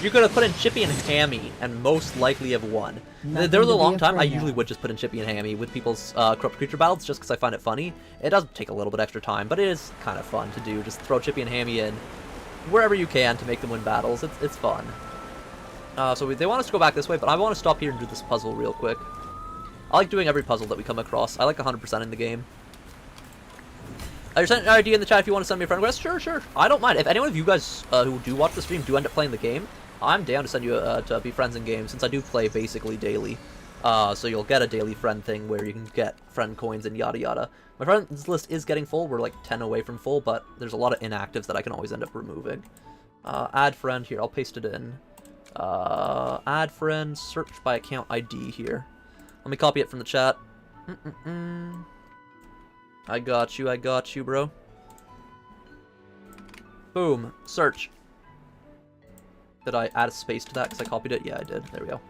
You could have put in Chippy and Hammy, and most likely have won. There was a long time I usually would just put in Chippy and Hammy with people's corrupt creature battles, just because I find it funny. It does take a little bit extra time, but it is kind of fun to do. Just throw Chippy and Hammy in wherever you can to make them win battles. It's fun. So they want us to go back this way, but I want to stop here and do this puzzle real quick. I like doing every puzzle that we come across. I like 100% in the game. I sent an idea in the chat if you want to send me a friend request. Sure. I don't mind. If anyone of you guys who do watch the stream do end up playing the game, I'm down to send you to be friends in game, since I do play basically daily. So you'll get a daily friend thing where you can get friend coins and yada yada. My friends list is getting full. We're like 10 away from full, but there's a lot of inactives that I can always end up removing. Add friend here. I'll paste it in. Add friend. Search by account ID here. Let me copy it from the chat. I got you, bro. Boom. Search. Did I add a space to that because I copied it? Yeah, I did. There we go.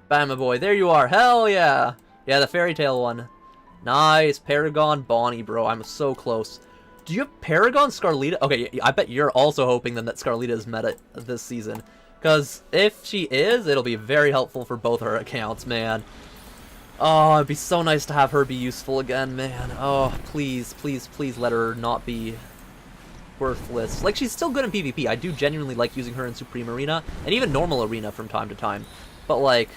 Bam, my boy. There you are. Hell yeah. Yeah, the fairy tale one. Nice. Paragon Bonnie, bro. I'm so close. Do you have Paragon Scarlita? Okay, I bet you're also hoping then that Scarlita is meta this season. Because if she is, it'll be very helpful for both her accounts, man. Oh, it'd be so nice to have her be useful again, man. Oh, please, please, please let her not be worthless. Like, she's still good in PvP. I do genuinely like using her in Supreme Arena, and even normal Arena from time to time. But, like,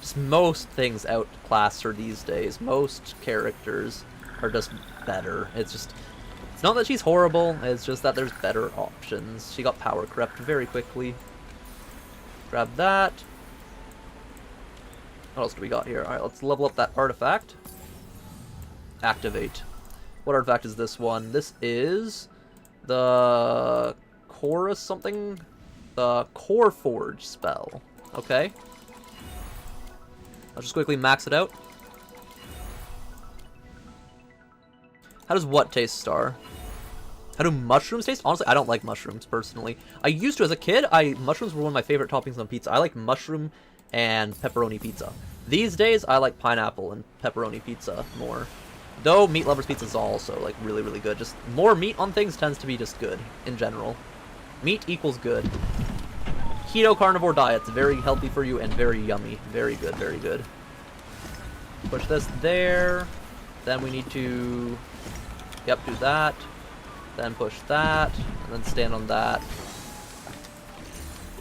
just most things outclass her these days. Most characters are just better. It's not that she's horrible, it's just that there's better options. She got power crept very quickly. Grab that. What else do we got here? Alright, let's level up that artifact. Activate. What artifact is this one? This is the Chorus something? The Core Forge spell. Okay. I'll just quickly max it out. How does what taste, Star? How do mushrooms taste? Honestly, I don't like mushrooms, personally. I used to as a kid. Mushrooms were one of my favorite toppings on pizza. I like mushroom and pepperoni pizza. These days, I like pineapple and pepperoni pizza more. Though Meat Lover's Pizza is also, like, really, really good. Just more meat on things tends to be just good, in general. Meat equals good. Keto carnivore diet's very healthy for you and very yummy. Very good, very good. Push this there. Then we need to... Yep, do that. Then push that. And then stand on that.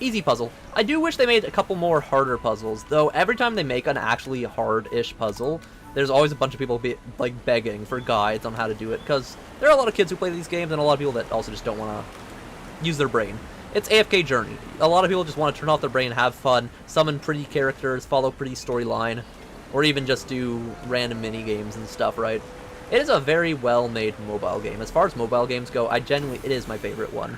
Easy puzzle. I do wish they made a couple more harder puzzles, though every time they make an actually hard-ish puzzle, there's always a bunch of people like begging for guides on how to do it, because there are a lot of kids who play these games and a lot of people that also just don't want to use their brain. It's AFK Journey. A lot of people just want to turn off their brain, have fun, summon pretty characters, follow pretty storyline, or even just do random mini-games and stuff, right? It is a very well-made mobile game. As far as mobile games go, it is my favorite one.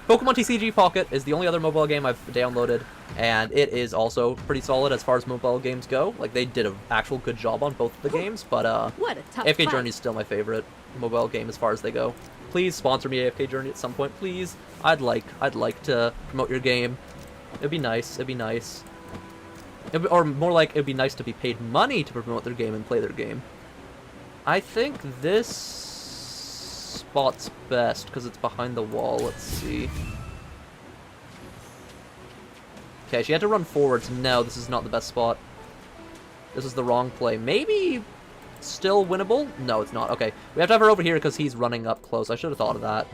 Pokemon TCG Pocket is the only other mobile game I've downloaded, and it is also pretty solid as far as mobile games go. Like, they did an actual good job on both of the games, but what a tough AFK fight. Journey is still my favorite mobile game as far as they go. Please sponsor me AFK Journey at some point, please. I'd like to promote your game. It'd be nice. It'd be nice. Or more like, it'd be nice to be paid money to promote their game and play their game. I think this spot's best because it's behind the wall. Let's see. Okay, she had to run forwards. No, this is not the best spot. This is the wrong play. Maybe still winnable? No, it's not. Okay, we have to have her over here because he's running up close. I should have thought of that.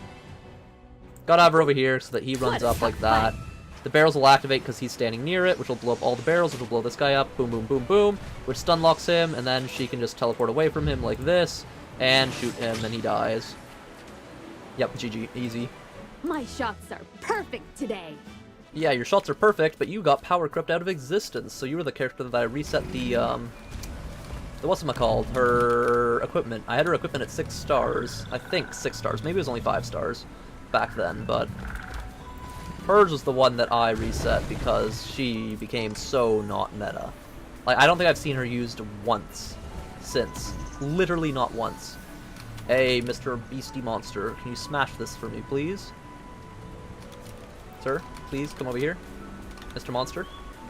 Gotta have her over here so that he runs up like that. The barrels will activate because he's standing near it, which will blow up all the barrels, which will blow this guy up. Boom, boom, boom, boom. Which stun locks him, and then she can just teleport away from him like this, and shoot him, and he dies. Yep, GG. Easy. My shots are perfect today. Yeah, your shots are perfect, but you got power crept out of existence, so you were the character that I reset the whatchamacalled, her equipment. I had her equipment at 6 stars. I think 6 stars. Maybe it was only 5 stars back then, but hers was the one that I reset because she became so not meta. Like, I don't think I've seen her used once since. Literally not once. Hey, Mr. Beastie Monster, can you smash this for me, please? Sir, please come over here. Mr. Monster.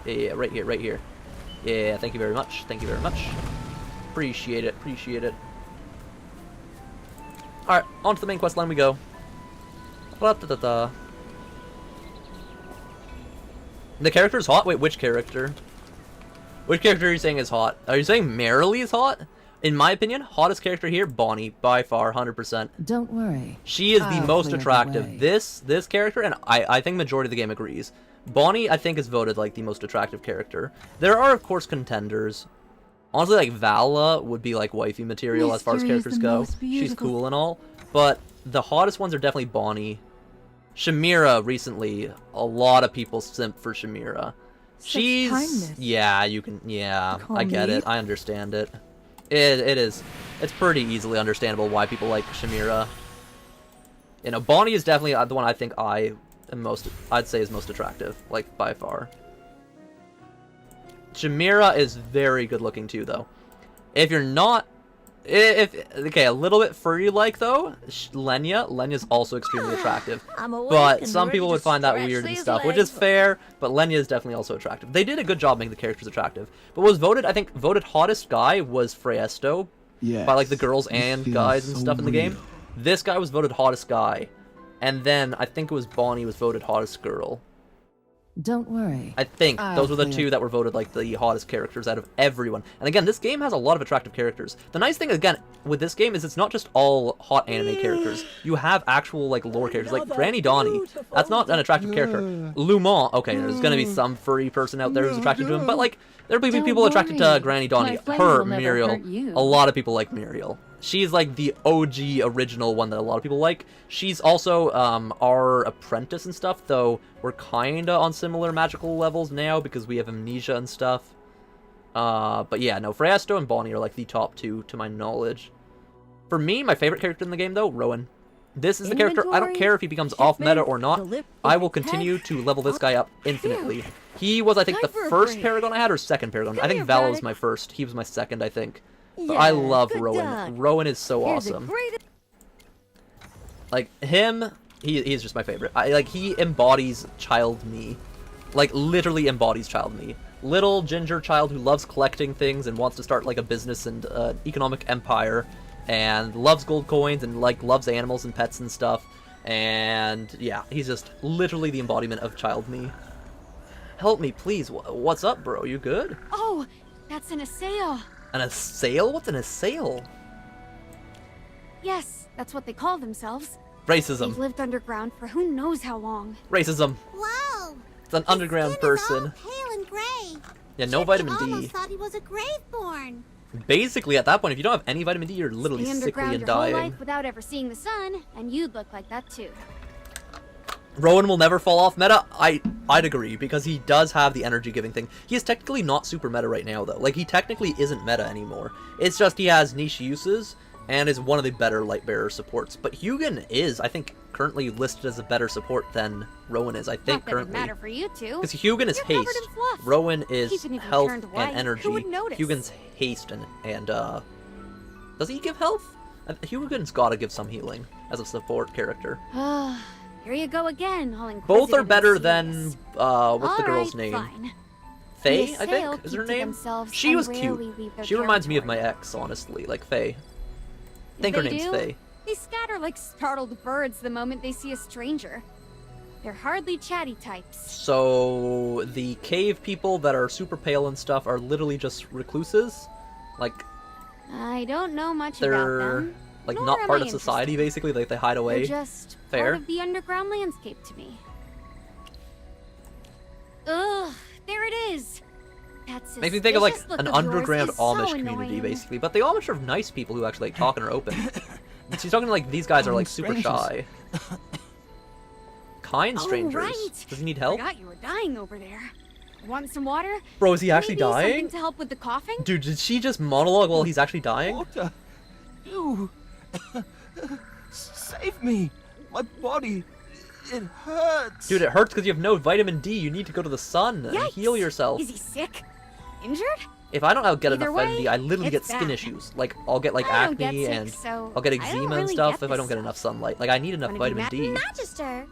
Yeah, right here, right here. Yeah, thank you very much. Thank you very much. Appreciate it, appreciate it. Alright, on to the main quest line we go. Da-da-da-da. The character's hot? Wait, which character? Which character are you saying is hot? Are you saying Merrily is hot? In my opinion, hottest character here, Bonnie, by far, 100%. Don't worry. She is the most attractive. This character, and I think majority of the game agrees. Bonnie, I think, is voted like the most attractive character. There are, of course, contenders. Honestly, like Vala would be like wifey material as far as characters go. She's cool and all, but the hottest ones are definitely Bonnie. Shamira recently, a lot of people simp for Shamira. She's yeah, you can I get it. I understand it. It is. It's pretty easily understandable why people like Shamira. You know, Bonnie is definitely the one I think I'd say is most attractive, like by far. Shamira is very good looking too, though. If you're not, okay, a little bit furry-like though, Lenya's also extremely attractive. But some people would find that weird and stuff, which is fair. But Lenya is definitely also attractive. They did a good job making the characters attractive. But what was voted, I think, voted hottest guy was Freesto, by like the girls and guys and stuff in the game. This guy was voted hottest guy, and then I think it was Bonnie was voted hottest girl. Don't worry. I think those were the two that were voted like the hottest characters out of everyone. And again, this game has a lot of attractive characters. The nice thing, again, with this game is it's not just all hot anime characters. You have actual like lore characters, like Granny Donnie. That's not an attractive character. Lumon, okay, there's gonna be some furry person out there who's attracted to him, but like there'll be people attracted to Granny Donnie. Her, Muriel, a lot of people like Muriel. She's like the OG original one that a lot of people like. She's also our apprentice and stuff, though we're kinda on similar magical levels now because we have amnesia and stuff. But yeah, no, Freesto and Bonnie are like the top two to my knowledge. For me, my favorite character in the game though, Rowan. This is the character, I don't care if he becomes off meta or not, I will continue to level this guy up infinitely. He was, I think, the first Paragon I had, or second Paragon. I think Vala was my first, he was my second, I think. But I love Rowan. Rowan is so awesome. Like, him, he's just my favorite. Like, he embodies child me. Like, literally embodies child me. Little ginger child who loves collecting things and wants to start, like, a business and economic empire. And loves gold coins and, like, loves animals and pets and stuff. And, yeah, he's just literally the embodiment of child me. Help me, please. What's up, bro? You good? Oh, that's an assail. An assail? What's an assail? Yes, that's what they call themselves. Racism. They've lived underground for who knows how long. Racism. Whoa! It's an underground person. Pale and gray. Yeah, no vitamin D. Almost thought he was a graveborn. Basically, at that point, if you don't have any vitamin D, you're literally sickly and dying. Whole life without ever seeing the sun, and you'd look like that too. Rowan will never fall off meta. I'd agree, because he does have the energy-giving thing. He is technically not super meta right now, though. Like, he technically isn't meta anymore. It's just he has niche uses, and is one of the better Lightbearer supports. But Hugin is, I think, currently listed as a better support than Rowan is, I think, currently. Matter for you two. Because Hugin is haste. Rowan is health and energy. Who would notice? Hugin's haste and does he give health? Hugin's gotta give some healing as a support character. Here you go again, all inquisitive. Both are better than, what's the girl's name? Fine. Faye, I think, is her name? She was cute. She reminds me of my ex, honestly, like Faye. I think her name's Faye. They scatter like startled birds the moment they see a stranger. They're hardly chatty types. So, the cave people that are super pale and stuff are literally just recluses? Like... I don't know much about them. Like, not part of society, basically? Like, they hide away? They're just Fair. part of the underground landscape to me. is. That's Makes me think of like suspicious look an of yours underground is so Amish community, annoying. basically. But the Amish are nice people who actually like talk and are open. She's talking like these guys are like super shy. Kind strangers. Oh, right. Does he need help? Forgot you were dying over there. Want some water? Bro, is he actually Maybe dying? Something to help with the coughing? Dude, did she just monologue while he's actually dying? Water. You. Save me. My body. It hurts. Dude, it hurts because you have no vitamin D. You need to go to the sun and Yikes. heal yourself. Is he sick? Injured? If I don't get Either enough vitamin way, D, I literally get it's skin bad. issues. Like, I'll get like I don't get acne sick, and so I'll get I don't eczema and really stuff get if I this don't get enough sunlight. Like, I need enough vitamin D. Magister,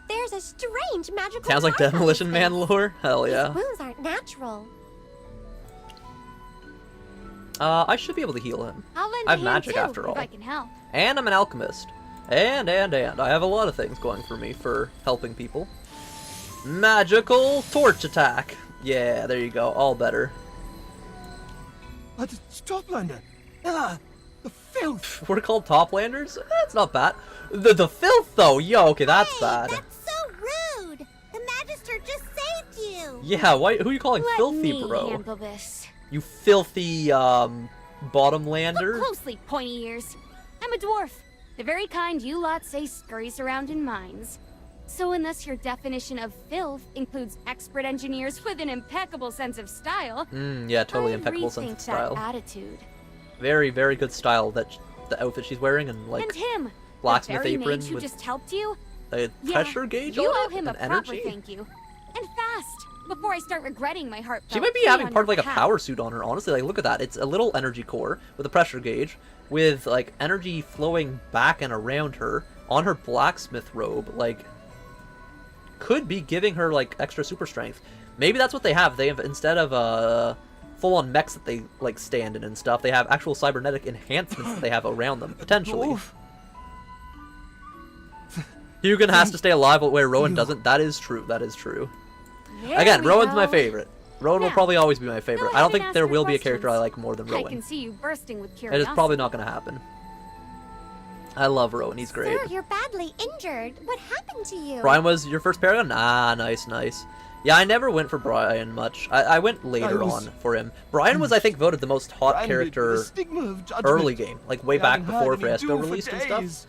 there's a strange magical Sounds like mark on his Demolition Man face. lore. Hell His yeah. wounds aren't natural. I should be able to heal him. I'll lend I a have hand magic too, after all. if I can help. And I'm an alchemist. And I have a lot of things going for me for helping people. Magical torch attack. Yeah, there you go. All better. Stoplander. Ah, the filth. We're called toplanders? That's not bad. The filth though. Yo, okay, that's bad. That's so rude. The Magister just saved you. Yeah, why? Who are you calling Let filthy, me bro? handle this. You filthy bottomlander. Look closely, pointy ears. I'm a dwarf. The very kind you lot say scurries around in mines. So unless your definition of filth includes expert engineers with an impeccable sense of style, Yeah, totally I impeccable sense rethink of style. that attitude. Very, very good style. That the outfit she's wearing and like And him, blacksmith the very apron mage who with just helped you. a pressure gauge you on owe it him and a proper energy. thank you, and fast before I start regretting my heart. She might be having part of like a power suit on her, honestly. Like, look at that. It's a little energy core with a pressure gauge with like energy flowing back and around her on her blacksmith robe. Like, could be giving her like extra super strength. Maybe that's what they have. They have, instead of full-on mechs that they like stand in and stuff, they have actual cybernetic enhancements that they have around them potentially. Hugin has to stay alive where Rowan doesn't. That is true. That is true. Again, Rowan's my favorite. Rowan will probably always be my favorite. I don't think there will be a character I like more than I Rowan. can see you bursting with It curiosity. is probably not going to happen. I love Rowan. He's great. Sir, you're badly injured. What happened to you? Brian was your first paragon? Ah, nice, nice. Yeah, I never went for Brian much. I went later on for him. Brian was, I think, voted the most hot character early game, like way back before Fresco released and stuff.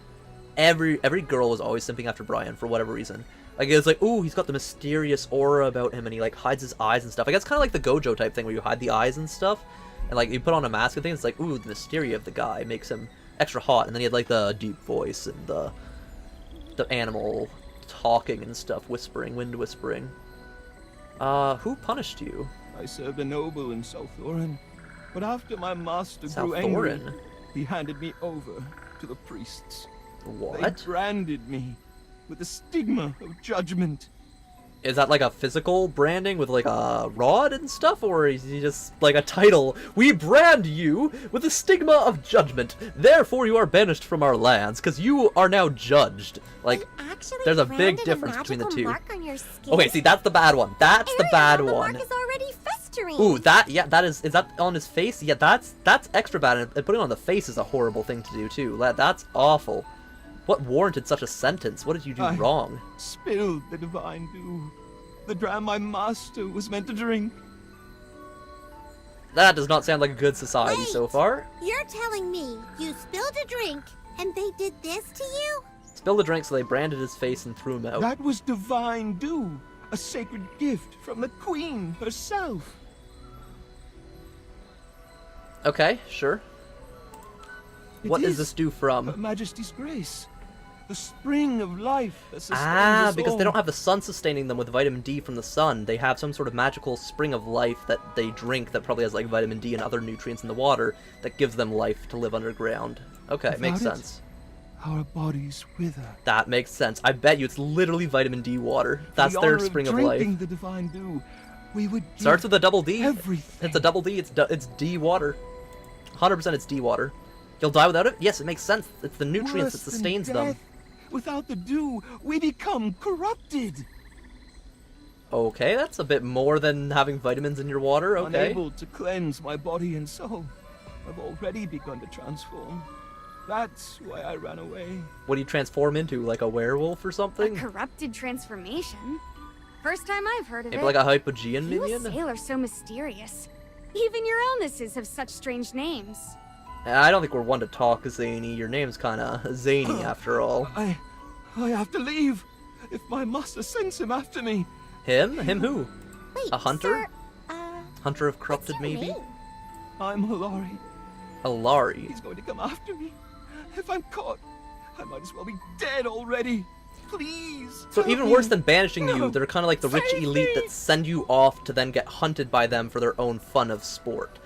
Every girl was always simping after Brian for whatever reason. Like, it was like, ooh, he's got the mysterious aura about him, and he like hides his eyes and stuff. Like, it's kind of like the Gojo type thing where you hide the eyes and stuff, and like you put on a mask and things. It's like, ooh, the mystery of the guy makes him extra hot. And then he had like the deep voice and the animal talking and stuff, whispering, wind whispering. Who punished you? I served a noble in South Thorin, but after my master South grew angry, Thorin? he handed me over to the priests. What? They branded me with the stigma of judgment. Is that like a physical branding with like a rod and stuff, or is he just like a title? We brand you with the stigma of judgment. Therefore, you are banished from our lands because you are now judged. Like, there's a big difference between the two. Okay, see, that's the bad one. That's the bad one. Mark is already festering. Ooh, that is that on his face? Yeah, that's extra bad. And putting it on the face is a horrible thing to do too. That's awful. What warranted such a sentence? What did you do wrong? Spilled the divine dew. The dram my master was meant to drink. That does not sound like a good society so far. You're telling me you spilled a drink and they did this to you? Spilled the drink, so they branded his face and threw him out. That was divine dew, a sacred gift from the queen herself. Okay, sure. What It is this due from? Her Majesty's grace. The spring of life that sustains us Because all. they don't have the sun sustaining them with vitamin D from the sun. They have some sort of magical spring of life that they drink that probably has like vitamin D and other nutrients in the water that gives them life to live underground. Okay, makes Without it, sense. Our bodies wither. That makes sense. I bet you it's literally vitamin D water. That's the their honor spring of drinking life. the divine dew, we would Starts with a double D. everything. It's a double D. It's D water. 100% it's D water. You'll die without it? Yes, it makes sense. It's the nutrients that Worse than sustains them. death. Without the dew, we become corrupted. Okay, that's a bit more than having vitamins in your water. Okay. Unable to cleanse my body and soul, I've already begun to transform. That's why I ran away. What do you transform into? Like a werewolf or something? A corrupted transformation? First time I've heard of Maybe it. like a Hypogean You minion? a sailor so mysterious. Even your illnesses have such strange names. I don't think we're one to talk, Zany. Your name's kinda zany after all. I have to leave. If my master sends him after me. Him? Him who? Wait, A hunter? sir, Hunter of corrupted, maybe? name? I'm Hilari. Hilari. He's going to come after me. If I'm caught, I might as well be dead already. Please. So help even me. worse than banishing you, No. they're kind of like the rich Save elite me. that send you off to then get hunted by them for their own fun of sport.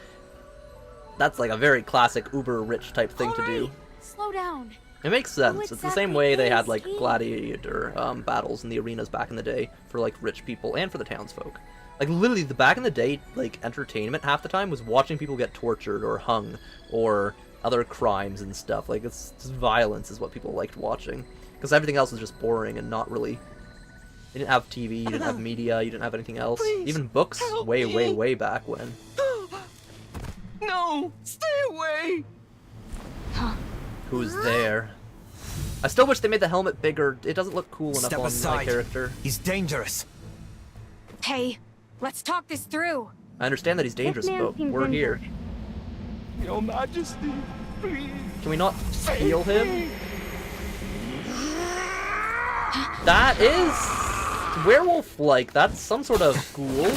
That's like a very classic uber-rich type thing to do. Slow down. It makes sense. It's the same exactly way they had is like he? gladiator battles in the arenas back in the day for like rich people and for the townsfolk. Like literally, the back in the day, like entertainment half the time was watching people get tortured or hung or other crimes and stuff. Like it's just violence is what people liked watching because everything else was just boring and not really. You didn't have TV, you didn't have media, you didn't have anything else. Please, Even books, help way, me. way, way back when. No, stay away. Who's there? I still wish they made the helmet bigger. It doesn't look cool enough Step on my aside. character. He's dangerous. Hey, let's talk this through. I understand that he's dangerous, man but seems we're here. Your Majesty, please. Can we not heal him? That is werewolf-like. That's some sort of ghoul.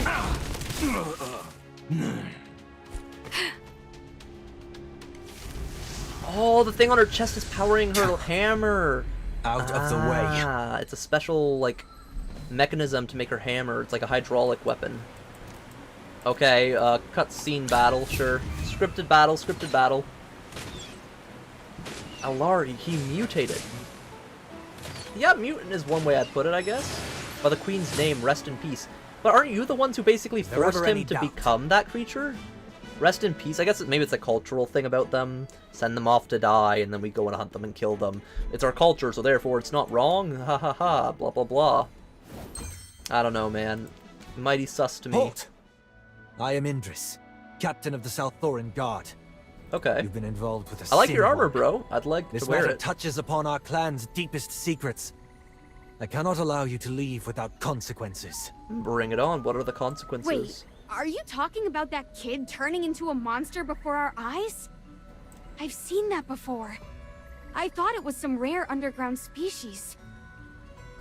Oh, the thing on her chest is powering her hammer. Out of the way. Ah, it's a special, like, mechanism to make her hammer. It's like a hydraulic weapon. Okay, cutscene battle, sure. Scripted battle, scripted battle. Alari, he mutated. Yeah, mutant is one way I'd put it, I guess. By the Queen's name, rest in peace. But aren't you the ones who basically forced Never him any to doubt. become that creature? Rest in peace. I guess maybe it's a cultural thing about them. Send them off to die, and then we go and hunt them and kill them. It's our culture, so therefore it's not wrong. Ha ha ha. Blah blah blah. I don't know, man. Mighty sus to me. Halt! I am Indris, captain of the South Thorin Guard. Okay. You've been involved with a I like your sin armor, war. bro. I'd like This to wear matter it. touches upon our clan's deepest secrets. I cannot allow you to leave without consequences. Bring it on. What are the consequences? Wait, are you talking about that kid turning into a monster before our eyes? I've seen that before. I thought it was some rare underground species.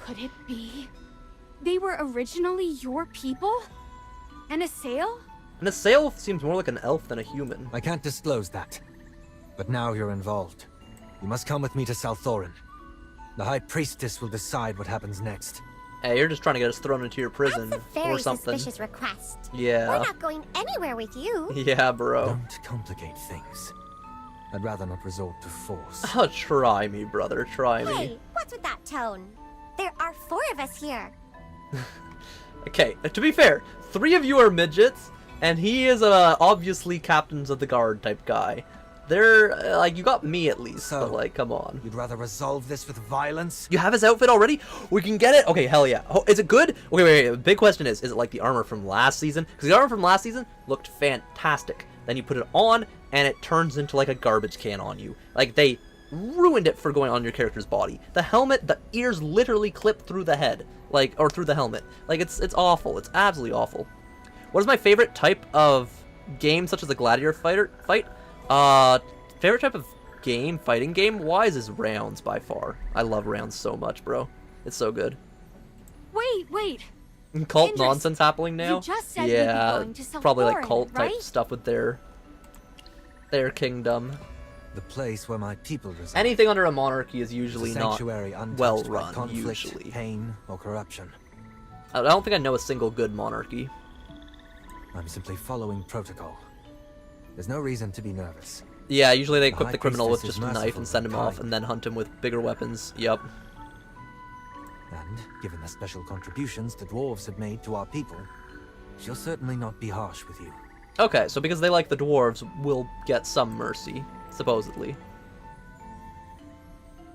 Could it be? They were originally your people? And a sail? And a sail seems more like an elf than a human. I can't disclose that. But now you're involved. You must come with me to South Thorin. The High Priestess will decide what happens next. Hey, you're just trying to get us thrown into your prison That's a very or something. suspicious request. Yeah. We're not going anywhere with you. Yeah, bro. Don't complicate things. I'd rather not resort to force. Oh, try me, brother. Try me. Hey, what's with that tone? There are 4 of us here. Okay, to be fair, 3 of you are midgets, and he is obviously captains of the guard type guy. They're, like, you got me at least, So, but, like, come on. You'd rather resolve this with violence? You have his outfit already? We can get it? Okay, hell yeah. Oh, is it good? Okay, wait. The big question is it like the armor from last season? Because the armor from last season looked fantastic. Then you put it on, and it turns into, like, a garbage can on you. Like, they ruined it for going on your character's body. The helmet, the ears literally clip through the head. Like, or through the helmet. Like, it's awful. It's absolutely awful. What is my favorite type of game, such as a gladiator fight? Favorite type of game, fighting game-wise, is rounds by far. I love rounds so much, bro. It's so good. Wait. Cult Indris, nonsense happening now? you just said we'd be Yeah, going to South probably like Thorin, cult type right? stuff with their kingdom. The place where my people reside. Anything under a monarchy is It's usually a not sanctuary untouched well by run. conflict, Usually, pain, or corruption. I don't think I know a single good monarchy. I'm simply following protocol. There's no reason to be nervous. Yeah, usually they The equip High the criminal with Priestess just is a knife merciful and send him and off, kind. and then hunt him with bigger weapons. Yup. And, given the special contributions the dwarves have made to our people, she'll certainly not be harsh with you. Okay, so because they like the dwarves, we'll get some mercy, supposedly.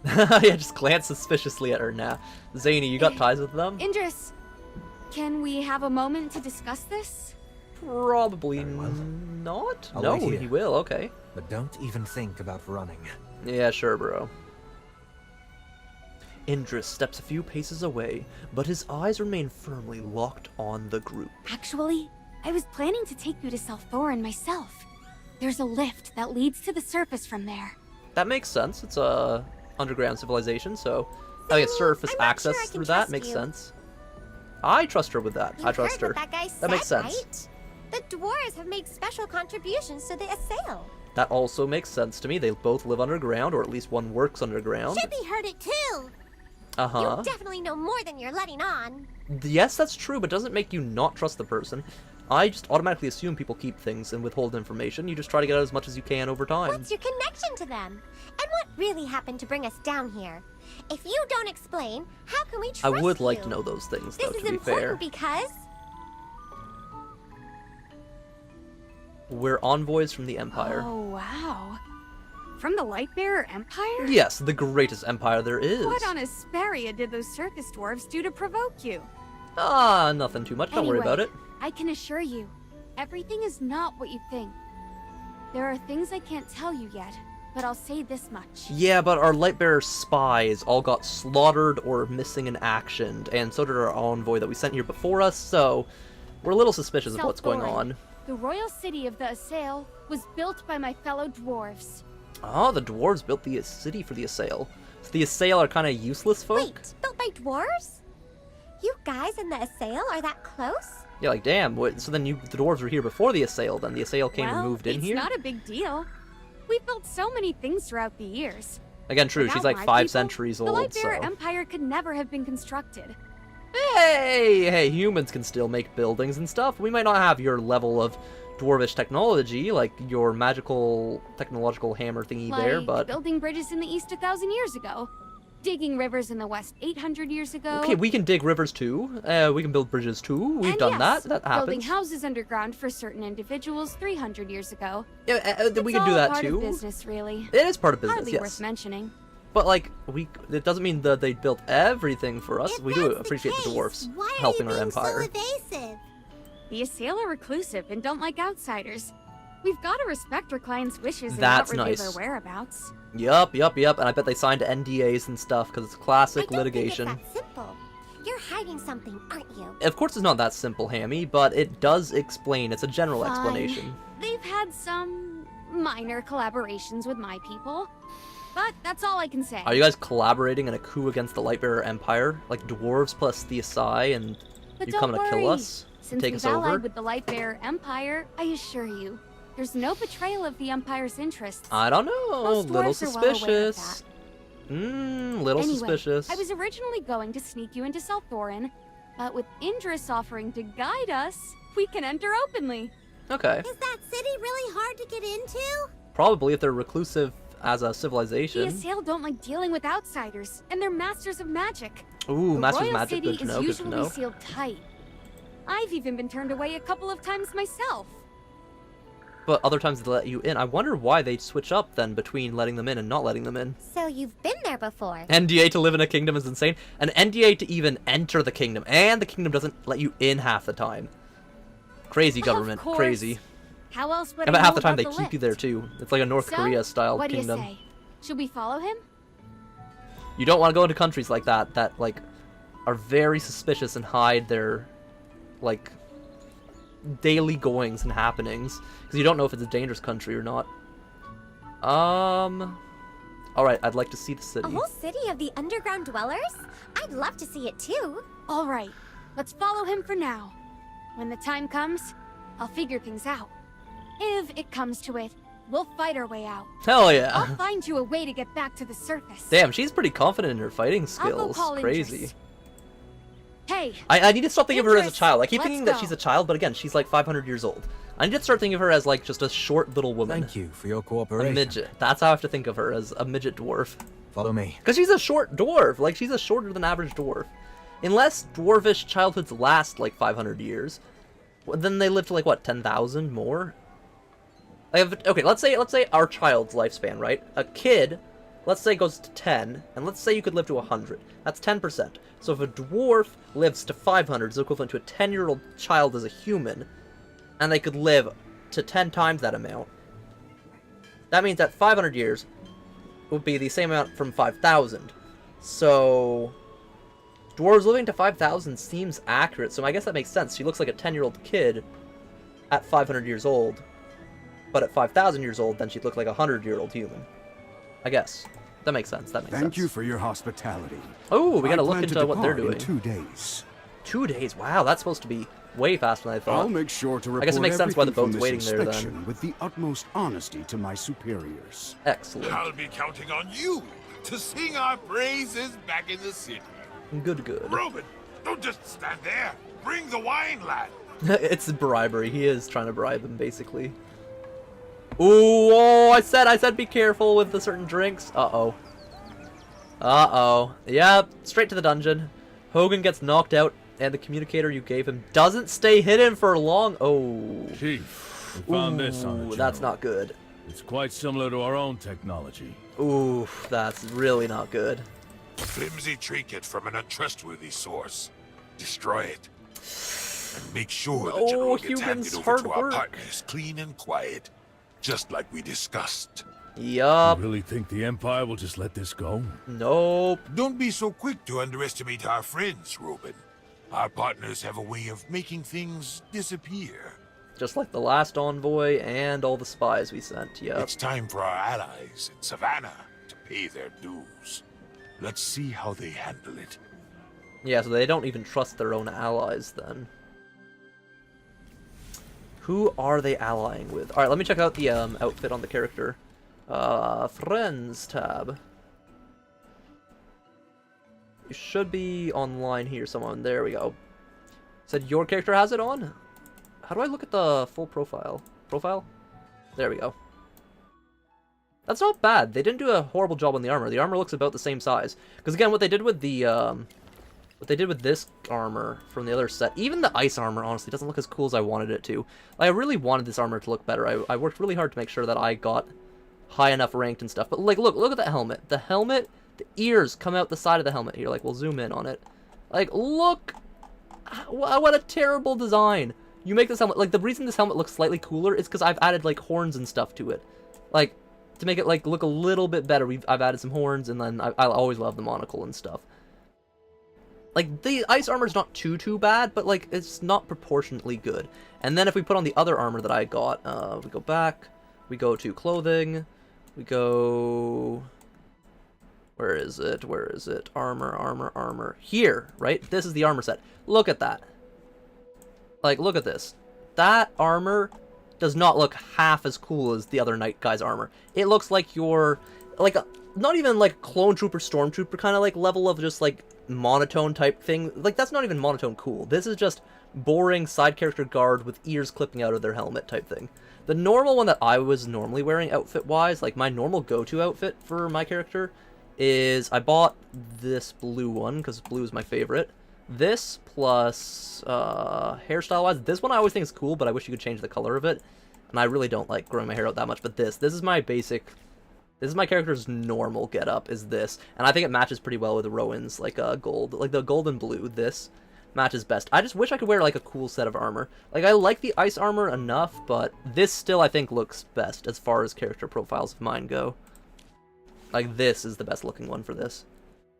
Yeah, just glance suspiciously at her now. Zany, you got ties with them? Indris, can we have a moment to discuss this? Probably not. I'll No, wait here. he will, okay. But don't even think about running. Yeah, sure, bro. Indris steps a few paces away, but his eyes remain firmly locked on the group. Actually, I was planning to take you to Salthorin myself. There's a lift that leads to the surface from there. That makes sense. It's a underground civilization, so having a surface access through that makes sense. I trust her with that. I trust her. That makes sense. Right? The dwarves have made special contributions to the assail. That also makes sense to me. They both live underground, or at least one works underground. Chippy heard it too. Uh-huh. You definitely know more than you're letting on. Yes, that's true, but doesn't make you not trust the person. I just automatically assume people keep things and withhold information. You just try to get out as much as you can over time. What's your connection to them? And what really happened to bring us down here? If you don't explain, how can we trust you? I would like to know those things, though, This to is be fair. important because... We're envoys from the Empire. Oh, wow. From the Lightbearer Empire? Yes, the greatest empire there is. What on Asperia did those circus dwarves do to provoke you? Ah, nothing too much. Don't worry about it. I can assure you, everything is not what you think. There are things I can't tell you yet, but I'll say this much. Yeah, but our Lightbearer spies all got slaughtered or missing in action, and so did our envoy that we sent here before us, so we're a little suspicious of what's going on. The royal city of the Assail was built by my fellow dwarves. Oh, the dwarves built the city for the Assail. So the Assail are kind of useless folk? Wait, built by dwarves? You guys and the Assail are that close? Yeah, like, damn, so then the dwarves were here before the Assail, then the Assail came and moved in here? It's not a big deal. We've built so many things throughout the years. Again, true, Without she's like my 5 people, centuries old, the Lightbearer so... Empire could never have been constructed. Hey, humans can still make buildings and stuff. We might not have your level of dwarvish technology, like your magical technological hammer thingy there, but... building bridges in the east 1,000 years ago. Digging rivers in the west 800 years ago. Okay, we can dig rivers too. We can build bridges too. We've done that. That happens. Building houses underground for certain individuals 300 years ago. Yeah, we can do that part too. Of business, really. It is part of business, Hardly yes. worth mentioning. But like, it doesn't mean that they built everything for us. We do appreciate the dwarfs helping our empire. So evasive? The Assail are reclusive and don't like outsiders. We've got to respect our clients' wishes and That's not reveal nice. their whereabouts. Yup, and I bet they signed NDAs and stuff because it's classic litigation. I don't think it's that simple. You're hiding something, aren't you? Of course, it's not that simple, Hammy, but it does explain. It's a general Fine. explanation. They've had some minor collaborations with my people, but that's all I can say. Are you guys collaborating in a coup against the Lightbearer Empire? Like dwarves plus the Asai, and But you don't coming to kill worry. us? Since Take we've us over? allied with the Lightbearer Empire, I assure you, there's no betrayal of the Empire's interests. I don't know. Most Little dwarves are well aware of suspicious. Little Anyway, suspicious. I was originally going to sneak you into Salthorin, but with Indris offering to guide us, we can enter openly. Okay. Is that city really hard to get into? Probably if they're reclusive as a The civilization. Assail don't like dealing with outsiders, and they're masters of magic. Ooh, the Masters royal Magic, city good to is know, good to usually know. sealed tight. I've even been turned away a couple of times myself. But other times they let you in. I wonder why they switch up then between letting them in and not letting them in. So you've been there before. NDA to live in a kingdom is insane. An NDA to even enter the kingdom, and the kingdom doesn't let you in half the time. Crazy government, Of course. crazy. How else would And I about half know the time about they the keep you lift? there too. It's like a North So, Korea style what kingdom. do you say? Should we follow him? You don't want to go into countries like that like are very suspicious and hide their like daily goings and happenings because you don't know if it's a dangerous country or not. All right, I'd like to see the city. A whole city of the underground dwellers? I'd love to see it too. All right, let's follow him for now. When the time comes, I'll figure things out. If it comes to it, we'll fight our way out. Hell yeah. I'll find you a way to get back to the surface. Damn, she's pretty confident in her fighting I'll go skills. call Crazy. Indris. Hey, I need to stop thinking of her as a Indris, child. I keep let's thinking that go. she's a child, but again, she's like 500 years old. I need to start thinking of her as like just a short little woman. Thank you for your A cooperation. midget. That's how I have to think of her, as a midget dwarf. Follow me. Because she's a short dwarf. Like, she's a shorter than average dwarf. Unless dwarvish childhoods last like 500 years, then they live to like, what, 10,000 more? Okay, let's say our child's lifespan, right? A kid, let's say, goes to 10, and let's say you could live to 100. That's 10%. So if a dwarf lives to 500, it's equivalent to a 10-year-old child as a human, and they could live to 10 times that amount. That means that 500 years would be the same amount from 5,000. So, dwarves living to 5,000 seems accurate, so I guess that makes sense. She looks like a 10-year-old kid at 500 years old, but at 5,000 years old, then she'd look like a 100-year-old human. I guess. That makes sense. That makes sense. Thank you for your hospitality. Oh, we gotta look into what they're doing. In 2 days. 2 days? Wow, that's supposed to be way faster than I thought. I'll make sure to report I guess it makes sense why the boat's waiting there then. inspection with the utmost honesty to my superiors. Excellent. I'll be counting on you to sing our praises back in the city. Good, good. Reuben, don't just stand there. Bring the wine, lad. It's bribery. He is trying to bribe him, basically. Ooh, oh, I said be careful with the certain drinks. Uh-oh. Uh-oh. Yep, straight to the dungeon. Hogan gets knocked out, and the communicator you gave him doesn't stay hidden for long. Oh. Chief, we found this on the journal. That's not good. It's quite similar to our own technology. Ooh, that's really not good. Flimsy trinket from an untrustworthy source. Destroy it. And make sure the general gets handed over to our partners clean and quiet. Just like we discussed. Yup. You really think the Empire will just let this go? Nope. Don't be so quick to underestimate our friends, Reuben. Our partners have a way of making things disappear. Just like the last envoy and all the spies we sent, yeah. It's time for our allies in Savannah to pay their dues. Let's see how they handle it. Yeah, so they don't even trust their own allies then. Who are they allying with? Alright, let me check out the outfit on the character. Friends tab. You should be online here somewhere. There we go. Said your character has it on? How do I look at the full profile? Profile? There we go. That's not bad. They didn't do a horrible job on the armor. The armor looks about the same size. Because again, what they did with the what they did with this armor from the other set, even the ice armor honestly doesn't look as cool as I wanted it to. Like, I really wanted this armor to look better. I worked really hard to make sure that I got high enough ranked and stuff. But like, look at the helmet. The helmet, the ears come out the side of the helmet here. Like, we'll zoom in on it. Like, look, what a terrible design. You make this helmet, like, the reason this helmet looks slightly cooler is because I've added, like, horns and stuff to it. Like, to make it, like, look a little bit better, I've added some horns, and then I always love the monocle and stuff. Like, the ice armor's not too bad, but, like, it's not proportionately good. And then if we put on the other armor that I got, we go back, we go to clothing, we go... Where is it? Where is it? Armor. Here, right? This is the armor set. Look at that. Like, look at this. That armor does not look half as cool as the other Knight guy's armor. It looks like you're, like, not even, like, Clone Trooper, Stormtrooper kind of, like, level of just, like, monotone type thing. Like, that's not even monotone cool. This is just boring side character guard with ears clipping out of their helmet type thing. The normal one that I was normally wearing outfit-wise, like, my normal go-to outfit for my character is, I bought this blue one, because blue is my favorite. This plus hairstyle-wise, this one I always think is cool, but I wish you could change the color of it. And I really don't like growing my hair out that much, but this is my basic, this is my character's normal getup, is this. And I think it matches pretty well with Rowan's, like, gold. Like, the gold and blue, this matches best. I just wish I could wear, like, a cool set of armor. Like, I like the ice armor enough, but this still, I think, looks best as far as character profiles of mine go. Like, this is the best looking one for this.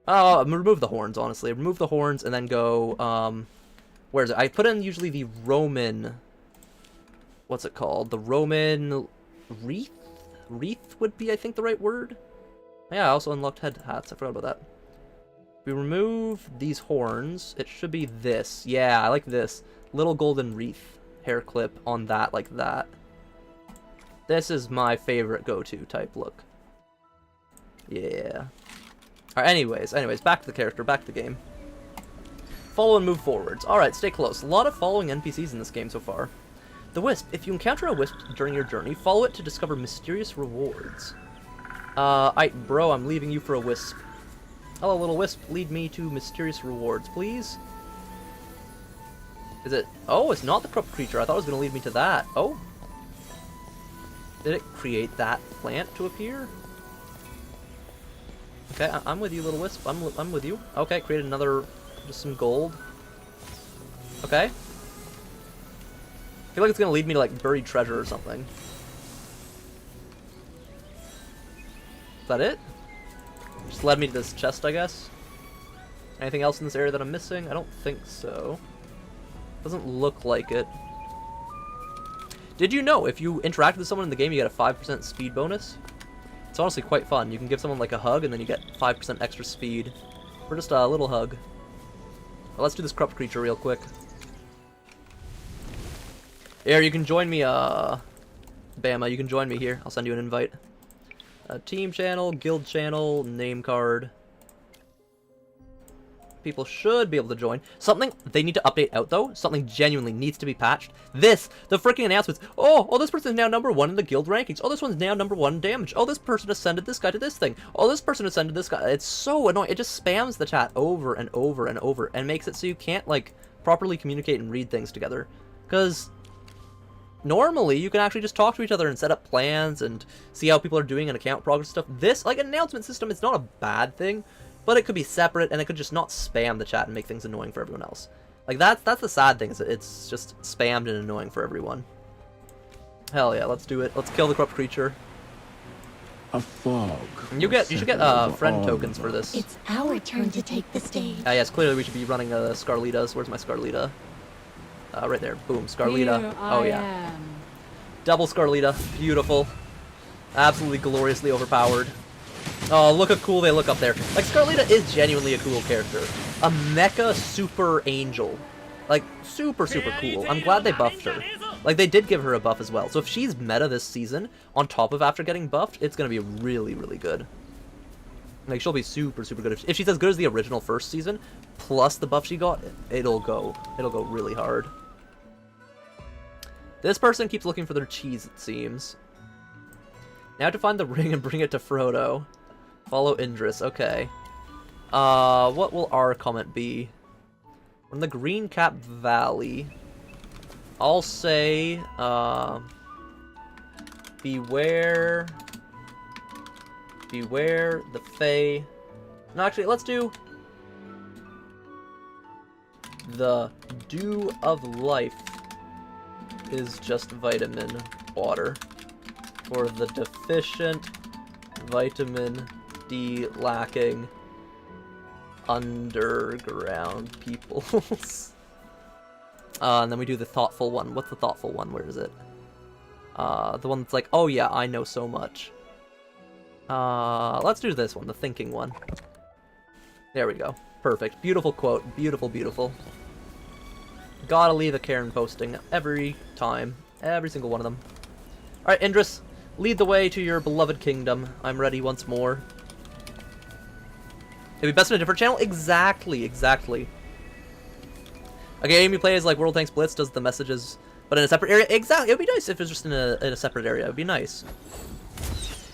Oh, remove the horns, honestly. Remove the horns and then go, where is it? I put in usually the Roman, what's it called? The Roman wreath? Wreath would be, I think, the right word. Yeah, I also unlocked head hats. I forgot about that. We remove these horns. It should be this. Yeah, I like this. Little golden wreath hair clip on that, like that. This is my favorite go-to type look. Yeah. Alright, anyways, back to the character, back to the game. Follow and move forwards. Alright, stay close. A lot of following NPCs in this game so far. The Wisp. If you encounter a Wisp during your journey, follow it to discover mysterious rewards. Aight, bro, I'm leaving you for a Wisp. Hello, little Wisp. Lead me to mysterious rewards, please. Is it... Oh, it's not the corrupt creature. I thought it was going to lead me to that. Oh. Did it create that plant to appear? Okay, I'm with you, little Wisp. I'm with you. Okay, create another, just some gold. Okay. I feel like it's gonna lead me to, like, buried treasure or something. Is that it? Just led me to this chest, I guess. Anything else in this area that I'm missing? I don't think so. Doesn't look like it. Did you know if you interact with someone in the game, you get a 5% speed bonus? It's honestly quite fun. You can give someone like a hug, and then you get 5% extra speed for just a little hug. Well, let's do this corrupt creature real quick. Here, you can join me, Bama, you can join me here. I'll send you an invite. Team channel, guild channel, name card. People should be able to join. Something they need to update out, though. Something genuinely needs to be patched. The freaking announcements. Oh, this person is now #1 in the guild rankings. Oh, this one's now #1 in damage. Oh, this person ascended this guy to this thing. Oh, this person ascended this guy. It's so annoying. It just spams the chat over and over and over and makes it so you can't, like, properly communicate and read things together. Because normally, you can actually just talk to each other and set up plans and see how people are doing and account progress stuff. This, like, an announcement system, it's not a bad thing. But it could be separate, and it could just not spam the chat and make things annoying for everyone else. Like, that's the sad thing, is it's just spammed and annoying for everyone. Hell yeah, let's do it. Let's kill the corrupt creature. A fog. You should get friend tokens for this. It's our turn to take the stage. Yes, clearly we should be running Scarlitas. Where's my Scarlita? Right there. Boom, Scarlita. Here Oh I yeah. am. Double Scarlita. Beautiful. Absolutely gloriously overpowered. Oh, look how cool they look up there. Like, Scarlita is genuinely a cool character. A mecha super angel. Like, super cool. I'm glad they buffed her. Like, they did give her a buff as well. So if she's meta this season, on top of after getting buffed, it's gonna be really good. Like, she'll be super good. If she's as good as the original first season, plus the buff she got, it'll go really hard. This person keeps looking for their cheese, it seems. Now to find the ring and bring it to Frodo. Follow Indris, okay. What will our comment be? We're in the Green Cap Valley. I'll say, beware the Fae. No, actually, let's do the Dew of Life is just vitamin water for the deficient vitamin D lacking underground peoples. And then we do the thoughtful one. What's the thoughtful one? Where is it? The one that's like, oh yeah, I know so much. Let's do this one, the thinking one. There we go. Perfect. Beautiful quote. Beautiful. Gotta leave a Karen posting every time. Every single one of them. Alright, Indris, lead the way to your beloved kingdom. I'm ready once more. It'd be best in a different channel? Exactly. A game you play is like World Tanks Blitz does the messages, but in a separate area? Exactly. It would be nice if it was just in a separate area. It would be nice.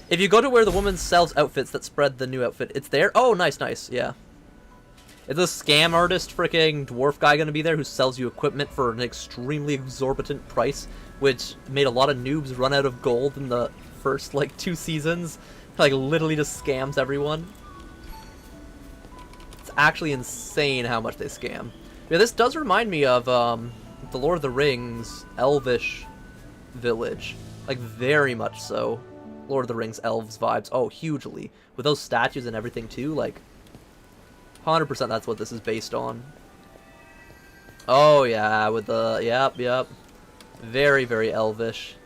If you go to where the woman sells outfits that spread the new outfit, it's there? Oh, nice, yeah. Is the scam artist freaking dwarf guy gonna be there who sells you equipment for an extremely exorbitant price, which made a lot of noobs run out of gold in the first, like, 2 seasons? Like, literally just scams everyone. It's actually insane how much they scam. Yeah, this does remind me of, the Lord of the Rings Elvish village. Like, very much so. Lord of the Rings elves vibes. Oh, hugely. With those statues and everything, too, like... 100% that's what this is based on. Oh, yeah, with the... Yep. Very elvish.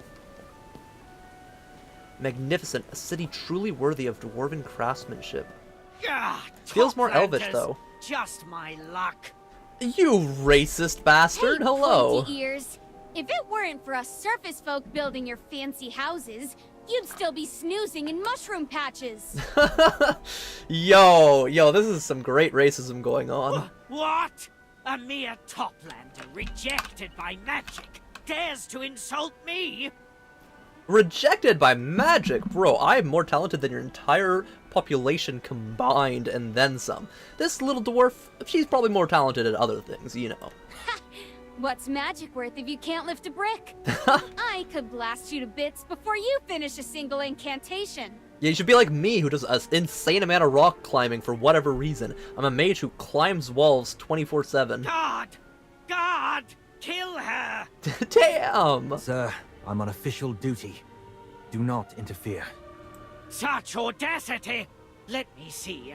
Magnificent. A city truly worthy of dwarven craftsmanship. Feels more elvish, though. Just my luck. You racist bastard! Hey, hello! Pointy ears. If it weren't for us surface folk building your fancy houses, you'd still be snoozing in mushroom patches. Yo, this is some great racism going on. What? A mere toplander rejected by magic dares to insult me? Rejected by magic? Bro, I'm more talented than your entire population combined and then some. This little dwarf, she's probably more talented at other things, you know. What's magic worth if you can't lift a brick? I could blast you to bits before you finish a single incantation. Yeah, you should be like me, who does an insane amount of rock climbing for whatever reason. I'm a mage who climbs walls 24/7. God! Kill her! Damn! Sir, I'm on official duty. Do not interfere. Such audacity! Let me see.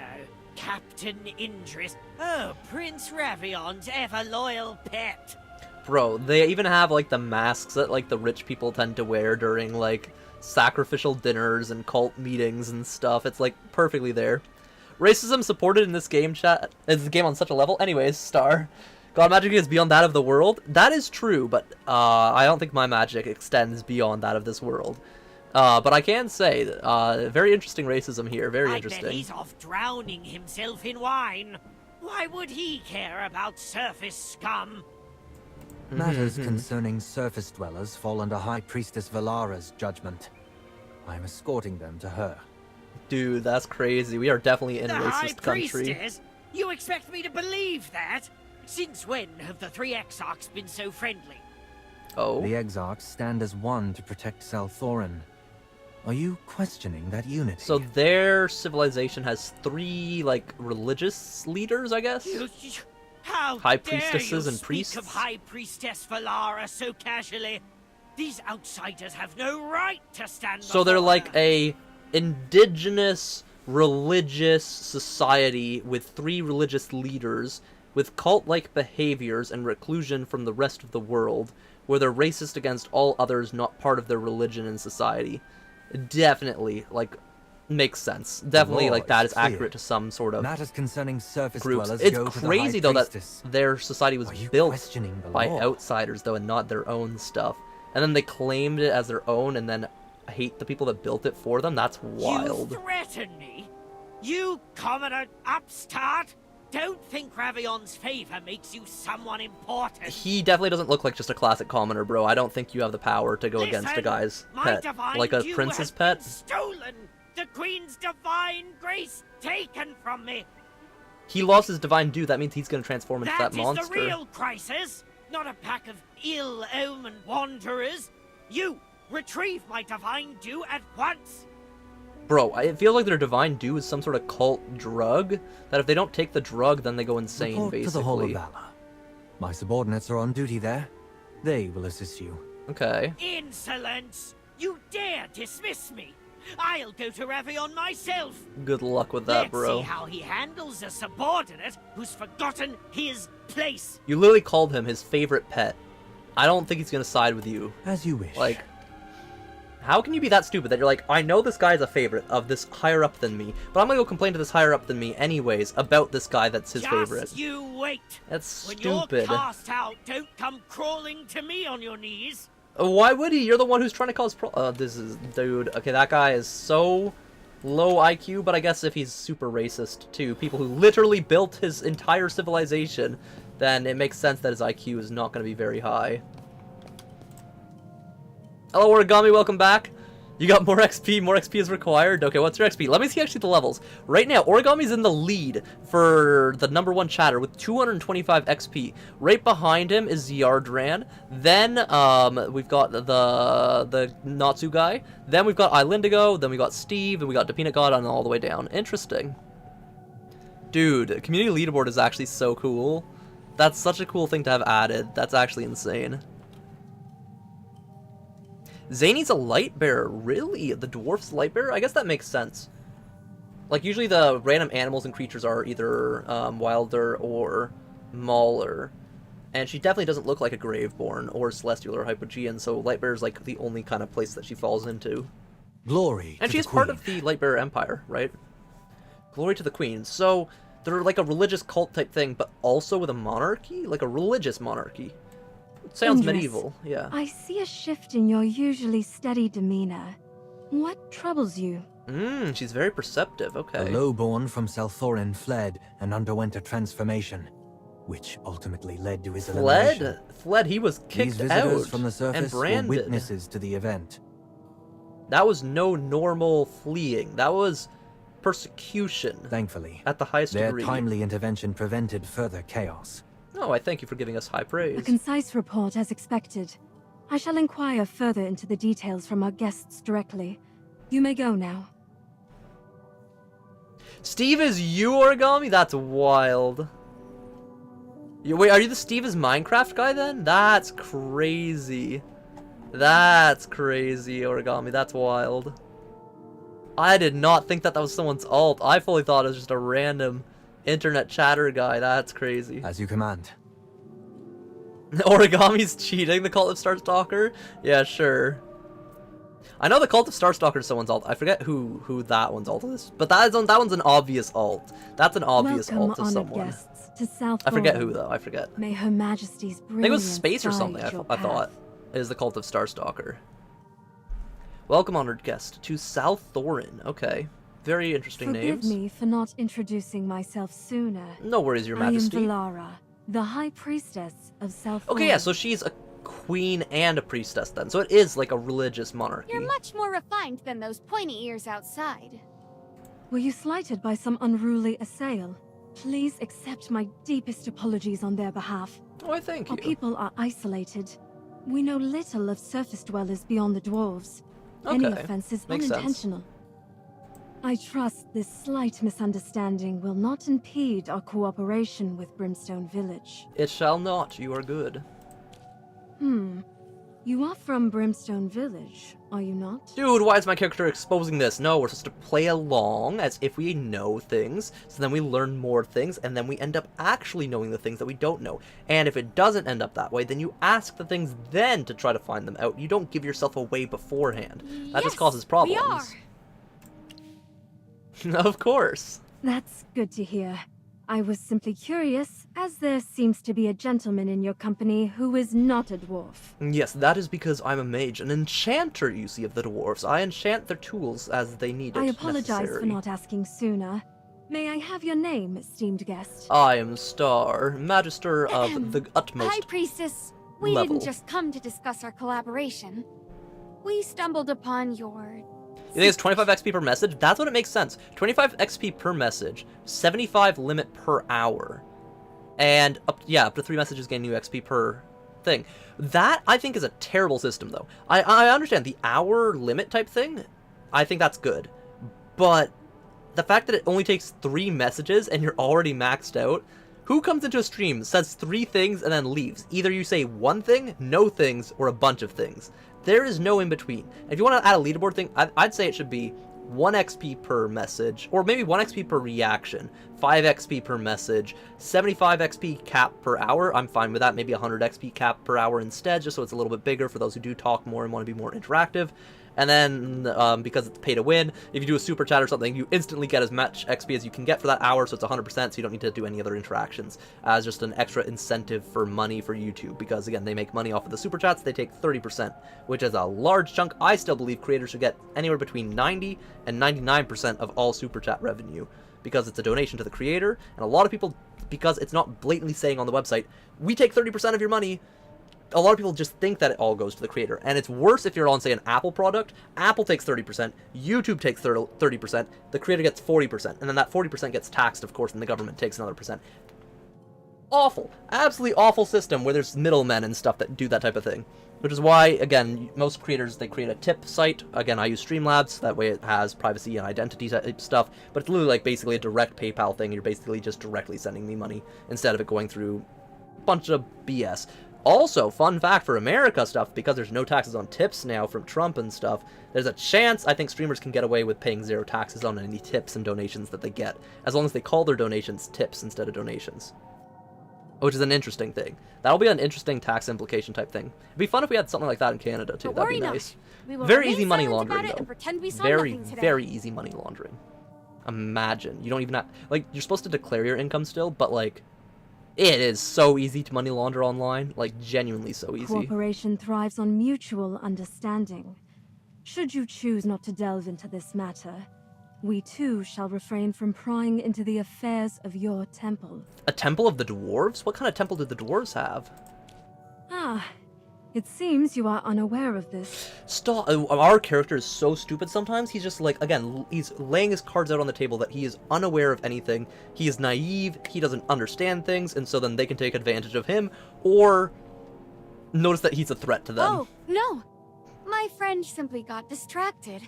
Captain Indris. Oh, Prince Ravion's ever-loyal pet. Bro, they even have, like, the masks that, like, the rich people tend to wear during, like, sacrificial dinners and cult meetings and stuff. It's, like, perfectly there. Racism supported in this game, chat. Is the game on such a level? Anyways, Star. God magic is beyond that of the world. That is true, but I don't think my magic extends beyond that of this world. But I can say, very interesting racism here. Very interesting. I bet he's off drowning himself in wine. Why would he care about surface scum? Matters concerning surface dwellers fall under High Priestess Valara's judgment. I'm escorting them to her. Dude, that's crazy. We are definitely in the racist High country. Priestess? You expect me to believe that? Since when have the three Exarchs been so friendly? Oh? The Exarchs stand as one to protect Salthorin. Are you questioning that unity? So their civilization has 3, like, religious leaders, I guess? How High dare priestesses you and priests? speak of High Priestess Valara so casually? These outsiders have no right to stand So they're before like her. a indigenous religious society with 3 religious leaders with cult-like behaviors and reclusion from the rest of the world, where they're racist against all others not part of their religion and society. Definitely, like, makes sense. Definitely, like, that is accurate to some sort of matters concerning surface groups. dwellers It's go to the crazy, High though, that Priestess. their society was built by outsiders, though, and not their own stuff. And then they claimed it as their own, and then hate the people that built it for them. That's wild. You threaten me? You commoner upstart? Don't think Ravion's favor makes you someone important. He definitely doesn't look like just a classic commoner, bro. I don't think you have the power to go against a guy's pet. Like a prince's pet? Stolen! The Queen's divine grace taken from me! He lost his divine due. That means he's going to transform into that monster. That is the real crisis, not a pack of ill-omened wanderers. You, retrieve my divine due at once! Bro, I feel like their divine due is some sort of cult drug, that if they don't take the drug, then they go insane, Report basically. to the Hall of Valor. My subordinates are on duty there. They will assist you. Okay. Insolence! You dare dismiss me! I'll go to Ravion myself! Good luck with that, bro. Let's see how he handles a subordinate who's forgotten his place! You literally called him his favorite pet. I don't think he's going to side with you. As you wish. Like, how can you be that stupid that you're like, I know this guy is a favorite of this higher up than me, but I'm gonna go complain to this higher up than me anyways about this guy that's his favorite. Just you wait! That's when stupid. You're cast out, don't come crawling to me on your knees! Why would he? You're the one who's trying to cause this is... Dude, okay, that guy is so low IQ, but I guess if he's super racist to people who literally built his entire civilization, then it makes sense that his IQ is not gonna be very high. Hello, Origami, welcome back. You got more XP. More XP is required. Okay, what's your XP? Let me see actually the levels. Right now, Origami's in the lead for the #1 chatter with 225 XP. Right behind him is Yardran. Then we've got the Natsu guy. Then we've got Islindigo. Then we got Steve. And we got the Peanut God and all the way down. Interesting. Dude, community leaderboard is actually so cool. That's such a cool thing to have added. That's actually insane. Zany's a light bearer, really? The dwarf's light bearer? I guess that makes sense. Like, usually the random animals and creatures are either Wilder or Mauler. And she definitely doesn't look like a Graveborn or Celestial or Hypogean, so light bearer's like the only kind of place that she falls into. Glory. And she's part of the light bearer empire, right? Glory to the Queen. So they're like a religious cult type thing, but also with a monarchy? Like a religious monarchy. Sounds medieval, yeah. I see a shift in your usually steady demeanor. What troubles you? She's very perceptive, okay. The lowborn from Salthorin fled and underwent a transformation, which ultimately led to his elimination. Fled, he was These kicked visitors out from the surface and were branded. witnesses to the event. That was no normal fleeing. That was persecution. Thankfully, at the highest their degree. timely intervention prevented further chaos. Oh, I thank you for giving us high A praise. concise report as expected. I shall inquire further into the details from our guests directly. You may go now. Steve is you, Origami? That's wild. Wait, are you the Steve is Minecraft guy then? That's crazy. That's crazy, Origami. That's wild. I did not think that was someone's alt. I fully thought it was just a random internet chatter guy. That's crazy. As you command. Origami's cheating, the Cult of Starstalker? Yeah, sure. I know the Cult of Starstalker is someone's alt. I forget who that one's alt is. But that one's an obvious alt. That's an obvious alt to someone. Guests to South I forget who, though. I forget. May Her Majesty's I think it was Space or something, I thought. Is the Cult of Starstalker. Welcome, honored guest, to South Thorin. Okay. Very interesting names. Forgive me for not introducing myself sooner. No worries, Your Majesty. I am Valara, the High Priestess of South Thorin. Okay, yeah, so she's a queen and a priestess then. So it is like a religious monarchy. You're much more refined than those pointy ears outside. Were you slighted by some unruly assail? Please accept my deepest apologies on their behalf. Oh, I thank you. Our people are isolated. We know little of surface dwellers beyond the dwarves. Any offense is unintentional. I trust this slight misunderstanding will not impede our cooperation with Brimstone Village. It shall not. You are good. You are from Brimstone Village, are you not? Dude, why is my character exposing this? No, we're supposed to play along as if we know things, so then we learn more things, and then we end up actually knowing the things that we don't know. And if it doesn't end up that way, then you ask the things then to try to find them out. You don't give yourself away beforehand. That just causes problems. We are. Of course. That's good to hear. I was simply curious, as there seems to be a gentleman in your company who is not a dwarf. Yes, that is because I'm a mage, an enchanter, you see, of the dwarves. I enchant their tools as they need it. I apologize for not asking sooner. May I have your name, esteemed guest? I am Star, Magister of the utmost High Priestess, we level. didn't just come to discuss our collaboration. We stumbled upon your... You think it's 25 XP per message? That's what it makes sense. 25 XP per message, 75 limit per hour. And, up to 3 messages gain new XP per thing. That, I think, is a terrible system, though. I understand the hour limit type thing. I think that's good. But the fact that it only takes 3 messages and you're already maxed out... Who comes into a stream, says 3 things, and then leaves? Either you say 1 thing, no things, or a bunch of things. There is no in between. If you want to add a leaderboard thing, I'd say it should be 1 XP per message, or maybe 1 XP per reaction, 5 XP per message, 75 XP cap per hour. I'm fine with that. Maybe 100 XP cap per hour instead, just so it's a little bit bigger for those who do talk more and want to be more interactive. And then, because it's pay to win, if you do a super chat or something, you instantly get as much XP as you can get for that hour, so it's 100%, so you don't need to do any other interactions, as just an extra incentive for money for YouTube, because, again, they make money off of the super chats, they take 30%, which is a large chunk. I still believe creators should get anywhere between 90 and 99% of all super chat revenue, because it's a donation to the creator, and a lot of people, because it's not blatantly saying on the website, we take 30% of your money, a lot of people just think that it all goes to the creator. And it's worse if you're on, say, an Apple product. Apple takes 30%, YouTube takes 30%, the creator gets 40%, and then that 40% gets taxed, of course, and the government takes another percent. Awful. Absolutely awful system where there's middlemen and stuff that do that type of thing. Which is why, again, most creators, they create a tip site. Again, I use Streamlabs, that way it has privacy and identity type stuff, but it's literally like basically a direct PayPal thing. You're basically just directly sending me money instead of it going through a bunch of BS. Also, fun fact for America stuff, because there's no taxes on tips now from Trump and stuff, there's a chance I think streamers can get away with paying 0 taxes on any tips and donations that they get, as long as they call their donations tips instead of donations. Which is an interesting thing. That'll be an interesting tax implication type thing. It'd be fun if we had something like that in Canada too. That'd be nice. Very easy money laundering though. Very easy money laundering. Imagine. You don't even have, like, you're supposed to declare your income still, but like, it is so easy to money launder online, like genuinely so easy. Cooperation thrives on mutual understanding. Should you choose not to delve into this matter, we too shall refrain from prying into the affairs of your temple. A temple of the dwarves? What kind of temple did the dwarves have? Ah, it seems you are unaware of this. Stop. Our character is so stupid sometimes. He's just like, again, he's laying his cards out on the table that he is unaware of anything. He is naive. He doesn't understand things, and so then they can take advantage of him, or notice that he's a threat to them. Oh, no. My friend simply got distracted.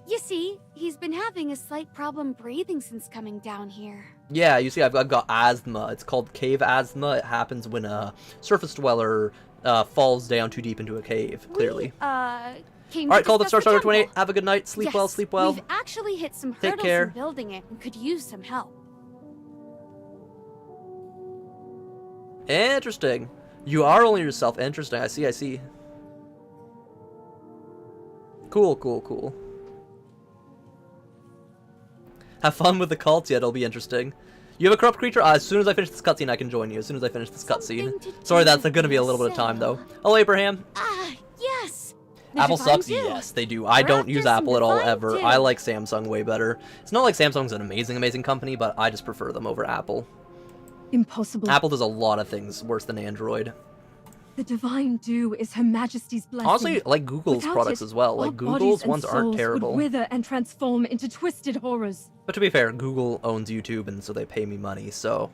You see, he's been having a slight problem breathing since coming down here. Yeah, you see, I've got asthma. It's called cave asthma. It happens when a surface dweller falls down too deep into a cave, clearly. Came Alright, to called up discuss Star the 28. temple. Have a good night. Sleep well, Yes, sleep well. We've actually hit some Take hurdles care. in building it and could use some help. Interesting. You are only yourself. Interesting. I see, I see. Cool, cool, cool. Have fun with the cults, yeah, it'll be interesting. You have a corrupt creature? As soon as I finish this cutscene, I can join you. As soon as I finish this cutscene. Sorry, that's gonna be a little bit of time, though. Hello, Abraham. Ah, yes. Apple sucks? Yes, they do. I don't use Apple at all, ever. I like Samsung way better. It's not like Samsung's an amazing, amazing company, but I just prefer them over Apple. Impossible. Apple does a lot of things worse than Android. The divine dew is Her Majesty's blessing. Honestly, like Google's Without products it, as well. our Like Google's bodies and ones aren't souls terrible. would wither and transform into twisted horrors. But to be fair, Google owns YouTube, and so they pay me money, so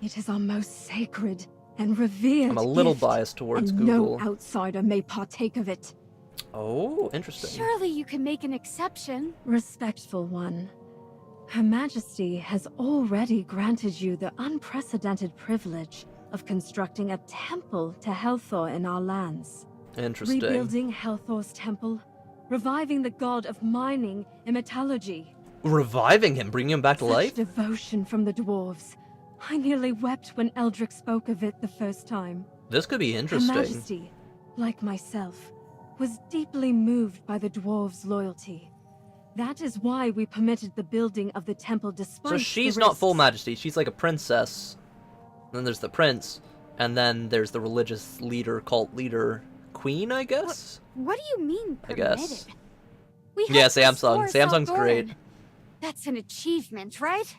It is our most sacred and revered I'm a little gift, biased towards and Google. no outsider may partake of it. Oh, interesting. Surely you can make an exception. Respectful one. Her Majesty has already granted you the unprecedented privilege of constructing a temple to Helthor in our lands. Interesting. Rebuilding Helthor's temple, reviving the god of mining and metallurgy. Reviving him, bringing him back to Such life? devotion from the dwarves. I nearly wept when Eldrick spoke of it the first time. This could be Her interesting. Majesty, like myself, was deeply moved by the dwarves' loyalty. That is why we permitted the building of the temple despite So the she's not full risks. majesty, she's like a princess. And then there's the prince, and then there's the religious leader, cult leader, queen, I guess? What do you mean I permitted? guess. We Yeah, helped Samsung. restore Samsung's South great. Thorin. That's an achievement, right?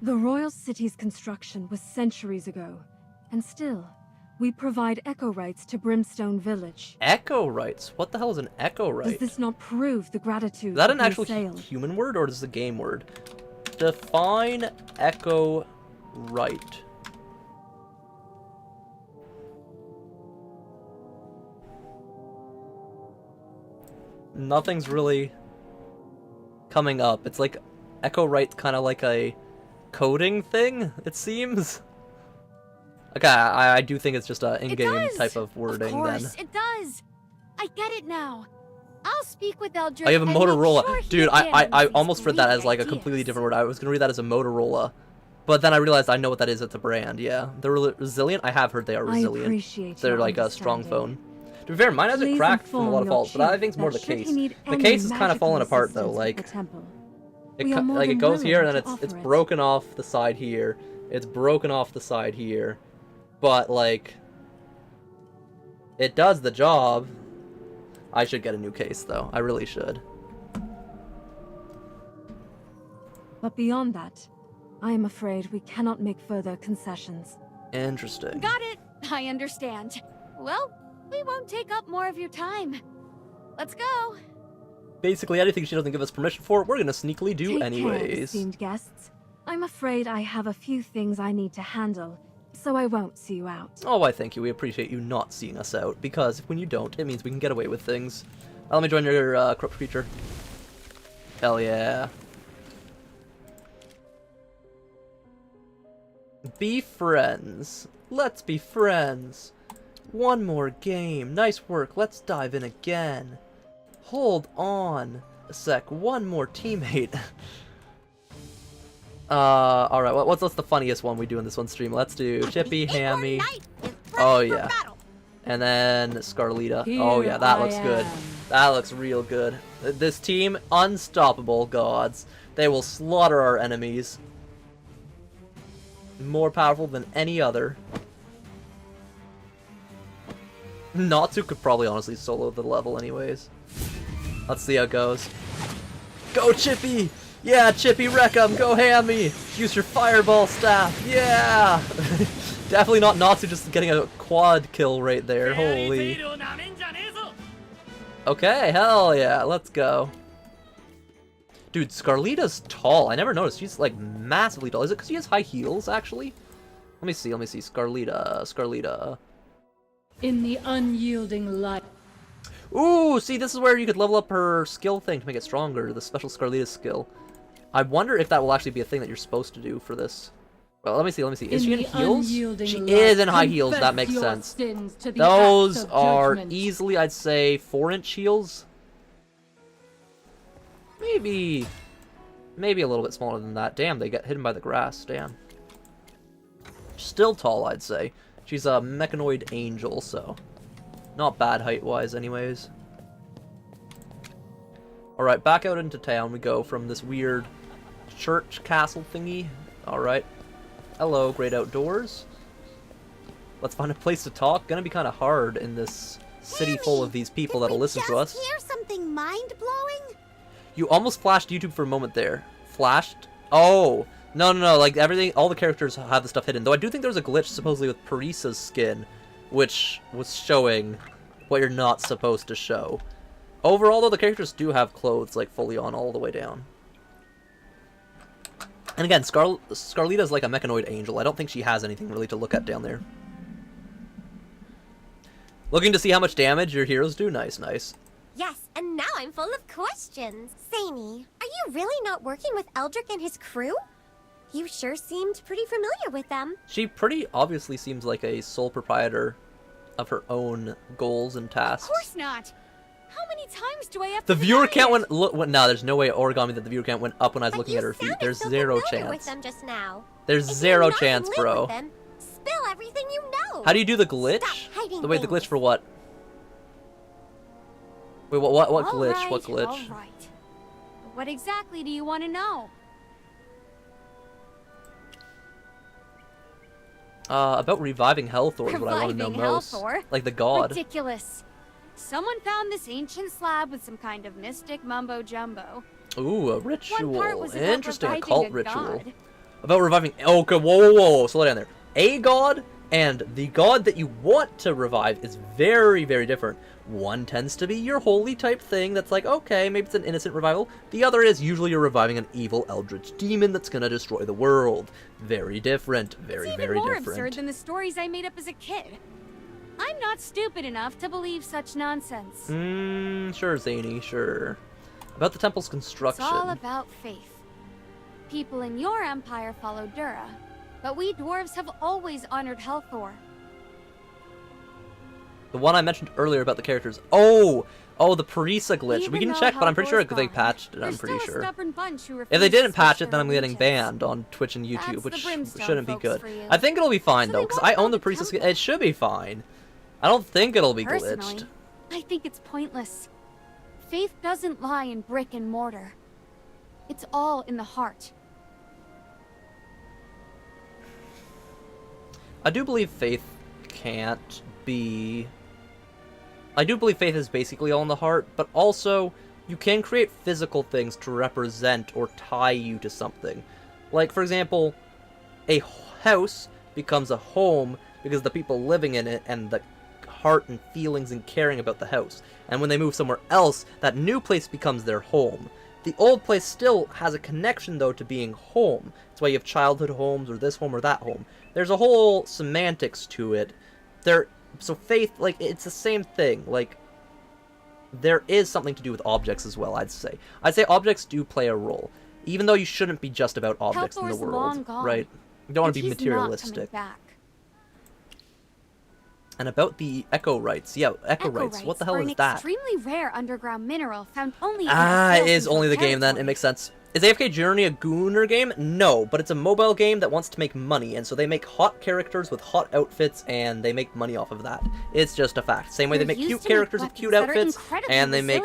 The royal city's construction was centuries ago, and still, we provide echo rights to Brimstone Village. Echo rights? What the hell is an echo Does right? this not prove the gratitude Is that of an the actual assailed? human word, or is this a game word? Define echo right. Nothing's really coming up. It's like echo right's kind of like a coding thing, it seems. Okay, I do think it's just a in-game type of wording Of course, then. it does. I get it now. I'll speak with Eldrick. I have a and make Motorola. sure he Dude, I examines these almost read that great as like a ideas. completely different word. I was gonna read that as a Motorola. But then I realized I know what that is. It's a brand, yeah. They're resilient. I have heard they are I resilient. appreciate They're your like a strong phone. understanding. To be fair, mine hasn't Please cracked from a lot of inform faults, your but I chief think it's more the that should he case. need The any case is kind of magical falling apart though. assistance Like with the temple, it, we are more like it than goes here and willing then to it's offer it. broken off the side here. It's broken off the side here, but like it does the job. I should get a new case though. I really should. But beyond that, I am afraid we cannot make further concessions. Interesting. Got it. I understand. Well, we won't take up more of your time. Let's go. Basically, anything she doesn't give us permission for, we're gonna sneakily do Take care, anyways. esteemed guests. I'm afraid I have a few things I need to handle, so I won't see you out. Oh, why thank you. We appreciate you not seeing us out, because when you don't, it means we can get away with things. Let me join your corrupt creature. Hell yeah. Be friends. Let's be friends. One more game. Nice work. Let's dive in again. Hold on a sec. One more teammate. Alright, what's the funniest one we do in this one stream? Let's do Chippy, Hammy. Oh yeah. And then Scarlita. Oh yeah, that looks good. That looks real good. This team, unstoppable gods. They will slaughter our enemies. More powerful than any other. Natsu could probably honestly solo the level anyways. Let's see how it goes. Go Chippy! Yeah, Chippy, wreck 'em! Go Hammy! Use your fireball staff! Yeah! Definitely not Natsu just getting a quad kill right there. Holy. Okay, hell yeah, let's go. Dude, Scarlita's tall. I never noticed. She's like massively tall. Is it because she has high heels, actually? Let me see. Scarlita. In the unyielding light. Ooh, see, this is where you could level up her skill thing to make it stronger, the special Scarlita skill. I wonder if that will actually be a thing that you're supposed to do for this. Well, let me see. Is she in the heels? She unyielding is in light, high heels. That confess makes your sense. sins to the Those axe of are judgment. easily, I'd say, 4-inch heels. Maybe a little bit smaller than that. Damn, they get hidden by the grass. Damn. Still tall, I'd say. She's a mechanoid angel, so not bad height-wise, anyways. All right, back out into town we go from this weird church castle thingy. All right. Hello, great outdoors. Let's find a place to talk. Gonna be kind of hard in this city full of these people that'll listen to us. Hear something mind-blowing? You almost flashed YouTube for a moment there. Flashed? Oh. No. Like, everything, all the characters have the stuff hidden. Though I do think there was a glitch, supposedly, with Parisa's skin, which was showing what you're not supposed to show. Overall, though, the characters do have clothes, like, fully on all the way down. And again, Scarlita's like a mechanoid angel. I don't think she has anything really to look at down there. Looking to see how much damage your heroes do? Nice. Yes, and now I'm full of questions. Zany, are you really not working with Eldrick and his crew? You sure seemed pretty familiar with them. She pretty obviously seems like a sole proprietor of her own goals and tasks. Of course not. How many times do I have The to viewer deny count it? went no, there's no way Origami that the viewer count went up when I was looking at her feet. There's zero chance. With them just now. There's If zero you're not chance, in league bro. with them, spill everything you know. How do you do the glitch? Stop hiding Wait, the glitch things. for what? Wait, what All glitch? right, What glitch? All right. What exactly do you want to know? About reviving Hellthor is what I want to know Reviving most. Hellthor? Like the god. Ridiculous. Someone found this ancient slab with some kind of mystic mumbo-jumbo. Ooh, a One part ritual. was about Interesting, a reviving cult a ritual. god. About reviving. Okay, whoa, slow down there. A god and the god that you want to revive is very, very different. One tends to be your holy type thing that's like, okay, maybe it's an innocent revival. The other is usually you're reviving an evil eldritch demon that's gonna destroy the world. Very different. Very, It's very even more different. absurd than the stories I made up as a kid. I'm not stupid enough to believe such nonsense. Sure, Zany, sure. About the temple's construction. It's all about faith. People in your empire follow Dura, but we dwarves have always honored Hellthor. The one I mentioned earlier about the characters. Oh, the Parisa glitch. Even we can though check, but I'm pretty sure Hellthor's they gone, patched it, I'm there's pretty still a sure. stubborn bunch who If they refuse didn't to patch switch it, then I'm their getting allegiance. banned on Twitch and YouTube, That's the which brimstone shouldn't be folks good. for you. I think it'll be fine, So though, they because won't I own the build a Parisa. temple. It should be fine. I don't think it'll be Personally, glitched. I think it's pointless. Faith doesn't lie in brick and mortar. It's all in the heart. I do believe faith can't be... I do believe faith is basically all in the heart, but also you can create physical things to represent or tie you to something. Like, for example, a house becomes a home because the people living in it and the heart and feelings and caring about the house. And when they move somewhere else, that new place becomes their home. The old place still has a connection, though, to being home. That's why you have childhood homes or this home or that home. There's a whole semantics to it. So faith, like, it's the same thing. Like, there is something to do with objects as well, I'd say. I'd say objects do play a role, even though you shouldn't be just about objects in the Hellthor's world, long gone, right? You don't want to be and he's not coming materialistic. back. And about the echo rights, yeah, echo rights. What the hell are is an that? extremely rare underground mineral found only in It the is only the game then. It makes sense. Is AFK Journey a Gooner game? No, but it's a mobile game that wants to make money, and so they make hot characters with hot outfits, and they make money off of that. It's just a fact. Same way they make cute characters with cute outfits, and they make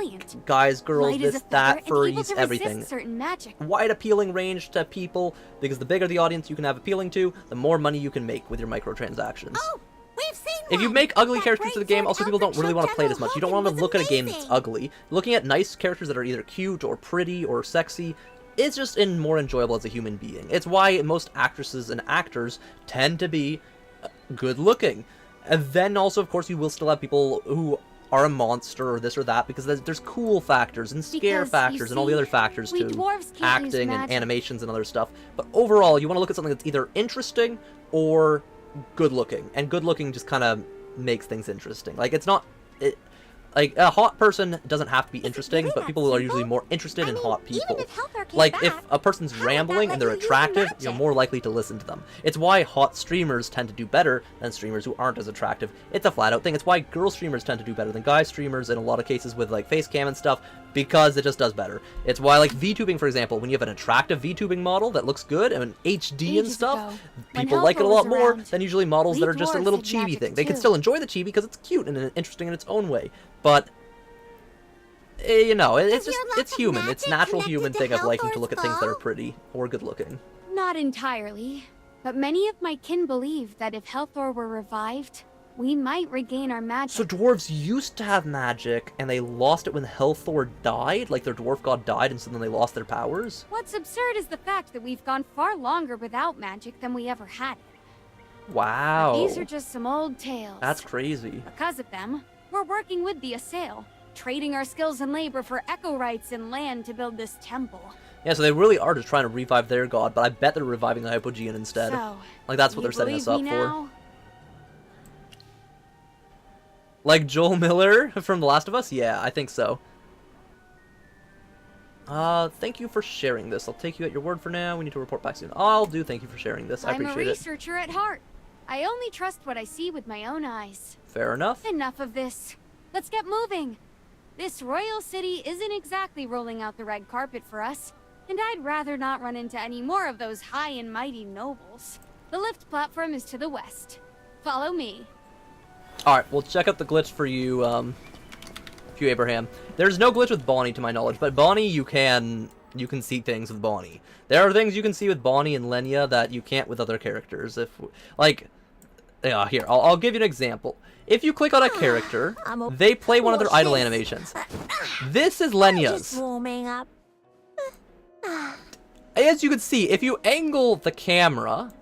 guys, girls, this, that, furries, everything. Wide appealing range to people, because the bigger the audience you can have appealing to, the more money you can make with your microtransactions. Oh, we've seen If you make ugly characters to the game, also people don't really want to play it as much. You don't want to look at a game that's ugly. Looking at nice characters that are either cute or pretty or sexy, it's just more enjoyable as a human being. It's why most actresses and actors tend to be good looking. And then also, of course, you will still have people who are a monster or this or that, because there's cool factors and scare factors and all the other factors to acting and animations and other stuff. But overall, you want to look at something that's either interesting or good looking, and good looking just kind of makes things interesting. Like, it's not like, a hot person doesn't have to be interesting, but people are usually more interested in hot people. Like, if a person's rambling and they're attractive, you're more likely to listen to them. It's why hot streamers tend to do better than streamers who aren't as attractive. It's a flat-out thing. It's why girl streamers tend to do better than guy streamers in a lot of cases with, like, face cam and stuff, because it just does better. It's why, like, VTubing, for example, when you have an attractive VTubing model that looks good and HD and stuff, people like it a lot more than usually models that are just a little chibi thing. They can still enjoy the chibi because it's cute and interesting in its own way, but you know, it's just, it's human. It's natural human thing of liking to look at things that are pretty or good looking. Not entirely, but many of my kin believe that if Helthor were revived, we might regain our magic. So dwarves used to have magic, and they lost it when Helthor died? Like their dwarf god died, and so then they lost their powers? What's absurd is the fact that we've gone far longer without magic than we ever had it. Wow. But these are just some old tales. That's crazy. Because of them, we're working with the Assail, trading our skills and labor for echo rights and land to build this temple. Yeah, so they really are just trying to revive their god, but I bet they're reviving the Hypogean instead. So, like, that's what they're setting us up for. Like Joel Miller from The Last of Us? Yeah, I think so. Thank you for sharing this. I'll take you at your word for now. We need to report back soon. I'll do thank you for sharing this. I appreciate it. I'm a researcher at heart. I only trust what I see with my own eyes. Fair enough. Enough of this. Let's get moving. This royal city isn't exactly rolling out the red carpet for us, and I'd rather not run into any more of those high and mighty nobles. The lift platform is to the west. Follow me. Alright, we'll check out the glitch for you, Abraham. There's no glitch with Bonnie to my knowledge, but Bonnie you can see things with Bonnie. There are things you can see with Bonnie and Lenya that you can't with other characters. If, like, yeah, here, I'll give you an example. If you click on a character, they play one of their idle animations. This is Lenya's. Warming up. As you can see, if you angle the camera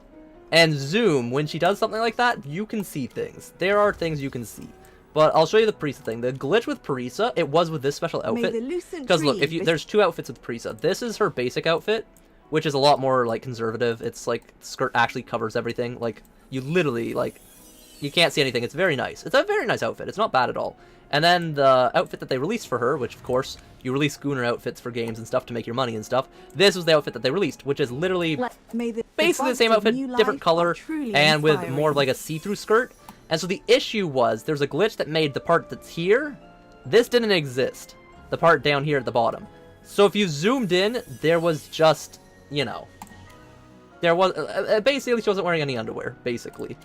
and zoom when she does something like that, you can see things. There are things you can see. But I'll show you the Parisa thing. The glitch with Parisa, it was with this special outfit. Because look, there's two outfits with Parisa. This is her basic outfit, which is a lot more like conservative. It's like the skirt actually covers everything. Like you literally like you can't see anything. It's very nice. It's a very nice outfit. It's not bad at all. And then the outfit that they released for her, which of course you release schooner outfits for games and stuff to make your money and stuff. This was the outfit that they released, which is literally basically the same outfit, different color, and with more of like a see-through skirt. And so the issue was there's a glitch that made the part that's here, this didn't exist. The part down here at the bottom. So if you zoomed in, there was just, you know, there was basically she wasn't wearing any underwear, basically.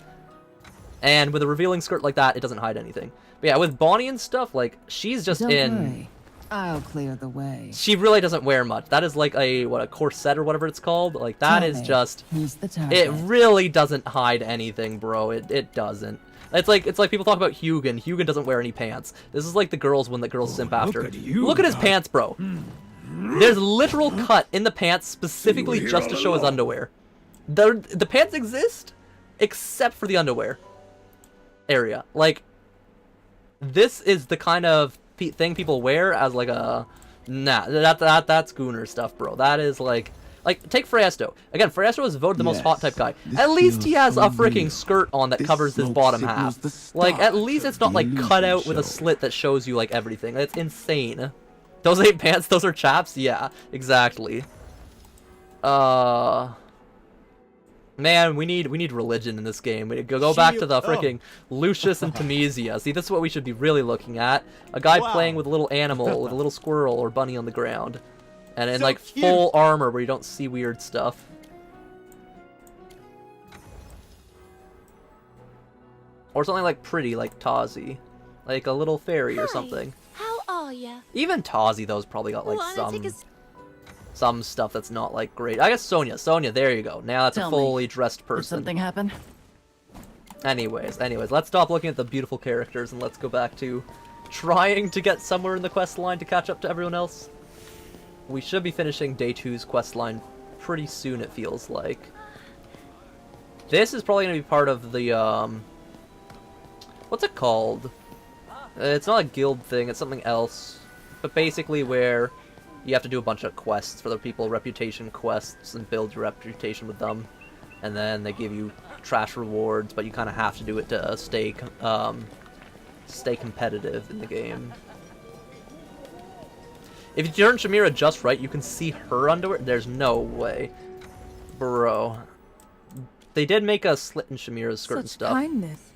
And with a revealing skirt like that, it doesn't hide anything. But yeah, with Bonnie and stuff, like, she's just Worry. I'll clear the way. She really doesn't wear much. That is like a corset or whatever it's called. Like, that is just... It really doesn't hide anything, bro. It doesn't. It's like people talk about Hugin. Hugin doesn't wear any pants. This is like the girls one that girls simp after. Look at his pants, bro. There's literal cut in the pants specifically just to show his underwear. The pants exist except for the underwear area. Like, this is the kind of thing people wear as like a... Nah, that's Gooner stuff, bro. That is like take Freyasto. Again, Freyasto is voted the most hot type guy. At least he has a freaking skirt on that covers his bottom half. Like, at least it's not like cut out with a slit that shows you like everything. That's insane. Those ain't pants, those are chaps? Yeah, exactly. Man, we need religion in this game. We go back to the freaking Lucius and Temesia. See, this is what we should be really looking at. A guy playing with a little animal, with a little squirrel or bunny on the ground. And in like full armor where you don't see weird stuff. Or something like pretty, like Tazi. Like a little fairy or something. How are ya? Even Tazi, though's probably got like some stuff that's not like great. I guess Sonia. Sonia, there you go. Now that's a fully dressed person. Did something happen? Anyways, let's stop looking at the beautiful characters and let's go back to trying to get somewhere in the quest line to catch up to everyone else. We should be finishing Day 2's quest line pretty soon, it feels like. This is probably going to be part of the, what's it called? It's not a guild thing, it's something else. But basically where you have to do a bunch of quests for the people, reputation quests, and build your reputation with them. And then they give you trash rewards, but you kind of have to do it to stay to stay competitive in the game. If you turn Chimera just right, you can see her underwear. There's no way. Bro. They did make a slit in Chimera's skirt and stuff. Kindness.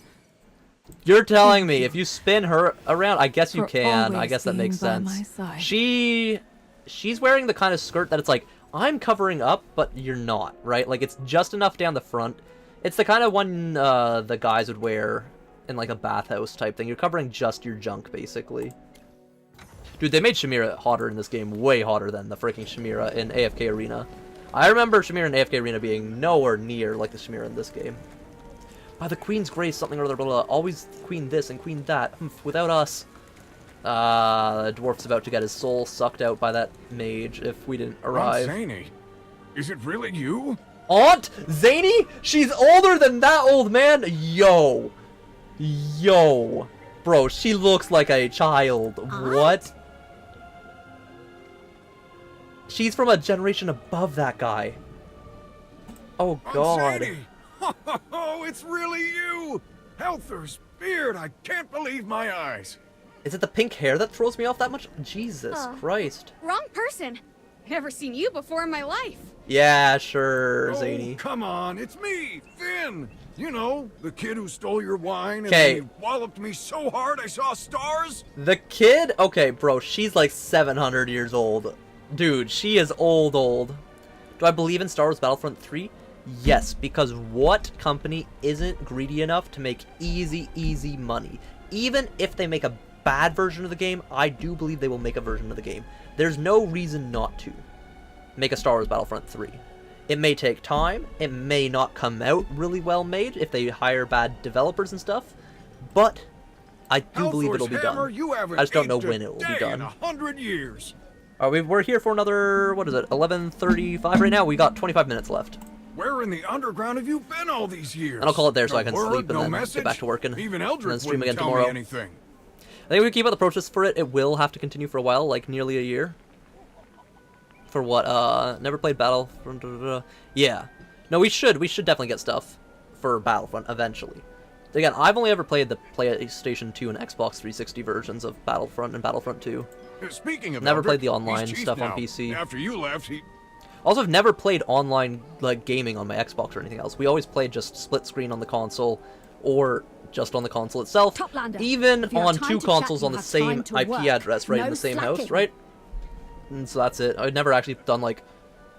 You're telling me if you spin her around, I guess you can. I guess that makes sense. She's wearing the kind of skirt that it's like, I'm covering up, but you're not, right? Like, it's just enough down the front. It's the kind of one the guys would wear in, like, a bathhouse type thing. You're covering just your junk, basically. Dude, they made Chimera hotter in this game, way hotter than the freaking Chimera in AFK Arena. I remember Chimera in AFK Arena being nowhere near like the Chimera in this game. By the Queen's grace, something or other, blah, blah, blah. Always Queen this and Queen that. Without us. The dwarf's about to get his soul sucked out by that mage if we didn't arrive. Aunt Zany, is it really you? Aunt Zany? She's older than that old man? Yo. Yo. Bro, she looks like a child. What? She's from a generation above that guy. Oh, God. Oh, it's really you! Helther's beard, I can't believe my eyes. Is it the pink hair that throws me off that much? Jesus Christ. Wrong person. Never seen you before in my life. Yeah, sure, Zany. Oh, come on, it's me, Finn. You know, the kid who stole your wine and then he walloped me so hard I saw stars. The kid? Okay, bro, she's like 700 years old. Dude, she is old. Do I believe in Star Wars Battlefront 3? Yes, because what company isn't greedy enough to make easy money? Even if they make a bad version of the game, I do believe they will make a version of the game. There's no reason not to make a Star Wars Battlefront 3. It may take time, it may not come out really well made if they hire bad developers and stuff, but I do believe it'll be done. I just don't know when it will be done. 100 years. We're here for another, what is it, 11:35 right now? We got 25 minutes left. Where in the underground have you been all these years? And I'll call it there so I can word, sleep and then message? get back to working. Even and then stream again tell tomorrow. me anything. I think we keep up the process for it. It will have to continue for a while, like nearly a year. For what? Never played Battlefront. Yeah. No, we should definitely get stuff for Battlefront eventually. Again, I've only ever played the PlayStation 2 and Xbox 360 versions of Battlefront and Battlefront 2. Speaking of never Eldrick, played the online he's stuff now. on PC. After you left, he... Also, I've never played online like gaming on my Xbox or anything else. We always played just split screen on the console, or just on the console itself. Toplander, even on two consoles on the same IP address, right, in the same house, right? And so that's it. I've never actually done like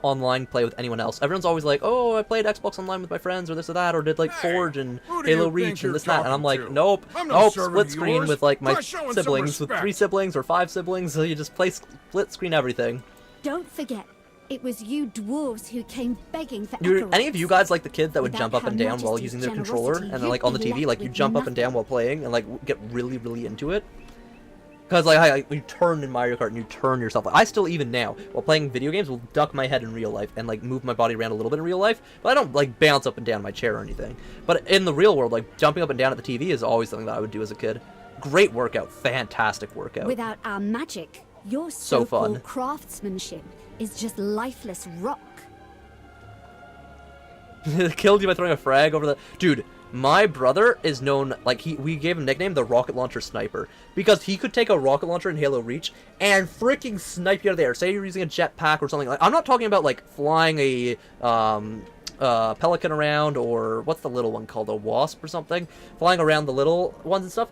online play with anyone else. Everyone's always like, oh, I played Xbox Online with my friends, or this or that, or did like Forge and Halo Reach and this and that. And I'm like, nope, split screen with like my siblings, with 3 siblings or 5 siblings. So you just play split screen everything. Don't forget, it was you dwarves who came begging for any of you guys like the kid that would jump up and down while using their controller, and then like on the TV, like you jump up and down while playing and like get really into it? Because like you turn in Mario Kart and you turn yourself. Like, I still, even now, while playing video games, will duck my head in real life and like move my body around a little bit in real life, but I don't like bounce up and down my chair or anything. But in the real world, like jumping up and down at the TV is always something that I would do as a kid. Great workout, fantastic workout. Without our magic, your so fun craftsmanship is just lifeless rock. Killed you by throwing a frag over the... Dude, my brother is known, like, we gave him a nickname, the Rocket Launcher Sniper, because he could take a rocket launcher in Halo Reach and freaking snipe you out of the air. Say you're using a jetpack or something. Like, I'm not talking about, like, flying a pelican around, or what's the little one called, a wasp or something? Flying around the little ones and stuff.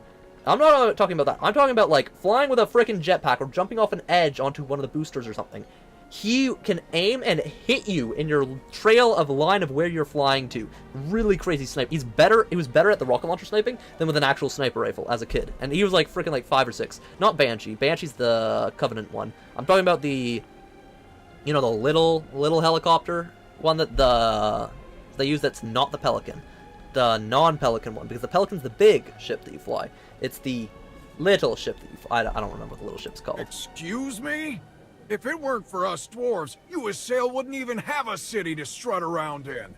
I'm not talking about that. I'm talking about, like, flying with a freaking jetpack or jumping off an edge onto one of the boosters or something. He can aim and hit you in your trail of line of where you're flying to. Really crazy snipe. He was better at the rocket launcher sniping than with an actual sniper rifle as a kid. And he was like freaking like 5 or 6. Not Banshee. Banshee's the Covenant one. I'm talking about the, you know, the little helicopter one that they use that's not the Pelican. The non-Pelican one, because the Pelican's the big ship that you fly. It's the little ship that you fly. I don't remember what the little ship's called. Excuse me? If it weren't for us dwarves, you Assail wouldn't even have a city to strut around in.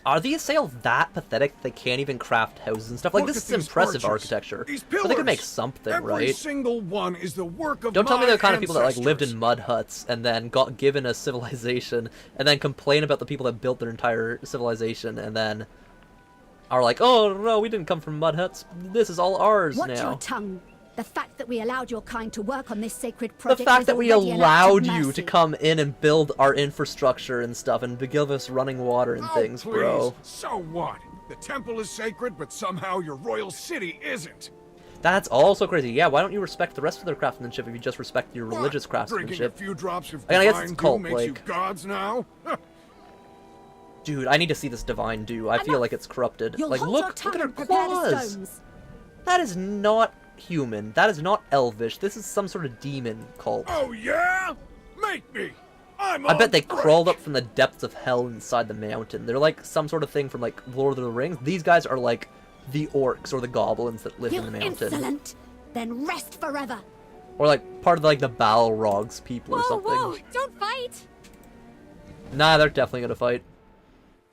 Are the Assail that pathetic they can't even craft houses and stuff? Like, this is impressive architecture. But they could make something, right? Every single one is the work of Don't tell me they're the kind of people that like ancestors. lived in mud huts and then got given a civilization and then complain about the people that built their entire civilization and then are like, oh no, we didn't come from mud huts. This is all ours Watch now. your tongue. The fact that we allowed your kind to work on this sacred project. The fact that we allowed you mercy. to come in and build our infrastructure and stuff and give us running water and things, please. bro. So what? The temple is sacred, but somehow your royal city isn't. That's also crazy. Yeah, why don't you respect the rest of their craftsmanship if you just respect your religious Drinking a craftsmanship? few drops of I guess divine it's dew cult, makes like... you gods now? Dude, I need to see this divine dew. I feel like it's corrupted. You'll Like, hold look your tongue at her and prepare the claws! stones. That is not human. That is not elvish. This is some sort of demon cult. Oh yeah? Make me! I bet they crawled up from the depths of hell inside the mountain. They're like some sort of thing from like Lord of the Rings. These guys are like the orcs or the goblins that live in the mountain. Insolent! Then rest forever! Or like part of like the Balrogs people or something. Whoa, don't fight! Nah, they're definitely gonna fight.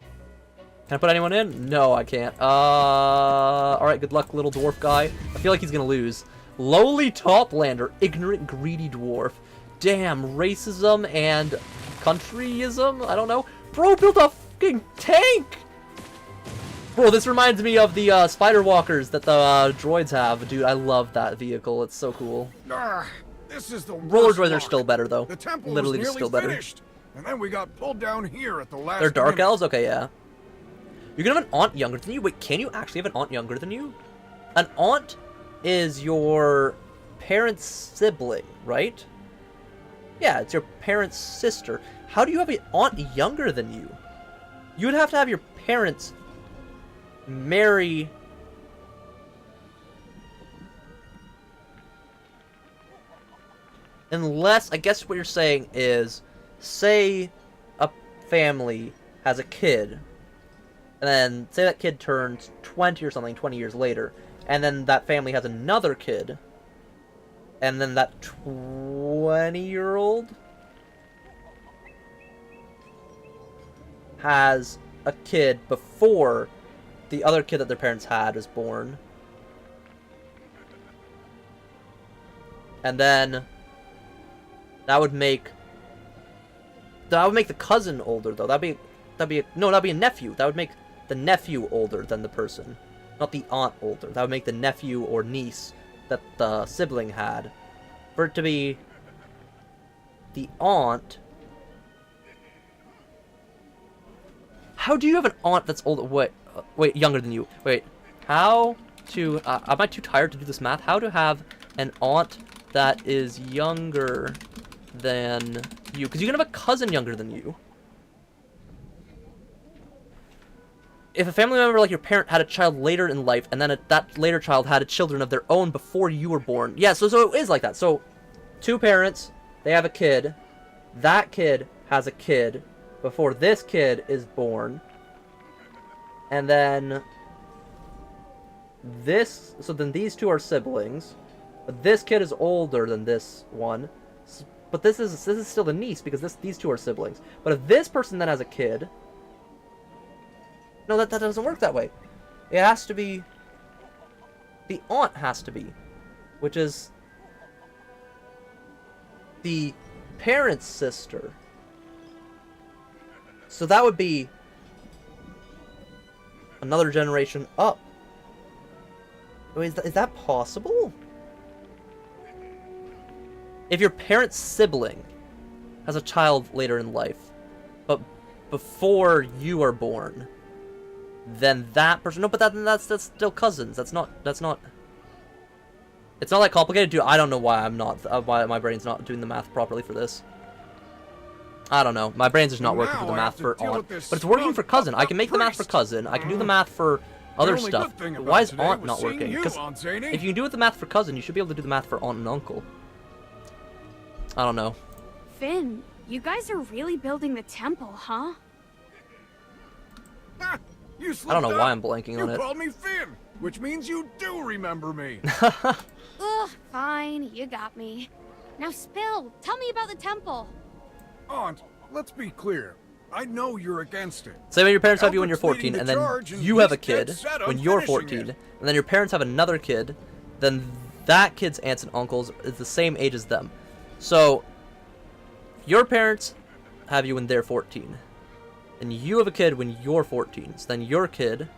Can I put anyone in? No, I can't. Alright, good luck, little dwarf guy. I feel like he's gonna lose. Lowly Toplander, ignorant, greedy dwarf. Damn, racism and countryism? I don't know. Bro, built a fucking tank! Bro, this reminds me of the spider walkers that the droids have. Dude, I love that vehicle. It's so cool. This is the Roller droids are still better, though. The temple Literally was just nearly still better. finished, and then we got pulled down here at the last They're dark minute. elves? Okay, yeah. You're gonna have an aunt younger than you? Wait, can you actually have an aunt younger than you? An aunt is your parent's sibling, right? Yeah, it's your parent's sister. How do you have an aunt younger than you? You would have to have your parents marry... Unless, I guess what you're saying is, say a family has a kid, and then say that kid turns 20 or something 20 years later, and then that family has another kid, and then that 20-year-old has a kid before the other kid that their parents had is born. And then that would make the cousin older, though. That'd be a nephew. That would make the nephew older than the person, not the aunt older. That would make the nephew or niece that the sibling had. For it to be the aunt. How do you have an aunt that's older? Wait, younger than you. Wait, how to? Am I too tired to do this math? How to have an aunt that is younger than you? Because you can have a cousin younger than you. If a family member like your parent had a child later in life, and then that later child had children of their own before you were born. Yeah, so it is like that. So, two parents, they have a kid. That kid has a kid before this kid is born. And then this, so then these two are siblings. But this kid is older than this one. But this is still the niece because these two are siblings. But if this person then has a kid, no, that doesn't work that way. It has to be, the aunt has to be, which is the parent's sister. So that would be another generation up. Wait, is that possible? If your parent's sibling has a child later in life, but before you are born, then that person... No, but that's still cousins. That's not... It's not that complicated, dude. I don't know why why my brain's not doing the math properly for this. I don't know. My brain's just not working for the math for aunt. But it's working for cousin. I can make the math for cousin. I can do the math for other stuff. Why is aunt not working? Because if you can do the math for cousin, you should be able to do the math for aunt and uncle. I don't know. Finn, you guys are really building the temple, huh? I don't know why I'm blanking on it. You called me Finn, which means you do remember me. Ugh, fine, you got me. Now Spill, tell me about the temple. Aunt, let's be clear. I know you're against it. Say when your parents have you when you're 14, and then you have a kid when you're 14, and then your parents have another kid, then that kid's aunts and uncles is the same age as them. So, your parents have you when they're 14. And you have a kid when you're 14. So then your kid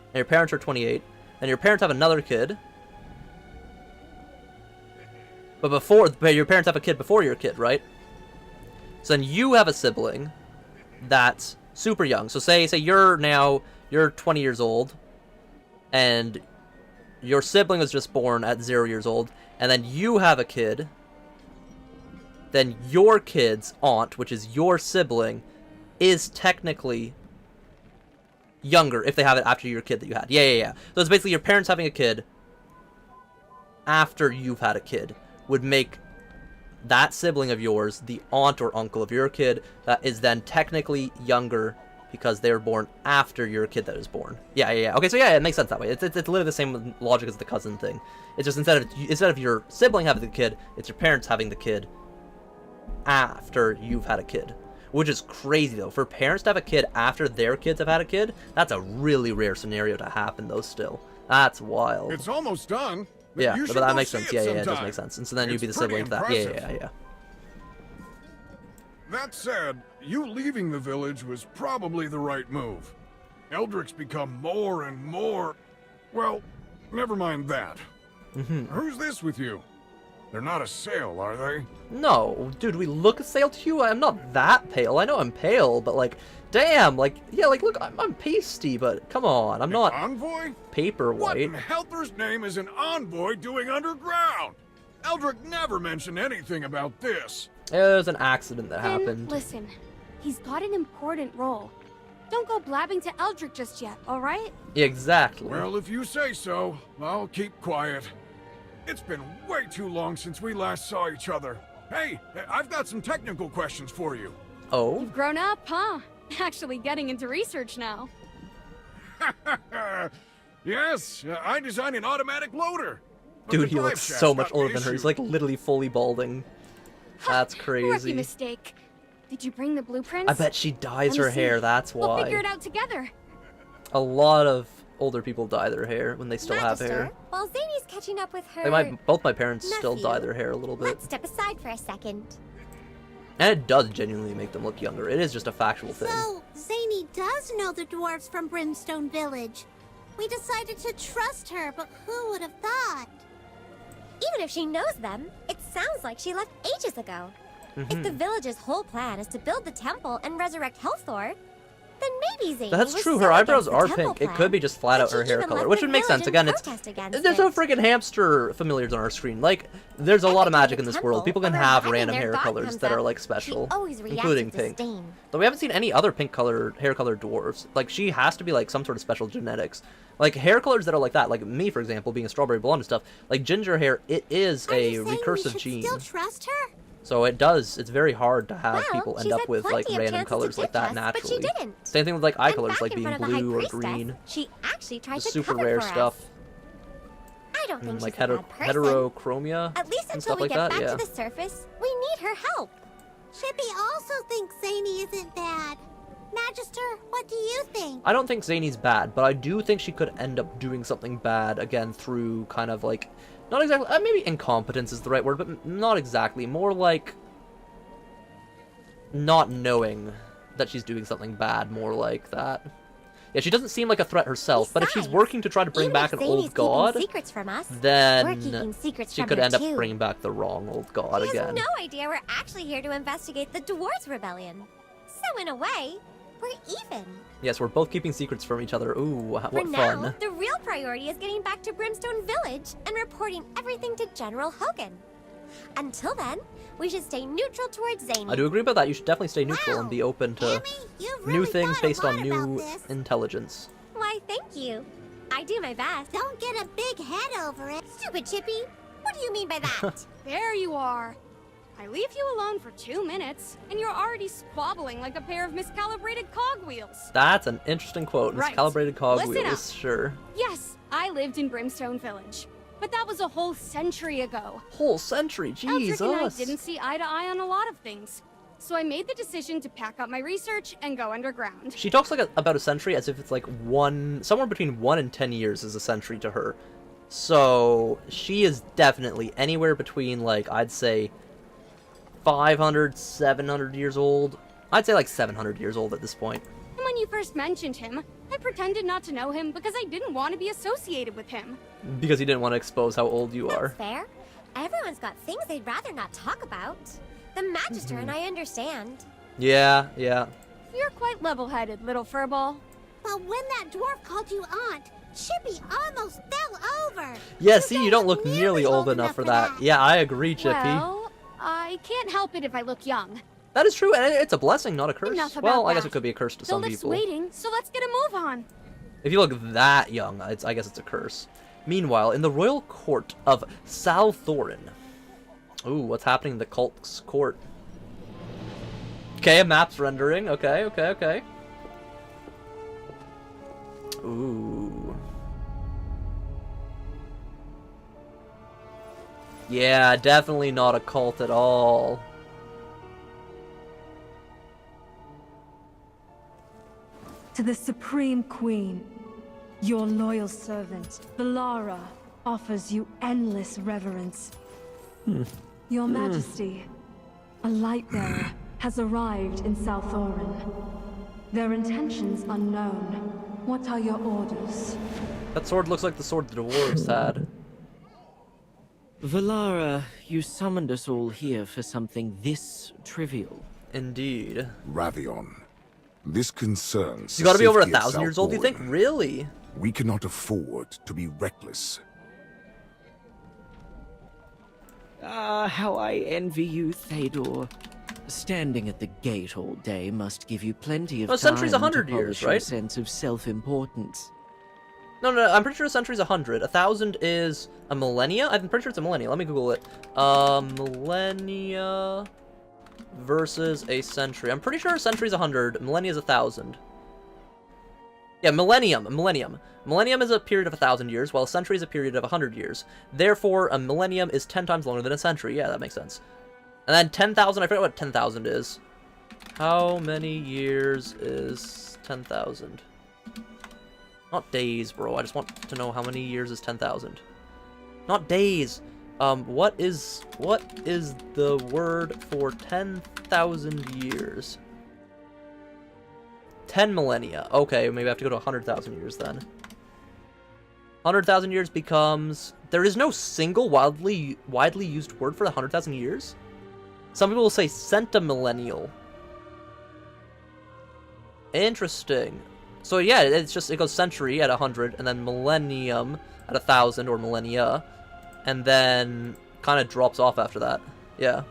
and your parents are 28, and your parents have another kid. But your parents have a kid before your kid, right? So then you have a sibling that's super young. So say you're 20 years old, and your sibling was just born at 0 years old, and then you have a kid. Then your kid's aunt, which is your sibling, is technically younger if they have it after your kid that you had. Yeah. So it's basically your parents having a kid after you've had a kid would make that sibling of yours the aunt or uncle of your kid that is then technically younger because they were born after your kid that is born. Yeah. Okay, so yeah, it makes sense that way. It's literally the same logic as the cousin thing. It's just instead of your sibling having the kid, it's your parents having the kid after you've had a kid. Which is crazy, though. For parents to have a kid after their kids have had a kid, that's a really rare scenario to happen, though, still. That's wild. It's almost done. Yeah, but that makes sense. Yeah, it does make sense. And so then you'd be the sibling to that. Yeah. That said, you leaving the village was probably the right move. Eldric's become more and more... Well, never mind that. Who's this with you? They're not a sail, are they? No, dude, we look sail to you? I'm not that pale. I know I'm pale, but like, damn, like, yeah, like, look, I'm pasty, but come on, I'm not envoy? Paper white. What in Helper's name is an envoy doing underground? Eldric never mentioned anything about this. There's an accident that happened. Listen, he's got an important role. Don't go blabbing to Eldric just yet, alright? Exactly. Well, if you say so, I'll keep quiet. It's been way too long since we last saw each other. Hey, I've got some technical questions for you. Oh? You've grown up, huh? Actually getting into research now. Yes, I designed an automatic loader. Dude, he looks so much older than her. He's like literally fully balding. That's crazy. Rookie mistake. Did you bring the blueprints? I bet she dyes her hair, that's why. We'll figure it out together. A lot of older people dye their hair when they still have hair. While Zany's catching up with her... Both my parents still dye their hair a little bit. Let's step aside for a second. And it does genuinely make them look younger. It is just a factual thing. So, Zany does know the dwarves from Brimstone Village. We decided to trust her, but who would have thought? Even if she knows them, it sounds like she left ages ago. If the village's whole plan is to build the temple and resurrect Helthor, then maybe Zany That's was true. so Her eyebrows against the are temple pink. It plan could be just flat out her hair color, which would make sense. Again, there's no freaking hamster familiars on our screen. Like, there's a lot of magic in this world. People can have random hair colors that are like special, including pink. Though we haven't seen any other pink color hair color dwarves. Like, she has to be like some sort of special genetics. Like hair colors that are like that, like me for example, being a strawberry blonde and stuff. Like ginger hair, it is a recursive gene. Still trust her? So it does. It's very hard to have people end up with like random colors like that naturally. Same thing with like eye colors, like being blue or green. She actually tried to super cover rare for stuff. I don't think like she's a bad person. heterochromia. At least and until stuff we like get that. back to the surface, we need her help. Chippy also thinks Zany isn't bad. Magister, what do you think? I don't think Zany's bad, but I do think she could end up doing something bad again through kind of like, not exactly, maybe incompetence is the right word, but not exactly. More like not knowing that she's doing something bad, more like that. Yeah, she doesn't seem like a threat herself, but if she's working to try to bring back an old god, then she could end up bringing back the wrong old god She again. has no idea we're actually here to investigate the Dwarves Rebellion. So in a way, we're even. Yes, we're both keeping secrets from each other. Ooh, what For fun. now, the real priority is getting back to Brimstone Village and reporting everything to General Hogan. Until then, we should stay neutral towards Zany. I do agree about that. You should definitely stay neutral and be open to new things based on new intelligence. Why, thank you. I do my best. Don't get a big head over it. Stupid Chippy. What do you mean by that? There you are. I leave you alone for 2 minutes, and you're already squabbling like a pair of miscalibrated cogwheels. That's an interesting quote. Right. Miscalibrated Listen cogwheels, up. sure. Yes, I lived in Brimstone Village, but that was a whole century ago. Whole century, Eldrick and I Jesus. didn't see eye to eye on a lot of things, so I made the decision to pack up my research and go underground. She talks like about a century as if it's like somewhere between 1 and 10 years is a century to her. So she is definitely anywhere between like, I'd say 500, 700 years old. I'd say like 700 years old at this point. And when you first mentioned him, I pretended not to know him because I didn't want to be associated with him. Because you didn't want to expose how old you are. That's fair. Everyone's got things they'd rather not talk about. The Magister and I understand. Yeah, yeah. You're quite level-headed, little furball. But when that dwarf called you aunt, Chippy almost fell over. Yeah, see, you don't look nearly old enough for that. Yeah, I agree, Chippy. Well, I can't help it if I look young. That is true, and it's a blessing, not a curse. Enough about Well, I guess that. it could be a curse to The some lift's people. waiting, so let's get a move on. If you look that young, I guess it's a curse. Meanwhile, in the royal court of Salthorin. Ooh, what's happening in the cult's court? Okay, a map's rendering. Okay, okay, okay. Ooh. Yeah, definitely not a cult at all. To the Supreme Queen, your loyal servant, Valara, offers you endless reverence. Your Majesty, a light bearer has arrived in Salthorin. Their intentions unknown. What are your orders? That sword looks like the sword the dwarves had. Valara, you summoned us all here for something this trivial. Indeed. Ravion, this concerns. You gotta be over safety of 1,000 years old, do you think? Salthorin. Really? We cannot afford to be reckless. How I envy you, Théodore. Standing at the gate all day must give you plenty of Well, a time century's to 100 years, polish your right? sense of self-importance. No, I'm pretty sure a century's 100. 1,000 is a millennia? I'm pretty sure it's a millennia. Let me Google it. Millennia versus a century. I'm pretty sure a century's 100. Millennia is 1,000. Yeah, millennium. Millennium is a period of 1,000 years, while a century is a period of 100 years. Therefore, a millennium is 10 times longer than a century. Yeah, that makes sense. And then 10,000, I forget what 10,000 is. How many years is 10,000? Not days, bro. I just want to know how many years is 10,000. Not days. What is the word for 10,000 years? 10 millennia. Okay, maybe I have to go to 100,000 years then. 100,000 years becomes... There is no single widely used word for the 100,000 years? Some people will say centimillennial. Interesting. So yeah, it's just, it goes century at 100, and then millennium at 1,000, or millennia, and then kind of drops off after that. Yeah.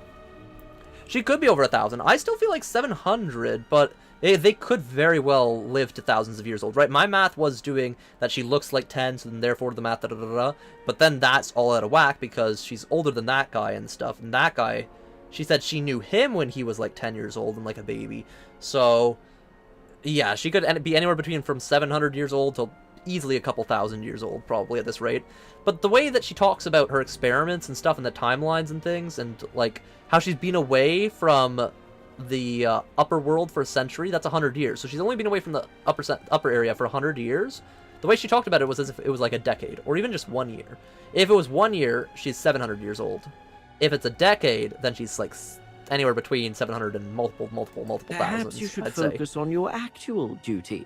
She could be over 1,000. I still feel like 700, but they could very well live to thousands of years old, right? My math was doing that she looks like 10, so then therefore the math, da-da-da-da, but then that's all out of whack because she's older than that guy and stuff, and that guy, she said she knew him when he was like 10 years old and like a baby, so... Yeah, she could be anywhere between from 700 years old to easily a couple thousand years old, probably, at this rate. But the way that she talks about her experiments and stuff and the timelines and things, and, like, how she's been away from the upper world for a century, that's 100 years. So she's only been away from the upper area for 100 years. The way she talked about it was as if it was like a decade, or even just 1 year. If it was 1 year, she's 700 years old. If it's a decade, then she's, like... anywhere between 700 and multiple thousands, Perhaps you should I'd focus say. on your actual duty.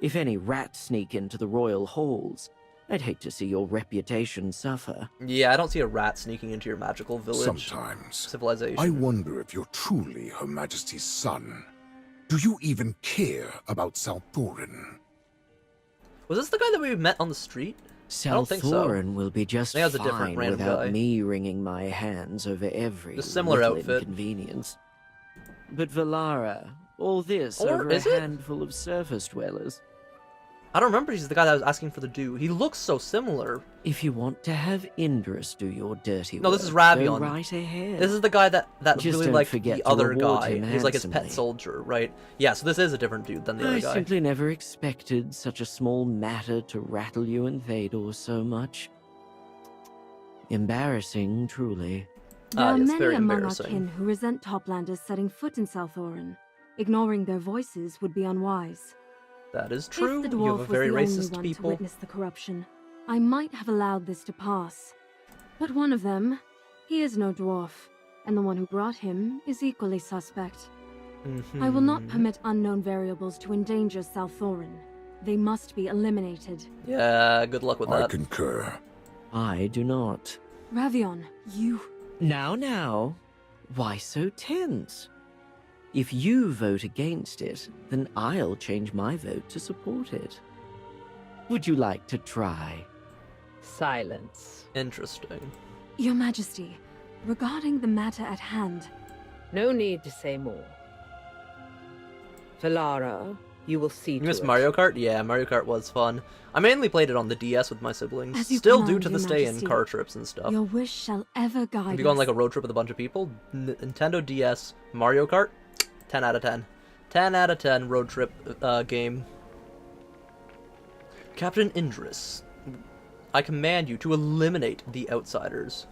If any rats sneak into the royal halls, I'd hate to see your reputation suffer. Yeah, I don't see a rat sneaking into your magical village. Sometimes Civilization. I wonder if you're truly Her Majesty's son. Do you even care about Salthorin? Was this the guy that we met on the street? I don't think so. Salthorin will be just I think that was a different fine random without guy. me wringing my hands over every The similar little outfit. inconvenience. But Valara, all this Or over is a it? handful of surface dwellers. I don't remember he's the guy that was asking for the due. He looks so similar. If you want to have Indris do your dirty No, work, this is Ravion. go right ahead. This is the guy that Just really don't liked forget the to other reward guy. him He was like his pet handsomely. soldier, right? Yeah, so this is a different dude than the I other guy. simply never expected such a small matter to rattle you and Théodore so much. Embarrassing, truly. There are it's many very among our embarrassing. kin who resent Toplanders setting foot in Salthorin. Ignoring their voices would be unwise. That is true. If the You have dwarf a very was the racist only one people. to witness the corruption, I might have allowed this to pass. But one of them, he is no dwarf, and the one who brought him is equally suspect. I will not permit unknown variables to endanger Salthorin. They must be eliminated. Yeah, good luck with that. I concur. I do not. Ravion, you... Now. Why so tense? If you vote against it, then I'll change my vote to support it. Would you like to try? Silence. Interesting. Your Majesty, regarding the matter at hand... No need to say more. Velara, you will see You to miss it. Mario Kart? Yeah, Mario Kart was fun. I mainly played it on the DS with my siblings. As you Still command, do to this Your day in Majesty. car trips and stuff. Your wish shall ever guide If you go on us. like a road trip with a bunch of people, Nintendo DS, Mario Kart, 10 out of 10. 10 out of 10 road trip game. Captain Indris, I command you to eliminate the outsiders.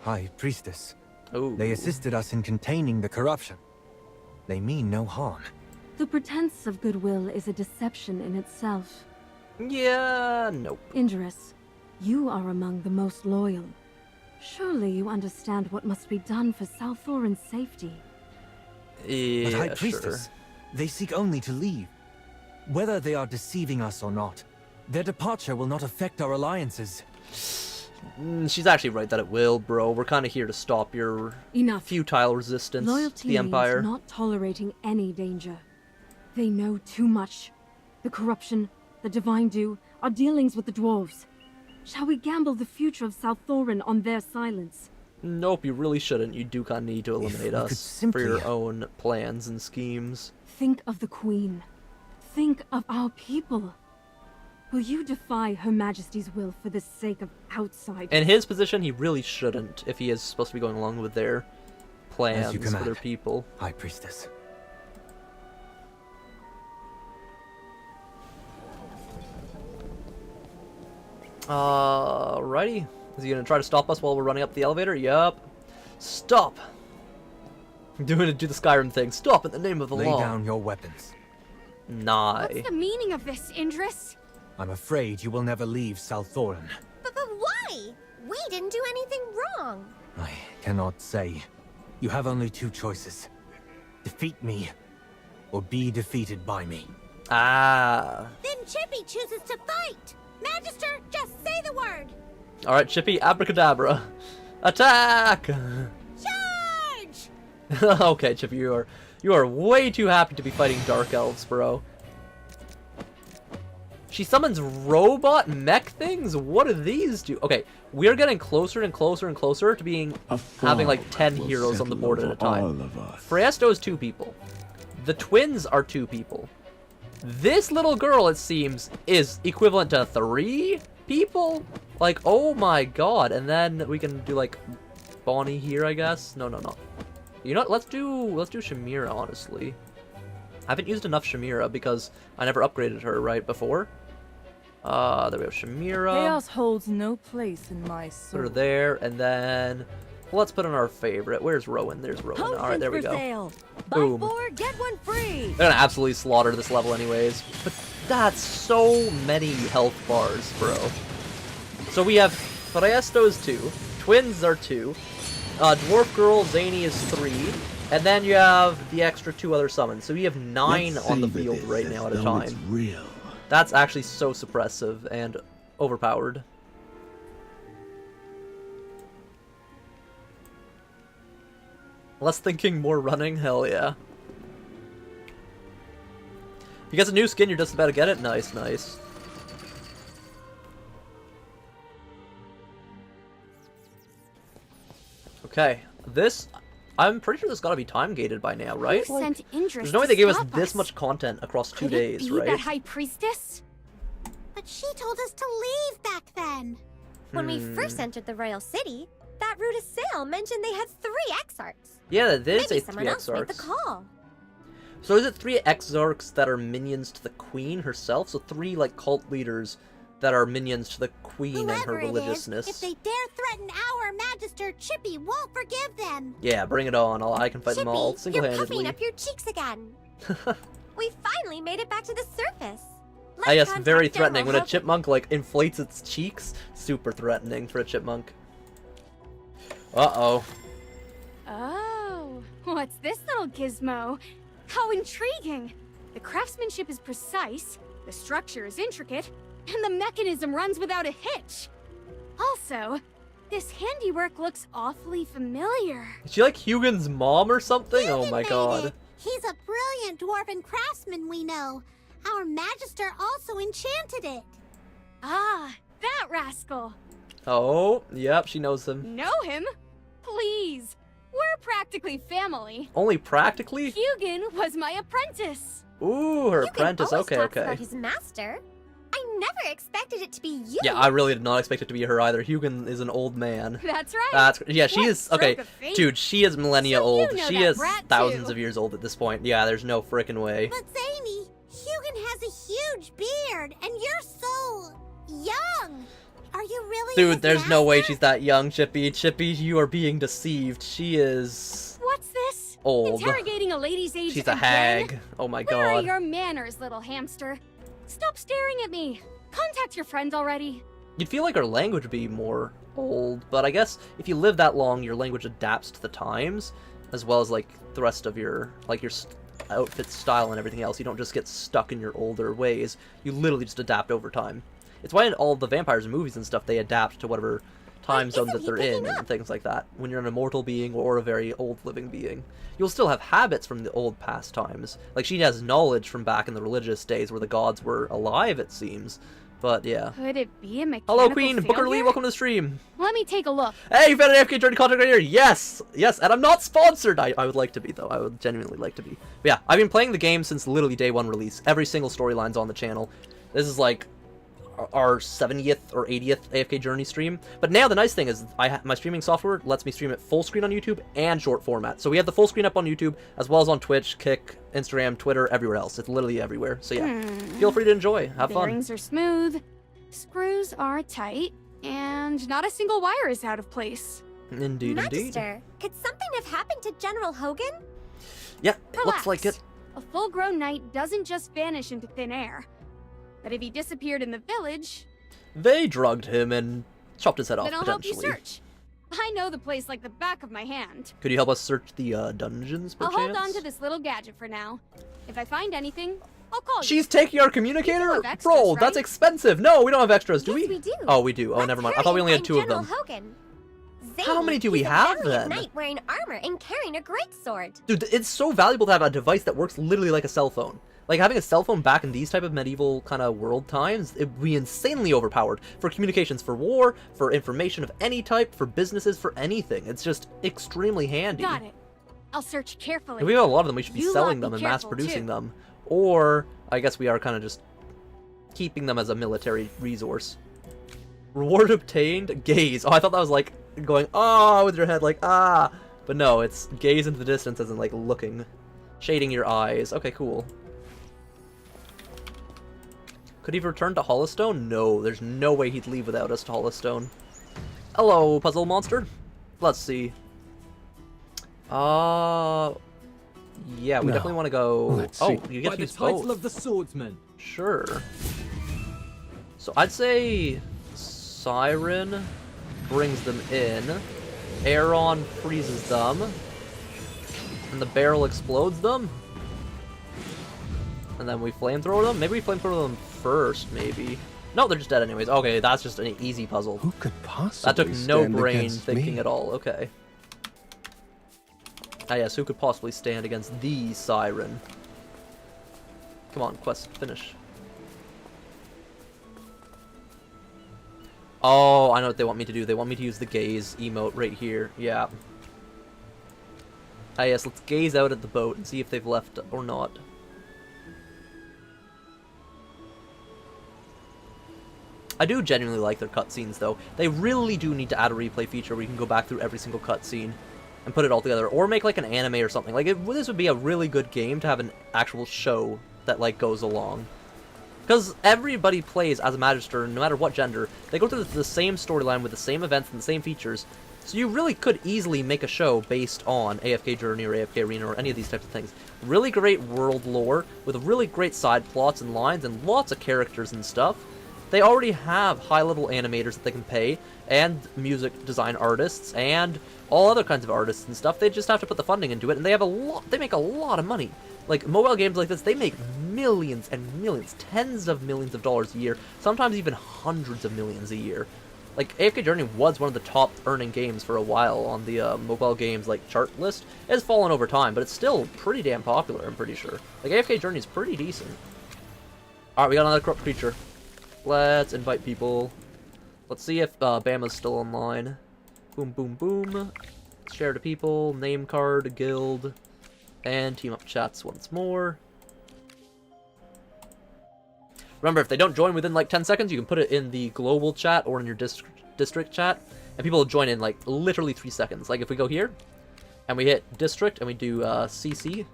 High Priestess. Ooh. They assisted us in containing the corruption. They mean no harm. The pretense of goodwill is a deception in itself. Yeah, nope. Indris, you are among the most loyal. Surely you understand what must be done for Salthorin's safety. Yeah, But High Priestess, sure. they seek only to leave. Whether they are deceiving us or not, their departure will not affect our alliances. She's actually right that it will, bro. We're kind of here to stop your Enough. futile resistance Loyalty to the Empire. means not tolerating any danger. They know too much. The corruption, the Divine Dew, our dealings with the dwarves. Shall we gamble the future of Salthorin on their silence? Nope, you really shouldn't. You do kind of need to eliminate we could us simply- for your own plans and schemes. Think of the Queen. Think of our people. Will you defy Her Majesty's will for the sake of outsiders? In his position, he really shouldn't if he is supposed to be going along with their plans As you for command, their people. High Priestess. Alrighty. Is he gonna try to stop us while we're running up the elevator? Yup. Stop! I'm do the Skyrim thing. Stop in the name of the Lay law. down your weapons. Nah. What's the meaning of this, Indris? I'm afraid you will never leave Salthorin. But why? We didn't do anything wrong. I cannot say. You have only two choices. Defeat me, or be defeated by me. Ah. Then Chippy chooses to fight. Magister, just say the word. Alright, Chippy, abracadabra. Attack! Charge! Okay, Chippy, you are way too happy to be fighting Dark Elves, bro. She summons robot mech things? What do these do? Okay, we are getting closer and closer and closer to being having like 10 heroes on the board at a time. Freyasto is 2 people. The twins are 2 people. This little girl, it seems, is equivalent to 3 people? Like, oh my god. And then we can do like Bonnie here, I guess. No. You know what? Let's do Shamira, honestly. I haven't used enough Shamira because I never upgraded her right before. There we have Shamira. Chaos holds no place in my soul. Put her there, and then let's put in our favorite. Where's Rowan? There's Rowan. All right, there we go. Sale. Boom. Buy 4, get 1 free. They're gonna absolutely slaughter this level anyways. But that's so many health bars, bro. So we have Freyasto's 2, Twins are 2, Dwarf Girl Zany is 3, and then you have the extra 2 other summons. So we have 9 on the field right now at a time. Real. That's actually so suppressive and overpowered. Less thinking, more running? Hell yeah. If you get a new skin, you're just about to get it? Nice, nice. Okay, this... I'm pretty sure this gotta be time-gated by now, right? Who sent Indris there's no way to they gave us stop this us? much content across 2 Could it days, be right? that High Priestess? But she told us to leave back then. When we first entered the royal city, that route of sail mentioned they had 3 exarchs. Yeah, that did say Maybe 3 someone else made the exarchs. call. So is it 3 exarchs that are minions to the queen herself? So 3, like, cult leaders that are minions to the queen and her Whoever it is, religiousness. if they dare threaten our Magister, Chippy won't forgive them. Yeah, bring it on. I can fight them all Chippy, you're single-handedly. puffing up your cheeks again. We finally made it back to the surface. Ah, yes, very contact threatening. When General a chipmunk, like, inflates its cheeks, super threatening for a chipmunk. Uh-oh. Oh, what's this little gizmo? How intriguing! The craftsmanship is precise, The structure is intricate, and the mechanism runs without a hitch. Also, this handiwork looks awfully familiar. Is she like Hugin's mom or something? Oh my god. He's a brilliant dwarven craftsman we know. Our Magister also enchanted it. Ah, that rascal. Oh, yep, she knows him. Know him? Please. We're practically family. Only practically? Hugin was my apprentice. Ooh, her apprentice. Okay, talks okay. about his master. I never expected it to be you. Yeah, I really did not expect it to be her either. Hugin is an old man. That's right. Yeah, she is okay, dude. She is millennia old. She is thousands of years old at this point. Yeah, there's no frickin' way. But Zany, Hugin has a huge beard, and you're so young. Are you really? Dude, there's no way she's that young, Chippy. Chippy, you are being deceived. She is. What's this? Old. Interrogating a lady's age. She's a hag. Oh my god. Where are your manners, little hamster? Stop staring at me. Contact your friend already. You'd feel like her language would be more old, but I guess if you live that long, your language adapts to the times, as well as like the rest of your outfit style and everything else. You don't just get stuck in your older ways. You literally just adapt over time. It's why in all the vampires movies and stuff, they adapt to whatever time zone that they're in and things like that. When you're an immortal being or a very old living being, you'll still have habits from the old past times. Like, she has knowledge from back in the religious days where the gods were alive, it seems. But yeah. Could it be a mechanical Hello, Queen. failure? Booker Lee, welcome to the stream. Let me take a look. Hey, you found an AFK Journey content right here. Yes, yes, and I'm not sponsored. I would like to be though. I would genuinely like to be. But yeah, I've been playing the game since literally day one release. Every single storyline's on the channel. This is like our 70th or 80th AFK Journey stream. But now the nice thing is my streaming software lets me stream it full screen on YouTube and short format. So we have the full screen up on YouTube as well as on Twitch, Kick, Instagram, Twitter, everywhere else. It's literally everywhere. So yeah, feel free to enjoy. Have fun. Bearings are smooth, screws are tight, and not a single wire is out of place. Indeed, Magister, could something have happened to General Hogan? Yeah, it Relax. looks like it. A full-grown knight doesn't just vanish into thin air. But if he disappeared in the village... They drugged him and chopped his head off, then I'll help you potentially. search. I know the place like the back of my hand. Could you help us search the dungeons, I'll perchance? hold on to this little gadget for now. If I find anything, I'll call you. She's taking our communicator? have extras, Bro, right? that's expensive. No, we don't have extras, do Yes, we? we do. Oh, we do. Oh, never mind. I thought we only had two of General them. Hogan. How many do we he's a have, valiant then? knight wearing armor and carrying a greatsword. Dude, it's so valuable to have a device that works literally like a cell phone. Like, having a cell phone back in these type of medieval kind of world times, it would be insanely overpowered. For communications, for war, for information of any type, for businesses, for anything. It's just extremely handy. Got it. I'll search carefully. If we have a lot of them, we should be You selling lot them be and mass careful, producing too. them. Or, I guess we are kind of just keeping them as a military resource. Reward obtained, gaze. Oh, I thought that was like going, ah, with your head, like, ah. But no, it's gaze into the distance as in like looking. Shading your eyes. Okay, cool. Could he return to Hollowstone? No, there's no way he'd leave without us to Hollowstone. Hello, puzzle monster. Let's see. Yeah, we No. definitely want to go. Let's Oh, see. you get By to the use title both. of the swordsman. Sure. So I'd say Siren brings them in, Aaron freezes them, and the barrel explodes them. And then we flamethrower them? Maybe we flamethrower them first, maybe. No, they're just dead anyways. Okay, that's just an easy puzzle. Who could possibly That took no stand brain against thinking me? at all. Okay. Ah yes, who could possibly stand against the Siren? Come on, quest, finish. Oh, I know what they want me to do. They want me to use the gaze emote right here. Yeah. Ah yes, let's gaze out at the boat and see if they've left or not. I do genuinely like their cutscenes, though. They really do need to add a replay feature where you can go back through every single cutscene and put it all together, or make like an anime or something. Like, this would be a really good game to have an actual show that like goes along. Because everybody plays as a Magister, no matter what gender. They go through the same storyline with the same events and the same features. So you really could easily make a show based on AFK Journey or AFK Arena or any of these types of things. Really great world lore with really great side plots and lines and lots of characters and stuff. They already have high-level animators that they can pay, and music design artists, and all other kinds of artists and stuff. They just have to put the funding into it, and they have they make a lot of money. Like, mobile games like this, they make millions and millions, tens of millions of dollars a year, sometimes even hundreds of millions a year. Like, AFK Journey was one of the top earning games for a while on the mobile games like chart list. It has fallen over time, but it's still pretty damn popular, I'm pretty sure. Like, AFK Journey is pretty decent. Alright, we got another corrupt creature. Let's invite people. Let's see if Bama's still online. Boom, boom, boom. Share to people, name card, guild, and team up chats once more. Remember, if they don't join within like 10 seconds, you can put it in the global chat or in your district chat, and people will join in like literally 3 seconds. Like if we go here, and we hit district, and we do CC,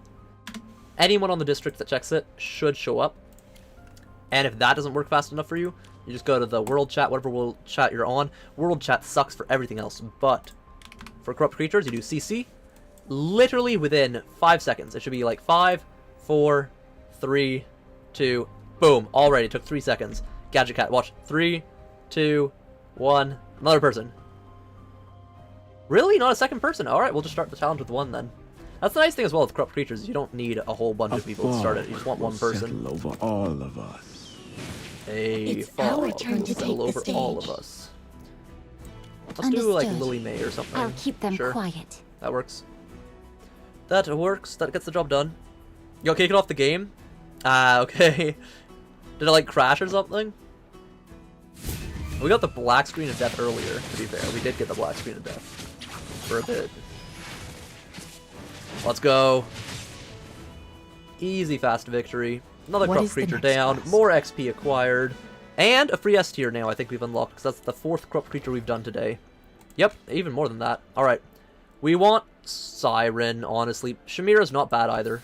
anyone on the district that checks it should show up. And if that doesn't work fast enough for you, you just go to the world chat, whatever world chat you're on. World chat sucks for everything else, but for corrupt creatures, you do CC, literally within 5 seconds. It should be like 5, 4, 3, 2, boom. Already took 3 seconds. Gadget Cat, watch. 3, 2, 1. Another person. Really? Not a second person? Alright, we'll just start the challenge with one then. That's the nice thing as well with corrupt creatures. You don't need a whole bunch of people to start it. You just want one person. Over all of us. It's our turn to take over all of us. Let's do like Lily May or something. I'll keep them quiet. That works. That works. That gets the job done. Yo, kick it off the game? Ah, okay. Did it like crash or something? We got the black screen of death earlier, to be fair. We did get the black screen of death. For a bit. Let's go. Easy, fast victory. Another corrupt creature down. More XP acquired. And a free S tier now I think we've unlocked, because that's the 4th corrupt creature we've done today. Yep, even more than that. Alright. We want Siren, honestly. Shamira's not bad either.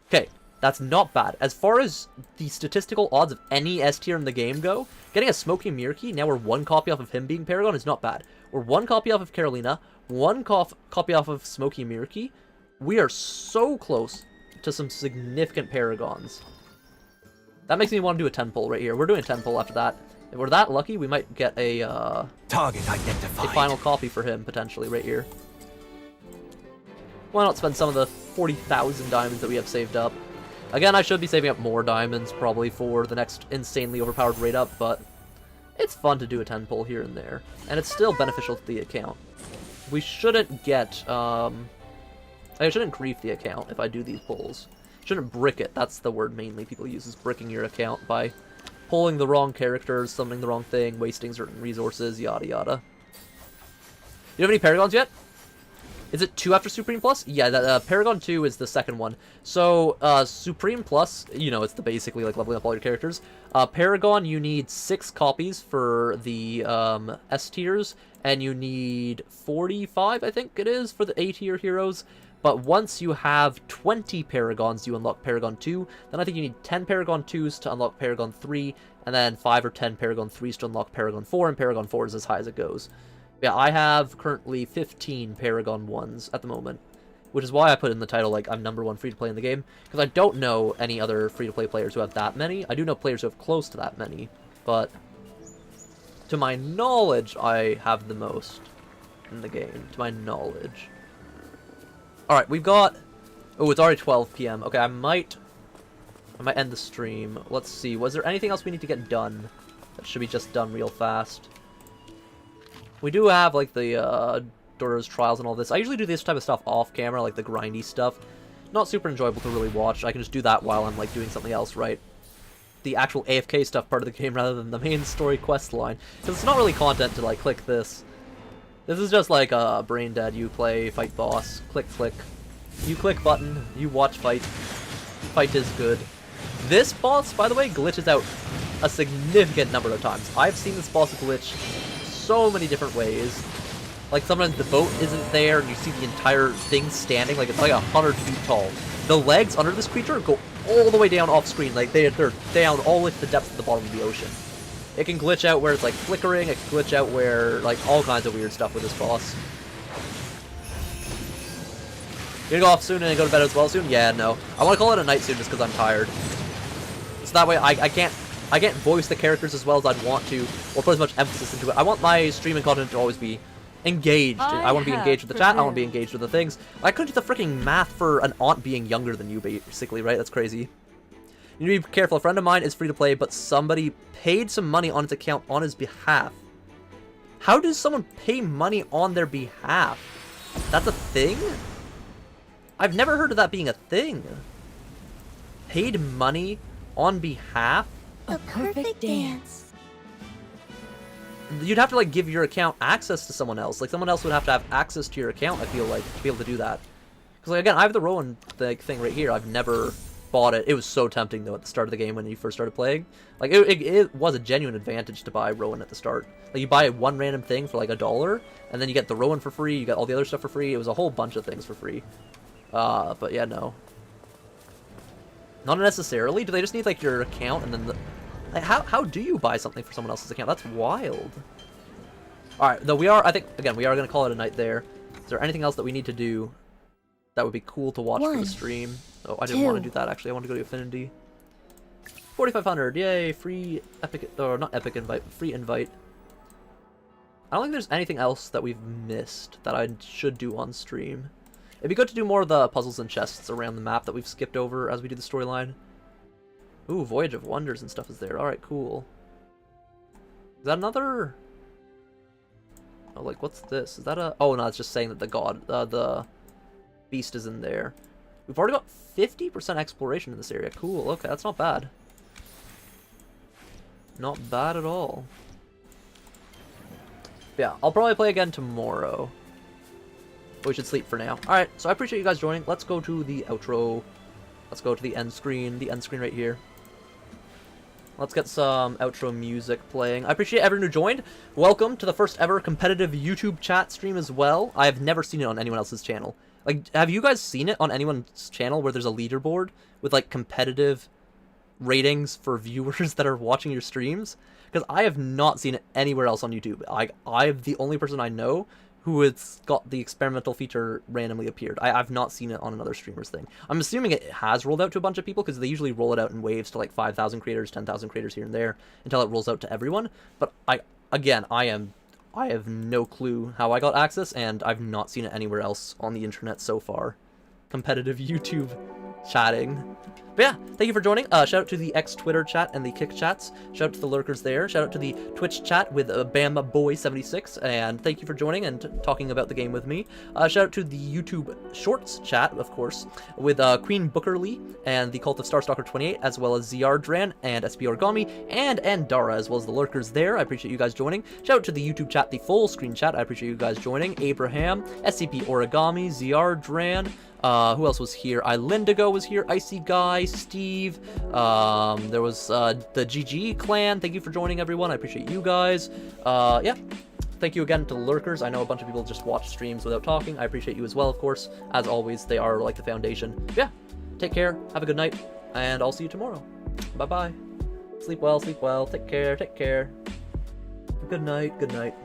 Okay, that's not bad. As far as the statistical odds of any S tier in the game go, getting a Smoky Mirror Key, now we're 1 copy off of him being Paragon, is not bad. We're 1 copy off of Carolina, 1 copy off of Smoky Mirror Key. We are so close to some significant Paragons. That makes me want to do a 10 pull right here. We're doing a 10 pull after that. If we're that lucky, we might get a target identified. A final copy for him potentially right here. Why not spend some of the 40,000 diamonds that we have saved up? Again, I should be saving up more diamonds probably for the next insanely overpowered raid up, but it's fun to do a 10 pull here and there, and it's still beneficial to the account. We shouldn't get I shouldn't grief the account if I do these pulls. Shouldn't brick it. That's the word mainly people use, is bricking your account by pulling the wrong characters, summoning the wrong thing, wasting certain resources, yada yada. You have any Paragons yet? Is it 2 after Supreme Plus? Yeah, Paragon 2 is the second one. So, Supreme Plus, you know, it's the basically like leveling up all your characters. Paragon, you need 6 copies for the S tiers, and you need 45, I think it is, for the A tier heroes. But once you have 20 Paragons, you unlock Paragon 2. Then I think you need 10 Paragon 2s to unlock Paragon 3, and then 5 or 10 Paragon 3s to unlock Paragon 4, and Paragon 4 is as high as it goes. Yeah, I have currently 15 Paragon 1s at the moment, which is why I put in the title, like, I'm #1 free-to-play in the game, because I don't know any other free-to-play players who have that many. I do know players who have close to that many, but to my knowledge, I have the most in the game, to my knowledge. Alright, we've got... Oh, it's already 12 p.m. Okay, I might end the stream. Let's see, was there anything else we need to get done that should be just done real fast? We do have, like, the Dora's Trials and all this. I usually do this type of stuff off camera, like the grindy stuff. Not super enjoyable to really watch. I can just do that while I'm, like, doing something else, right? The actual AFK stuff part of the game rather than the main story quest line. Because it's not really content to, like, click this. This is just like brain dead. You play, fight boss, click, click. You click button, you watch fight. Fight is good. This boss, by the way, glitches out a significant number of times. I've seen this boss glitch so many different ways. Like sometimes the boat isn't there and you see the entire thing standing, like it's like 100 feet tall. The legs under this creature go all the way down off screen, like they're down all the way to the depths of the bottom of the ocean. It can glitch out where it's like flickering, it can glitch out where like all kinds of weird stuff with this boss. You gonna go off soon and go to bed as well soon? Yeah, no. I want to call it a night soon just because I'm tired. So that way I can't voice the characters as well as I'd want to, or put as much emphasis into it. I want my streaming content to always be engaged. I want to be engaged with the chat, I want to be engaged with the things. I couldn't do the freaking math for an aunt being younger than you, basically, right? That's crazy. You need to be careful. A friend of mine is free to play, but somebody paid some money on his account on his behalf. How does someone pay money on their behalf? That's a thing? I've never heard of that being a thing. Paid money on behalf? A perfect dance. You'd have to, like, give your account access to someone else. Like, someone else would have to have access to your account, I feel like, to be able to do that. Because, like, again, I have the Rowan thing right here. I've never bought it. It was so tempting, though, at the start of the game when you first started playing. Like, it was a genuine advantage to buy Rowan at the start. Like, you buy one random thing for, like, $1, and then you get the Rowan for free, you get all the other stuff for free. It was a whole bunch of things for free. But yeah, no. Not necessarily. Do they just need, like, your account, and then the... Like, how do you buy something for someone else's account? That's wild. Alright, though we are, I think, again, we are going to call it a night there. Is there anything else that we need to do that would be cool to watch for the stream? Oh, I didn't want to do that, actually. I want to go to Affinity. 4,500, yay, free epic, or not epic invite, but free invite. I don't think there's anything else that we've missed that I should do on stream. It'd be good to do more of the puzzles and chests around the map that we've skipped over as we do the storyline. Ooh, Voyage of Wonders and stuff is there. Alright, cool. Is that another... Oh, like, what's this? Is that a... Oh, no, it's just saying that the beast is in there. We've already got 50% exploration in this area. Cool, okay, that's not bad. Not bad at all. Yeah, I'll probably play again tomorrow. But we should sleep for now. Alright, so I appreciate you guys joining. Let's go to the outro. Let's go to the end screen right here. Let's get some outro music playing. I appreciate everyone who joined. Welcome to the first ever competitive YouTube chat stream as well. I have never seen it on anyone else's channel. Like, have you guys seen it on anyone's channel where there's a leaderboard with, like, competitive ratings for viewers that are watching your streams? Because I have not seen it anywhere else on YouTube. I'm the only person I know who has got the experimental feature randomly appeared. I've not seen it on another streamer's thing. I'm assuming it has rolled out to a bunch of people because they usually roll it out in waves to like 5,000 creators, 10,000 creators here and there until it rolls out to everyone. But I have no clue how I got access, and I've not seen it anywhere else on the internet so far. Competitive YouTube chatting. But yeah, thank you for joining. Shout out to the X-Twitter chat and the Kick chats. Shout out to the lurkers there. Shout out to the Twitch chat with BamBoy76. And thank you for joining and talking about the game with me. Shout out to the YouTube Shorts chat, of course, with Queen Bookerly and the Cult of Starstalker 28, as well as Ziardran and SP Origami and Andara, as well as the lurkers there. I appreciate you guys joining. Shout out to the YouTube chat, the full screen chat. I appreciate you guys joining. Abraham, SCP Origami, Ziardran. Who else was here? Lindigo was here, Icy Guy, Steve, there was, the GG clan. Thank you for joining, everyone. I appreciate you guys. Yeah. Thank you again to the lurkers. I know a bunch of people just watch streams without talking. I appreciate you as well, of course. As always, they are like the foundation. But yeah. Take care. Have a good night. And I'll see you tomorrow. Bye-bye. Sleep well, sleep well. Take care, take care. Good night, good night.